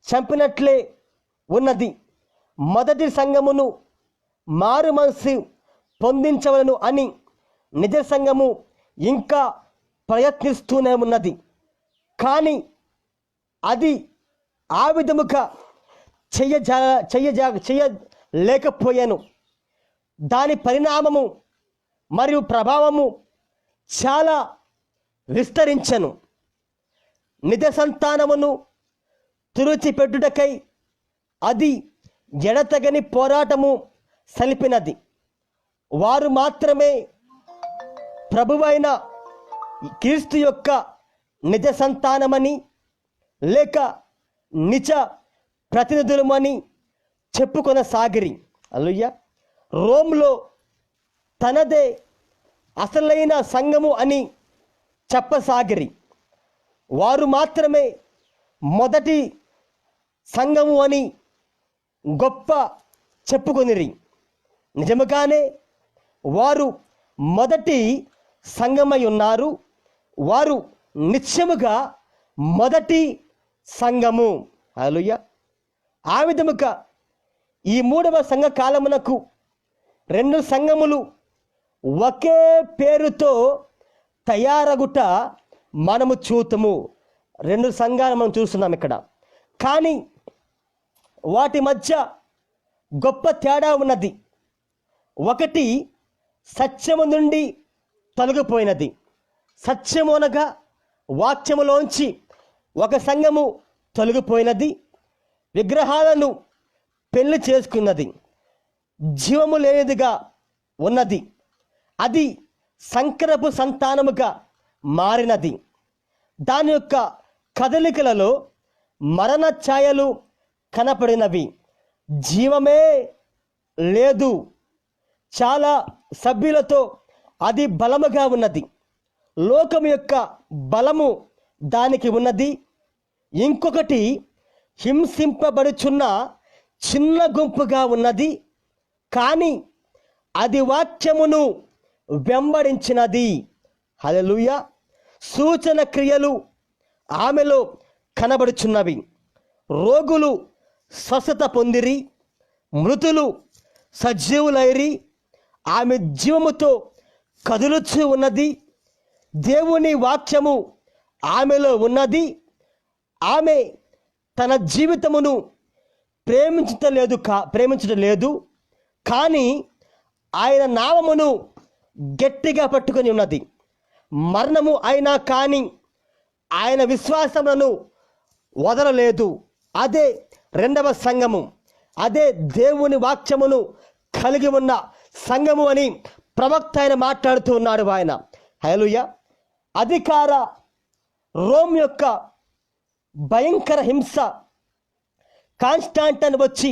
చంపినట్లే ఉన్నది. మొదటి సంఘమును మారు మనసు పొందించవలను అని నిజ సంఘము ఇంకా ప్రయత్నిస్తూనే ఉన్నది. కానీ అది ఆ విధముగా చేయలేకపోయాను. దాని పరిణామము మరియు ప్రభావము చాలా విస్తరించను. నిజ సంతానమును తుడిచిపెట్టుటకై అది ఎడతెగని పోరాటము సలిపినది. వారు మాత్రమే ప్రభువైన క్రీస్తు యొక్క నిజ సంతానమని లేక నిజ ప్రతినిధులమని చెప్పుకొనసాగిరి. హల్లెలూయా. రోమ్లో తనదే అసలైన సంఘము అని చెప్పసాగిరి. వారు మాత్రమే మొదటి సంఘము అని గొప్ప చెప్పుకొనిరి. నిజముగానే వారు మొదటి సంఘమై ఉన్నారు. వారు నిత్యముగా మొదటి సంఘము. హల్లెలూయా. ఆ విధముగా ఈ 3వ సంఘ కాలమునకు 2 సంఘములు ఒకే పేరుతో తయారగుట మనము చూతము. 2 సంఘాలు మనం చూస్తున్నాం ఇక్కడ. కానీ వాటి మధ్య గొప్ప తేడా ఉన్నది. ఒకటి సత్యము నుండి తొలగిపోయినది. సత్యము అనగా వాక్యములోంచి ఒక సంఘము తొలగిపోయినది. విగ్రహాలను పెళ్లి చేసుకున్నది. జీవము లేనిదిగా ఉన్నది. అది సంకరపు సంతానముగా మారినది. దాని యొక్క కదలికలలో మరణ ఛాయలు కనపడినవి. జీవమే లేదు. చాలా సభ్యులతో అది బలముగా ఉన్నది. లోకం యొక్క బలము దానికి ఉన్నది. ఇంకొకటి హింసింపబడుచున్న చిన్న గుంపుగా ఉన్నది. కానీ అది వాక్యమును వెంబడించినది. హల్లెలూయా. సూచన క్రియలు ఆమెలో కనబడుచున్నవి. రోగులు స్వస్థత పొందిరి, మృతులు సజీవులైరి. ఆమె జీవముతో కదులుచూ ఉన్నది. దేవుని వాక్యము ఆమెలో ఉన్నది. ఆమె తన జీవితమును ప్రేమించటం లేదు, కానీ ఆయన నామమును గట్టిగా పట్టుకొని ఉన్నది. మరణము అయినా కానీ ఆయన విశ్వాసములను వదలలేదు. అదే 2వ సంఘము. అదే దేవుని వాక్యమును కలిగి ఉన్న సంఘము అని ప్రవక్త ఆయన మాట్లాడుతూ ఉన్నాడు. ఆయన హల్లెలూయా. అధికార రోమ్ యొక్క భయంకర హింస కాన్స్టాంటైన్ వచ్చి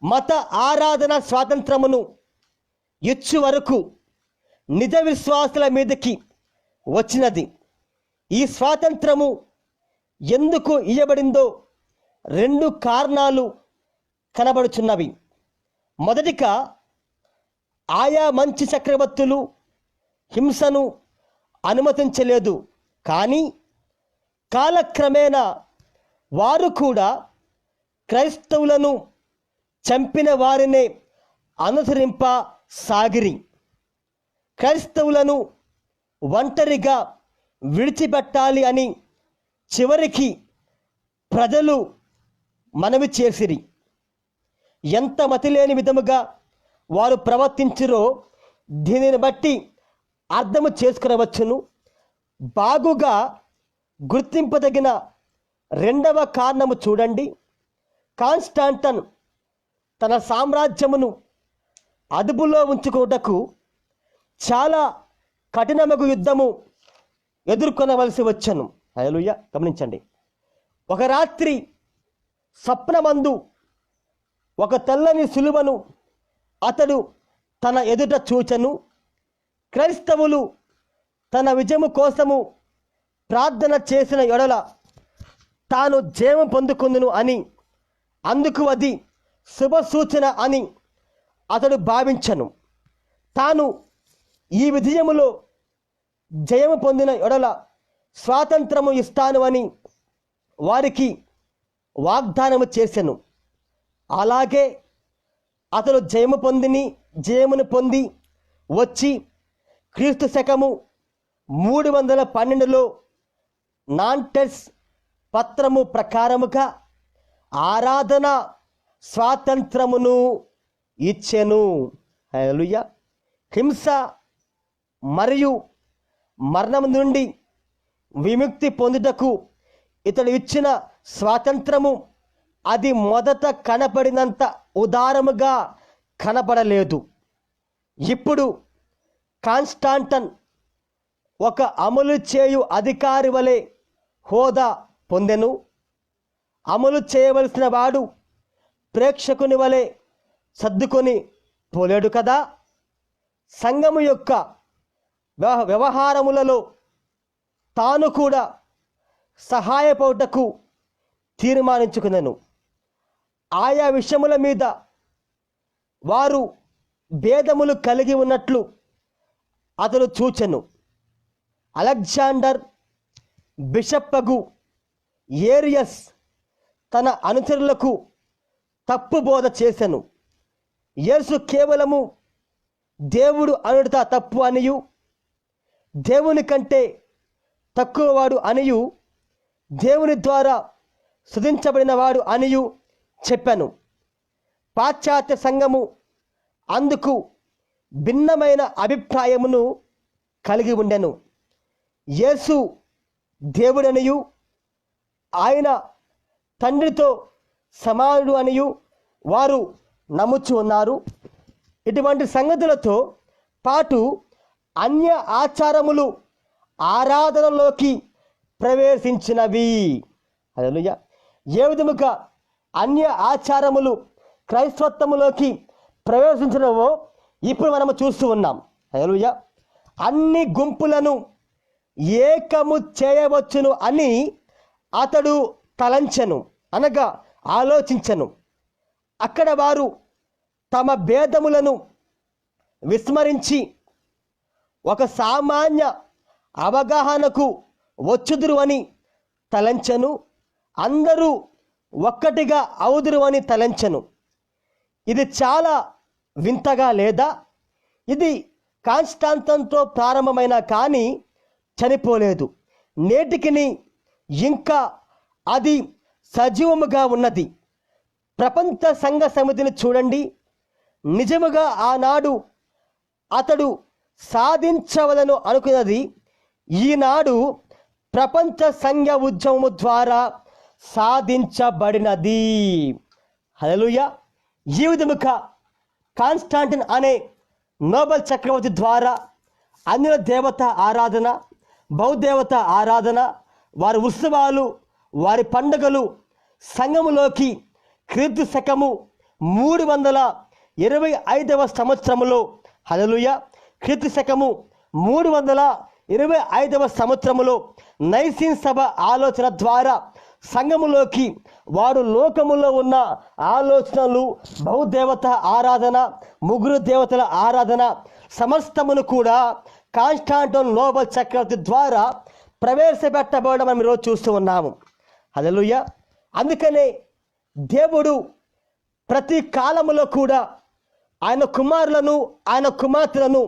మత ఆరాధన స్వాతంత్రమును ఇచ్చు వరకు నిజ విశ్వాసుల మీదకి వచ్చినది. ఈ స్వాతంత్రము ఎందుకు ఇయ్యబడిందో 2 కారణాలు కనబడుచున్నవి. మొదటిగా ఆయా మంచి చక్రవర్తులు హింసను అనుమతించలేదు. కానీ కాలక్రమేణా వారు కూడా క్రైస్తవులను చంపిన వారినే అనుసరింపసాగిరి. క్రైస్తవులను ఒంటరిగా విడిచిపెట్టాలి అని చివరికి ప్రజలు మనవి చేసిరి. ఎంత మతిలేని విధముగా వారు ప్రవర్తించిరో దీనిని బట్టి అర్థము చేసుకునవచ్చును. బాగుగా గుర్తింపదగిన 2వ కారణము చూడండి. కాన్స్టాంటైన్ తన సామ్రాజ్యమును అదుపులో ఉంచుకోవటకు చాలా కఠినమగు యుద్ధము ఎదుర్కొనవలసి వచ్చను. హల్లెలూయా. గమనించండి. ఒక రాత్రి స్వప్నమందు ఒక తెల్లని సిలువను అతడు తన ఎదుట చూచెను. క్రైస్తవులు తన విజయము కోసము ప్రార్థన చేసిన ఎడల తాను జయము పొందుకుందును అని, అందుకు అది శుభ సూచన అని అతడు భావించను. తాను ఈ విజయములో జయము పొందిన ఎడల స్వాతంత్రము ఇస్తాను అని వారికి వాగ్దానము చేసెను. అలాగే అతడు జయమును పొంది వచ్చి క్రీస్తు శకము 312లో నాంటెస్ పత్రము ప్రకారముగా ఆరాధన స్వాతంత్రమును ఇచ్చెను. హల్లెలూయా. హింస మరియు మరణం నుండి విముక్తి పొందుటకు ఇతడు ఇచ్చిన స్వాతంత్రము అది మొదట కనపడినంత ఉదారముగా కనపడలేదు. ఇప్పుడు కాన్స్టాంటైన్ ఒక అమలు చేయు అధికారి వలె హోదా పొందెను. అమలు చేయవలసిన వాడు ప్రేక్షకుని వలె సర్దుకొని పోలేడు కదా. సంఘము యొక్క వ్యవహారములలో తాను కూడా సహాయపడుటకు తీర్మానించుకున్నాను. ఆయా విషయముల మీద వారు భేదములు కలిగి ఉన్నట్లు అతడు చూచెను. అలెగ్జాండర్ బిషప్పగు ఏరియస్ తన అనుచరులకు తప్పు బోధ చేసెను. యేసు కేవలము దేవుడు అనుట తప్పు అనియు, దేవుని కంటే తక్కువవాడు అనియు, దేవుని ద్వారా స్తుతించబడిన వాడు అనియు చెప్పాను. పాశ్చాత్య సంఘము అందుకు భిన్నమైన అభిప్రాయమును కలిగి ఉండెను. యేసు దేవుడనియు ఆయన తండ్రితో సమానుడు అనియు వారు నమ్ముచు ఉన్నారు. ఇటువంటి సంగతులతో పాటు అన్య ఆచారములు ఆరాధనలోకి ప్రవేశించినవి. హల్లెలూయా. ఏ విధముగా అన్య ఆచారములు క్రైస్తవత్వములోకి ప్రవేశించినవో ఇప్పుడు మనము చూస్తూ ఉన్నాం. హల్లెలూయా. అన్ని గుంపులను ఏకము చేయవచ్చును అని అతడు తలంచెను, అనగా ఆలోచించెను. అక్కడ వారు తమ భేదములను విస్మరించి ఒక సామాన్య అవగాహనకు వచ్చుదురు అని తలంచెను. అందరూ ఒక్కటిగా అవుదురు అని తలంచెను. ఇది చాలా వింతగా లేదా? ఇది కాన్స్టాంతంతో ప్రారంభమైన కానీ చనిపోలేదు. నేటికి ఇంకా అది సజీవముగా ఉన్నది. ప్రపంచ సంఘ సమితిని చూడండి. నిజముగా ఆనాడు అతడు సాధించవలను అనుకున్నది ఈనాడు ప్రపంచ సంఘ ఉద్యమము ద్వారా సాధించబడినది. హల్లెలూయా. ఈ విధముగా కాన్స్టాంటిన్ అనే నోబెల్ చక్రవర్తి ద్వారా అన్యుల దేవత ఆరాధన, బౌద్ధదేవత ఆరాధన, వారి ఉత్సవాలు, వారి పండుగలు సంఘములోకి క్రీస్తు శకము 325వ సంవత్సరములో, హల్లెలూయా, క్రీస్తు శకము 325వ సంవత్సరములో నైసీన్ సభ ఆలోచన ద్వారా సంఘములోకి వాడు లోకములో ఉన్న ఆలోచనలు, బహుదేవత ఆరాధన, ముగ్గురు దేవతల ఆరాధన సమస్తమును కూడా కాన్స్టాంటిన్ నోబెల్ చక్రవర్తి ద్వారా ప్రవేశపెట్టబడడం మనం ఈరోజు చూస్తూ ఉన్నాము. హల్లెలూయా. అందుకనే దేవుడు ప్రతి కాలములో కూడా ఆయన కుమారులను, ఆయన కుమార్తెలను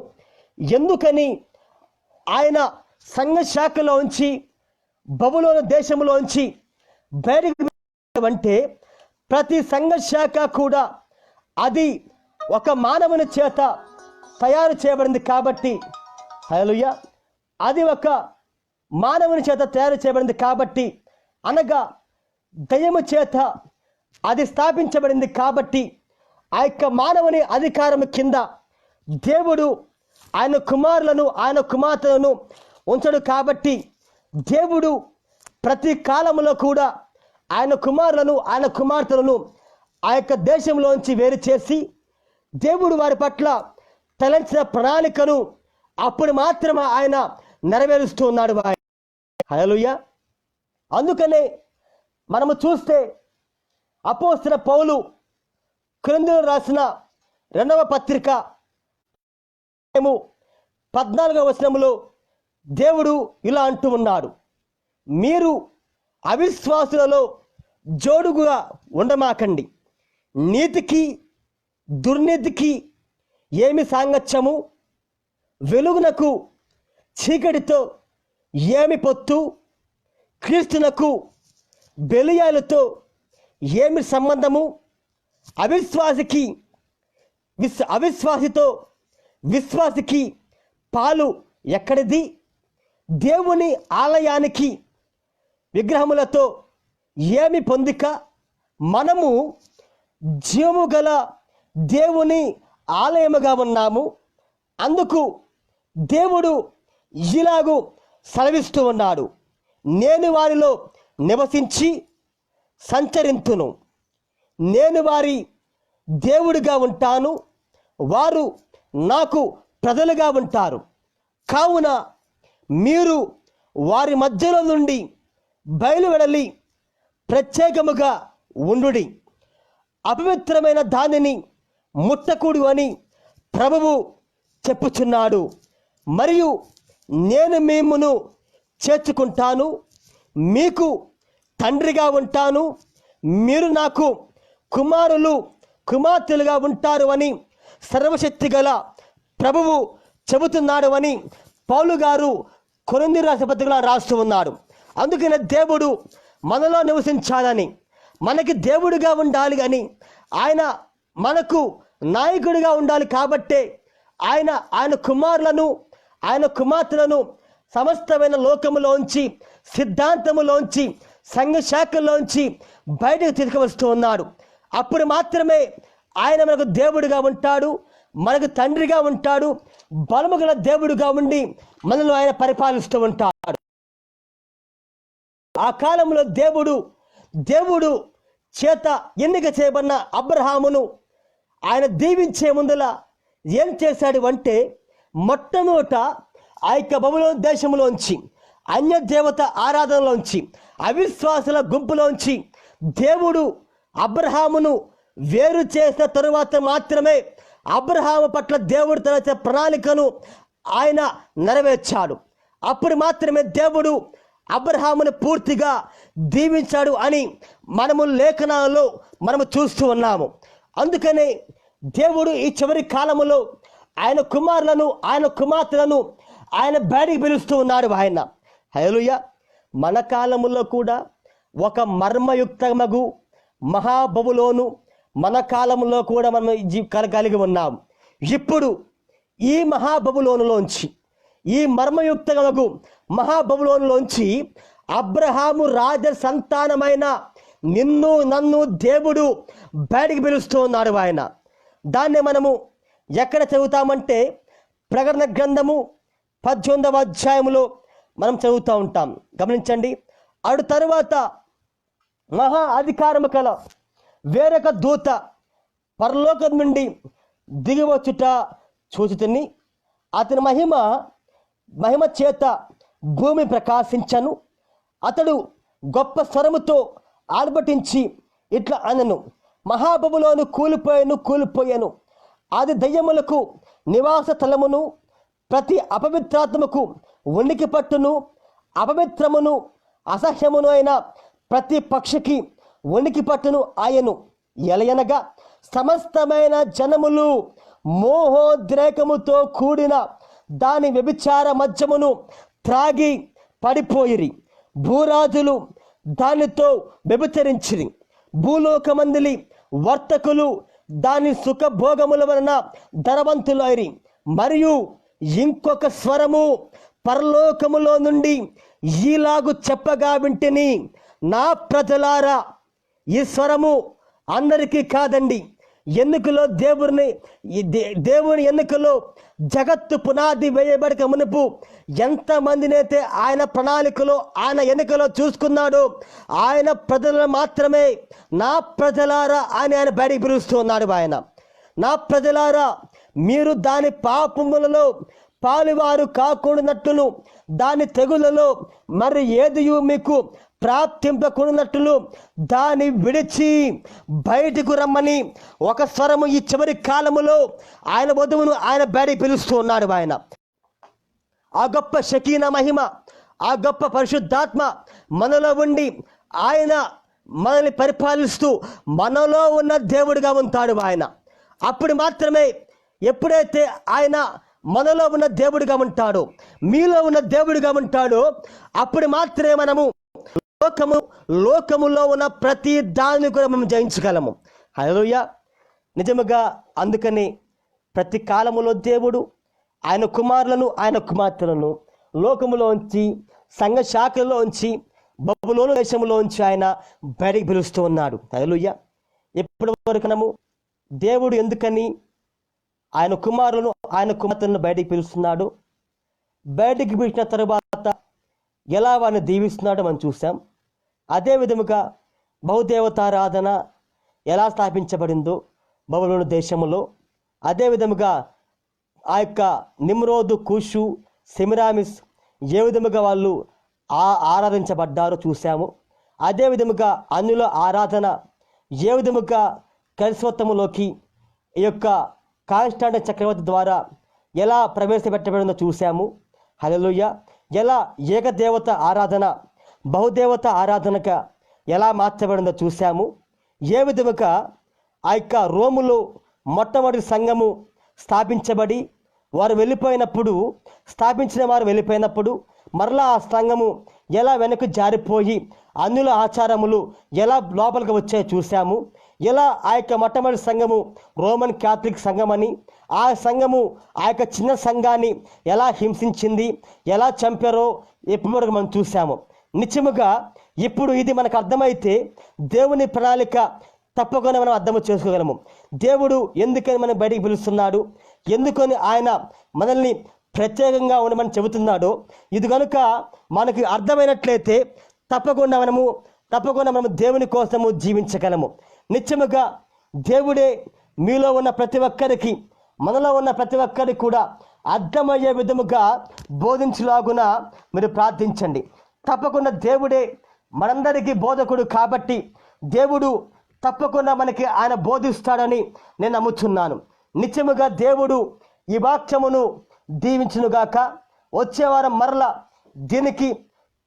ఎందుకని ఆయన సంఘ శాఖలో ఉంచి బబులోను దేశంలో ఉంచి బయటికి అంటే ప్రతి సంఘ శాఖ కూడా అది ఒక మానవుని చేత తయారు చేయబడింది కాబట్టి, హల్లెలూయా, అది ఒక మానవుని చేత తయారు చేయబడింది కాబట్టి, అనగా దయ్యము చేత అది స్థాపించబడింది కాబట్టి, ఆ యొక్క మానవుని అధికారం కింద దేవుడు ఆయన కుమారులను, ఆయన కుమార్తెలను ఉంచడు కాబట్టి, దేవుడు ప్రతి కాలంలో కూడా ఆయన కుమారులను, ఆయన కుమార్తెలను ఆ యొక్క దేశంలోంచి వేరు చేసి దేవుడు వారి పట్ల తలంచిన ప్రణాళికను అప్పుడు మాత్రమే ఆయన నెరవేరుస్తూ ఉన్నాడు. హల్లెలూయా. అందుకనే మనము చూస్తే అపోస్తలుడైన పౌలు కొరింథీయులకు రాసిన 2వ పత్రిక 14వ వచనములో దేవుడు ఇలా అంటూ ఉన్నాడు, మీరు అవిశ్వాసులలో జోడుగా ఉండమాకండి. నీతికి దుర్నీతికి ఏమి సాంగత్యము? వెలుగునకు చీకటితో ఏమి పొత్తు? క్రీస్తునకు బెలియాలతో ఏమి సంబంధము? అవిశ్వాసితో విశ్వాసికి పాలు ఎక్కడిది? దేవుని ఆలయానికి విగ్రహములతో ఏమి పొందిక? మనము జీవము గల దేవుని ఆలయముగా ఉన్నాము. అందుకు దేవుడు ఇలాగూ సెలవిస్తూ ఉన్నాడు, నేను వారిలో నివసించి సంచరింతును, నేను వారి దేవుడిగా ఉంటాను, వారు నాకు ప్రజలుగా ఉంటారు. కావున మీరు వారి మధ్యలో నుండి బయలువెడలి ప్రత్యేకముగా ఉండుడి. అపవిత్రమైన దానిని ముట్టకూడు అని ప్రభువు చెప్పుచున్నాడు. మరియు నేను మిమ్మును చేర్చుకుంటాను, మీకు తండ్రిగా ఉంటాను, మీరు నాకు కుమారులు కుమార్తెలుగా ఉంటారు అని సర్వశక్తి గల ప్రభువు చెబుతున్నాడు అని పౌలు గారు కొరింథీ రాసిన పత్రికలో రాస్తూ ఉన్నాడు. అందుకనే దేవుడు మనలో నివసించాలని, మనకి దేవుడిగా ఉండాలి అని, ఆయన మనకు నాయకుడిగా ఉండాలి కాబట్టే ఆయన కుమారులను ఆయన కుమార్తెలను సమస్తమైన లోకములోంచి, సిద్ధాంతములోంచి, సంఘ శాఖల్లోంచి బయటకు తీసుకువస్తూ ఉన్నాడు. అప్పుడు మాత్రమే ఆయన మనకు దేవుడిగా ఉంటాడు, మనకు తండ్రిగా ఉంటాడు, బలము గల దేవుడిగా ఉండి మనల్ని ఆయన పరిపాలిస్తూ ఉంటాడు. ఆ కాలంలో దేవుడు చేత ఎన్నిక చేయబడిన అబ్రహామును ఆయన దీవించే ముందల ఏం చేశాడు అంటే, మొట్టమొదట ఆ యొక్క బబులోను దేశంలోంచి, అన్య దేవత ఆరాధనలోంచి, అవిశ్వాసుల గుంపులోంచి దేవుడు అబ్రహామును వేరు చేసిన తరువాత మాత్రమే అబ్రహాము పట్ల దేవుడు తన ప్రణాళికను ఆయన నెరవేర్చాడు. అప్పుడు మాత్రమే దేవుడు అబ్రహామును పూర్తిగా దీవించాడు అని మనము లేఖనాలలో మనము చూస్తూ ఉన్నాము. అందుకనే దేవుడు ఈ చివరి కాలములో ఆయన కుమారులను ఆయన కుమార్తెలను ఆయన బయటికి పిలుస్తూ ఉన్నాడు. ఆయన హల్లెలూయా. మన కాలములో కూడా ఒక మర్మయుక్తమగు మహాబబులోను మన కాలంలో కూడా మనం కలిగి ఉన్నాం. ఇప్పుడు ఈ మహాబబులోనులోంచి, ఈ మర్మయుక్తమగు మహాబబులోనులోంచి అబ్రహాము రాజ సంతానమైన నిన్ను నన్ను దేవుడు బయటికి పిలుస్తూ ఉన్నాడు. ఆయన దాన్ని మనము ఎక్కడ చదువుతామంటే ప్రకటన గ్రంథము 18వ అధ్యాయములో మనం చదువుతూ ఉంటాం. గమనించండి. అటు తరువాత మహా అధికారము కల వేరొక దూత పరలోకం నుండి దిగివచ్చుట చూచుతుని, అతని మహిమ చేత భూమి ప్రకాశించను. అతడు గొప్ప స్వరముతో ఆర్భటించి ఇట్లా అనను, మహాబబులోను కూలిపోయాను, అది దయ్యములకు నివాస స్థలమును, ప్రతి అపవిత్రాత్మకు ఉనికి పట్టును, అపవిత్రమును అసహ్యమును అయిన ప్రతి పక్షికి ఉనికి పట్టును ఆయను. ఎలయనగా సమస్తమైన జనములు మోహోద్రేకముతో కూడిన దాని వ్యభిచార మద్యమును త్రాగి పడిపోయిరి. భూరాజులు దానితో వ్యభిచరించిరి. భూలోకమందిలి వర్తకులు దాని సుఖభోగముల వలన ధనవంతులైరి. మరియు ఇంకొక స్వరము పరలోకములో నుండి ఈలాగు చెప్పగా వింటిని, నా ప్రజలారా, ఈ స్వరము అందరికీ కాదండి. ఎన్నికలో దేవుని ఎన్నికలో జగత్తు పునాది వేయబడక మునుపు ఎంతమందినైతే ఆయన ప్రణాళికలో ఆయన ఎన్నికలో చూసుకున్నాడో ఆయన ప్రజలను మాత్రమే నా ప్రజలారా ఆయన బయటికి పిలుస్తూ ఉన్నాడు. ఆయన నా ప్రజలారా, మీరు దాని పాపములలో పాలువారు కాకూడనట్లు, దాని తెగులలో మరి ఏదియు మీకు ప్రాప్తింపకూడనట్లు దాన్ని విడిచి బయటకు రమ్మని ఒక స్వరము ఈ చివరి కాలములో ఆయన వధువును ఆయన బయటికి పిలుస్తూ ఉన్నాడు. ఆయన ఆ గొప్ప షకీన మహిమ, ఆ గొప్ప పరిశుద్ధాత్మ మనలో ఉండి ఆయన మనల్ని పరిపాలిస్తూ మనలో ఉన్న దేవుడిగా ఉంటాడు. ఆయన అప్పుడు మాత్రమే, ఎప్పుడైతే ఆయన మనలో ఉన్న దేవుడిగా ఉంటాడో, మీలో ఉన్న దేవుడిగా ఉంటాడో, అప్పుడు మాత్రమే మనము లోకములో ఉన్న ప్రతి దాన్ని కూడా మనం జయించగలము. హల్లెలూయా. నిజముగా అందుకని ప్రతి కాలములో దేవుడు ఆయన కుమారులను ఆయన కుమార్తెలను లోకములోంచి, సంఘ శాఖలోంచి, బబులోను దేశంలోంచి ఆయన బయటికి పిలుస్తూ ఉన్నాడు. హల్లెలూయా. ఎప్పటి వరకు మనము దేవుడు ఎందుకని ఆయన కుమారులను ఆయన కుమార్తెలను బయటికి పిలుస్తున్నాడు, బయటికి పిలిచిన తరువాత ఎలా వారిని దీవిస్తున్నాడో మనం చూసాం. అదే విధముగా బహుదేవతారాధన ఎలా స్థాపించబడిందో బబులోను దేశంలో, అదే విధముగా ఆ యొక్క నిమ్రోదు, కూషు, సెమిరామిస్ ఏ విధముగా వాళ్ళు ఆరాధించబడ్డారో చూసాము. అదే విధముగా అన్యుల ఆరాధన ఏ విధముగా క్రైస్తవత్వములోకి ఈ యొక్క కాన్స్టాంటిన్ చక్రవర్తి ద్వారా ఎలా ప్రవేశపెట్టబడిందో చూసాము. హల్లెలూయా. ఎలా ఏకదేవత ఆరాధన బహుదేవత ఆరాధనగా ఎలా మార్చబడిందో చూసాము. ఏ విధముగా ఆ యొక్క రోములో మొట్టమొదటి సంఘము స్థాపించబడి వారు వెళ్ళిపోయినప్పుడు, స్థాపించిన వారు వెళ్ళిపోయినప్పుడు మరలా ఆ సంఘము ఎలా వెనక్కి జారిపోయి అన్యుల ఆచారములు ఎలా లోపలికి వచ్చాయో చూసాము. ఎలా ఆ యొక్క మొట్టమొదటి సంఘము రోమన్ క్యాథలిక్ సంఘమని, ఆ సంఘము ఆ యొక్క చిన్న సంఘాన్ని ఎలా హింసించింది, ఎలా చంపారో ఎప్పటివరకు మనం చూసాము. నిజముగా ఇప్పుడు ఇది మనకు అర్థమైతే దేవుని ప్రణాళిక తప్పకుండా మనం అర్థం చేసుకోగలము. దేవుడు ఎందుకని మనం బయటికి పిలుస్తున్నాడు, ఎందుకని ఆయన మనల్ని ప్రత్యేకంగా ఉండమని చెబుతున్నాడో ఇది కనుక మనకి అర్థమైనట్లయితే తప్పకుండా మనము దేవుని కోసము జీవించగలము. నిత్యముగా దేవుడే మీలో ఉన్న ప్రతి ఒక్కరికి, మనలో ఉన్న ప్రతి ఒక్కరికి కూడా అర్థమయ్యే విధముగా బోధించులాగున మీరు ప్రార్థించండి. తప్పకుండా దేవుడే మనందరికీ బోధకుడు కాబట్టి దేవుడు తప్పకుండా మనకి ఆయన బోధిస్తాడని నేను నమ్ముతున్నాను. నిత్యముగా దేవుడు ఈ వాక్యమును దీవించునుగాక. వచ్చే వారం మరలా దీనికి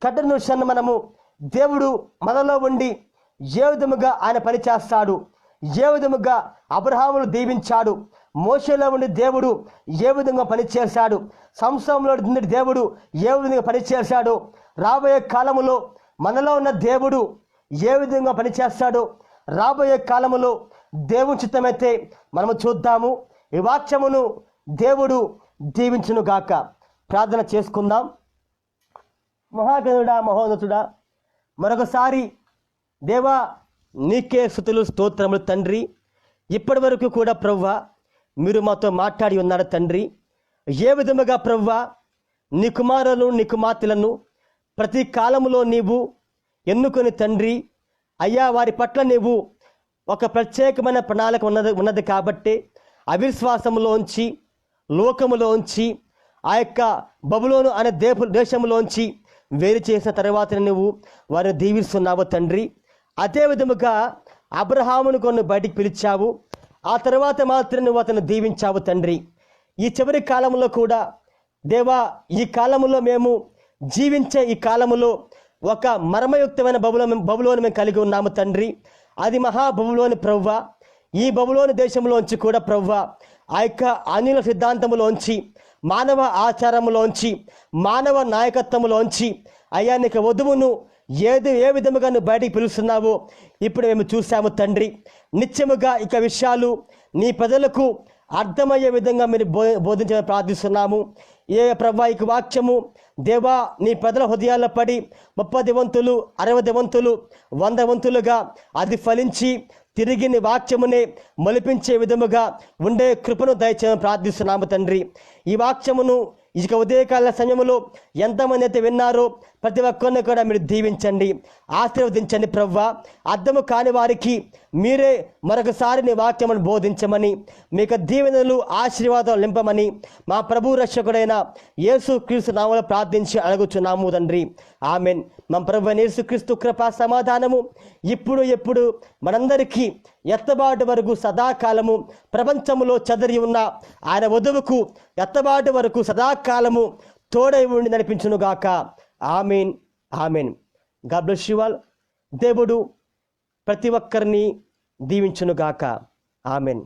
కంటిన్యూషన్ మనము దేవుడు మనలో ఉండి ఏ విధముగా ఆయన పనిచేస్తాడు, ఏ విధముగా అబ్రహామును దీవించాడు, మోషేలో ఉండి దేవుడు ఏ విధంగా పనిచేశాడు, సంసంలో నుండి దేవుడు ఏ విధంగా పనిచేశాడు, రాబోయే కాలములో మనలో ఉన్న దేవుడు ఏ విధంగా పనిచేస్తాడో రాబోయే కాలములో దేవుని చిత్తమైతే మనము చూద్దాము. ఈ వాక్యమును దేవుడు దీవించును గాక. ప్రార్థన చేసుకుందాం. మహాగణుడా, మహోన్నతుడా, మరొకసారి దేవా నీకే స్తుతులు స్తోత్రములు తండ్రి. ఇప్పటి వరకు కూడా ప్రభువా మీరు మాతో మాట్లాడి ఉన్నారు తండ్రి. ఏ విధముగా ప్రభువా నీ కుమారులను నీ కుమార్తెలను ప్రతి కాలములో నీవు ఎన్నుకొని తండ్రి అయ్యా వారి పట్ల నీవు ఒక ప్రత్యేకమైన ప్రణాళిక ఉన్నది కాబట్టి అవిశ్వాసములోంచి, లోకములోంచి, ఆ యొక్క బబులోను అనే దేశములోంచి వేరు చేసిన తర్వాత నువ్వు వారిని దీవిస్తున్నావు తండ్రి. అదే విధముగా అబ్రహామును కొన్ని బయటికి పిలిచావు, ఆ తర్వాత మాత్రం నువ్వు అతను దీవించావు తండ్రి. ఈ చివరి కాలంలో కూడా దేవా ఈ కాలములో మేము జీవించే ఈ కాలములో ఒక మర్మయుక్తమైన బబులోను మేము కలిగి ఉన్నాము తండ్రి. అది మహాబబులోని ప్రవ్వ. ఈ బబులోని దేశంలోంచి కూడా ప్రవ్వ ఆ యొక్క అన్యుల సిద్ధాంతములోంచి, మానవ ఆచారములోంచి, మానవ నాయకత్వములోంచి అయ్యా నీకు వధువును ఏ విధముగా నువ్వు బయటికి పిలుస్తున్నావో ఇప్పుడు మేము చూసాము తండ్రి. నిత్యముగా ఇక విషయాలు నీ ప్రజలకు అర్థమయ్యే విధంగా మీరు బోధించమని ప్రార్థిస్తున్నాము. ఏ ప్రభా ఇక వాక్యము దేవా నీ ప్రజల హృదయాల్లో పడి 30 వంతులు 60 వంతులు 100 వంతులుగా అది ఫలించి తిరిగి నీ వాక్యమునే మొలిపించే విధముగా ఉండే కృపను దయచేయమని ప్రార్థిస్తున్నాము తండ్రి. ఈ వాక్యమును ఇక ఉదయకాల సమయంలో ఎంతమంది అయితే విన్నారో ప్రతి ఒక్కరిని కూడా మీరు దీవించండి, ఆశీర్వదించండి ప్రవ్వా. అర్థము కాని వారికి మీరే మరొకసారి నీ వాక్యమును బోధించమని, మీకు దీవెనలు ఆశీర్వాదాలు నింపమని మా ప్రభు రక్షకుడైన యేసుక్రీస్తు నామములో ప్రార్థించి అడుగుచున్నాము తండ్రి. ఆమెన్. మా ప్రభు యేసుక్రీస్తు కృపా సమాధానము ఇప్పుడు ఎప్పుడు మనందరికీ ఎత్తబాటు వరకు సదాకాలము ప్రపంచములో చెదరి ఉన్న ఆయన వధువుకు ఎత్తబాటు వరకు సదాకాలము తోడై ఉండి నడిపించునుగాక. Amen, amen. God bless you all. దేవుడు ప్రతి ఒక్కరిని దీవించునుగాక. ఆమెన్.